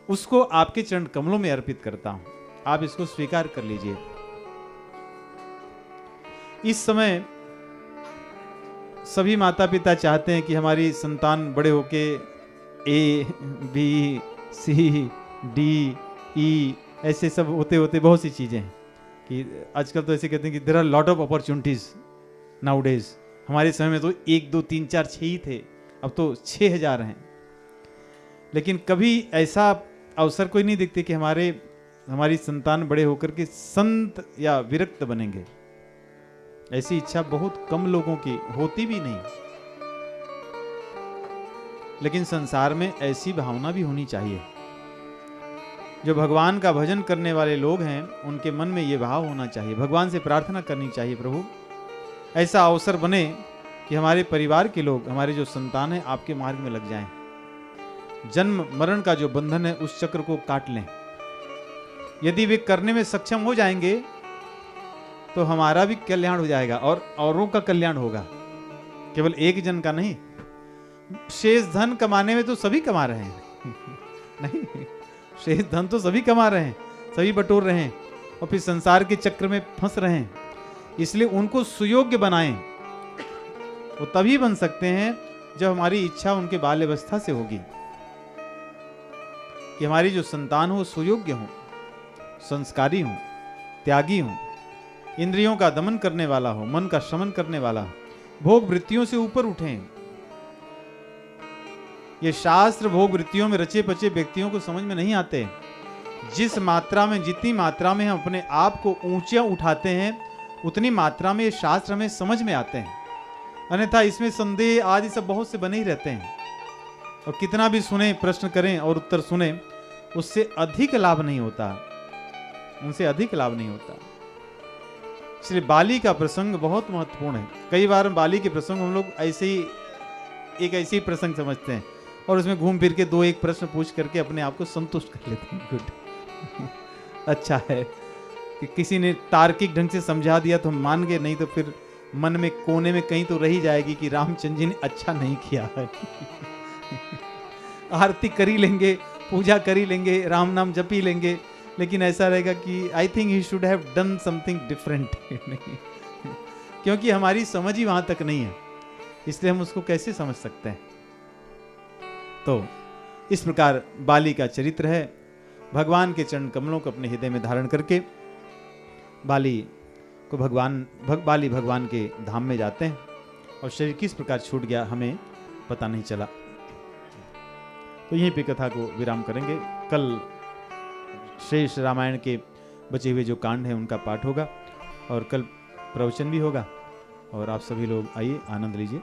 उसको आपके चरण कमलों में अर्पित करता हूं, आप इसको स्वीकार कर लीजिए। इस समय सभी माता पिता चाहते हैं कि हमारी संतान बड़े होके A, B, C, D, E ऐसे सब होते होते बहुत सी चीजें हैं कि आजकल तो ऐसे कहते हैं कि there are lot of opportunities nowadays. हमारे समय में तो 1, 2, 3, 4, 6 ही थे, अब तो 6000 हैं। लेकिन कभी ऐसा अवसर कोई नहीं दिखते कि हमारी संतान बड़े होकर के संत या विरक्त बनेंगे। ऐसी इच्छा बहुत कम लोगों की होती भी नहीं। लेकिन संसार में ऐसी भावना भी होनी चाहिए। जो भगवान का भजन करने वाले लोग हैं, उनके मन में यह भाव होना चाहिए, भगवान से प्रार्थना करनी चाहिए, प्रभु ऐसा अवसर बने कि हमारे परिवार के लोग, हमारे जो संतान हैं, आपके मार्ग में लग जाएं। जन्म मरण का जो बंधन है उस चक्र को काट लें। यदि वे करने में सक्षम हो जाएंगे तो हमारा भी कल्याण हो जाएगा और औरों का कल्याण होगा, केवल एक जन का नहीं। शेष धन कमाने में तो सभी कमा रहे हैं नहीं, शेष धन तो सभी कमा रहे हैं, सभी बटोर रहे हैं और फिर संसार के चक्र में फंस रहे हैं। इसलिए उनको सुयोग्य बनाएं। वो तभी बन सकते हैं जब हमारी इच्छा उनके बाल अवस्था से होगी कि हमारी जो संतान हो सुयोग्य हो, संस्कारी हो, त्यागी हो, इंद्रियों का दमन करने वाला हो, मन का शमन करने वाला हो, भोग वृत्तियों से ऊपर उठें। ये शास्त्र भोग वृत्तियों में रचे पचे व्यक्तियों को समझ में नहीं आते। जिस मात्रा में, जितनी मात्रा में हम अपने आप को ऊंचा उठाते हैं, उतनी मात्रा में ये शास्त्र हमें समझ में आते हैं। अन्यथा इसमें संदेह आदि सब बहुत से बने ही रहते हैं और कितना भी सुने, प्रश्न करें और उत्तर सुने, उससे अधिक लाभ नहीं होता, उनसे अधिक लाभ नहीं होता। इसलिए बाली का प्रसंग बहुत महत्वपूर्ण है। कई बार बाली के प्रसंग हम लोग ऐसे ही प्रसंग समझते हैं और उसमें घूम फिर के 2-1 प्रश्न पूछ करके अपने आप को संतुष्ट कर लेते हैं। गुड अच्छा है कि किसी ने तार्किक ढंग से समझा दिया तो हम मान गए, नहीं तो फिर मन में कोने में कहीं तो रही जाएगी कि रामचंद्र जी ने अच्छा नहीं किया है। आरती करी लेंगे, पूजा करी लेंगे, राम नाम जप ही लेंगे, लेकिन ऐसा रहेगा कि I think he should have done something different. क्योंकि हमारी समझ ही वहां तक नहीं है, इसलिए हम उसको कैसे समझ सकते हैं। तो इस प्रकार बाली का चरित्र है। भगवान के चरण कमलों को अपने हृदय में धारण करके बाली भगवान के धाम में जाते हैं और शरीर किस प्रकार छूट गया हमें पता नहीं चला। तो यहीं पे कथा को विराम करेंगे। कल शेष रामायण के बचे हुए जो कांड हैं उनका पाठ होगा और कल प्रवचन भी होगा और आप सभी लोग आइए, आनंद लीजिए।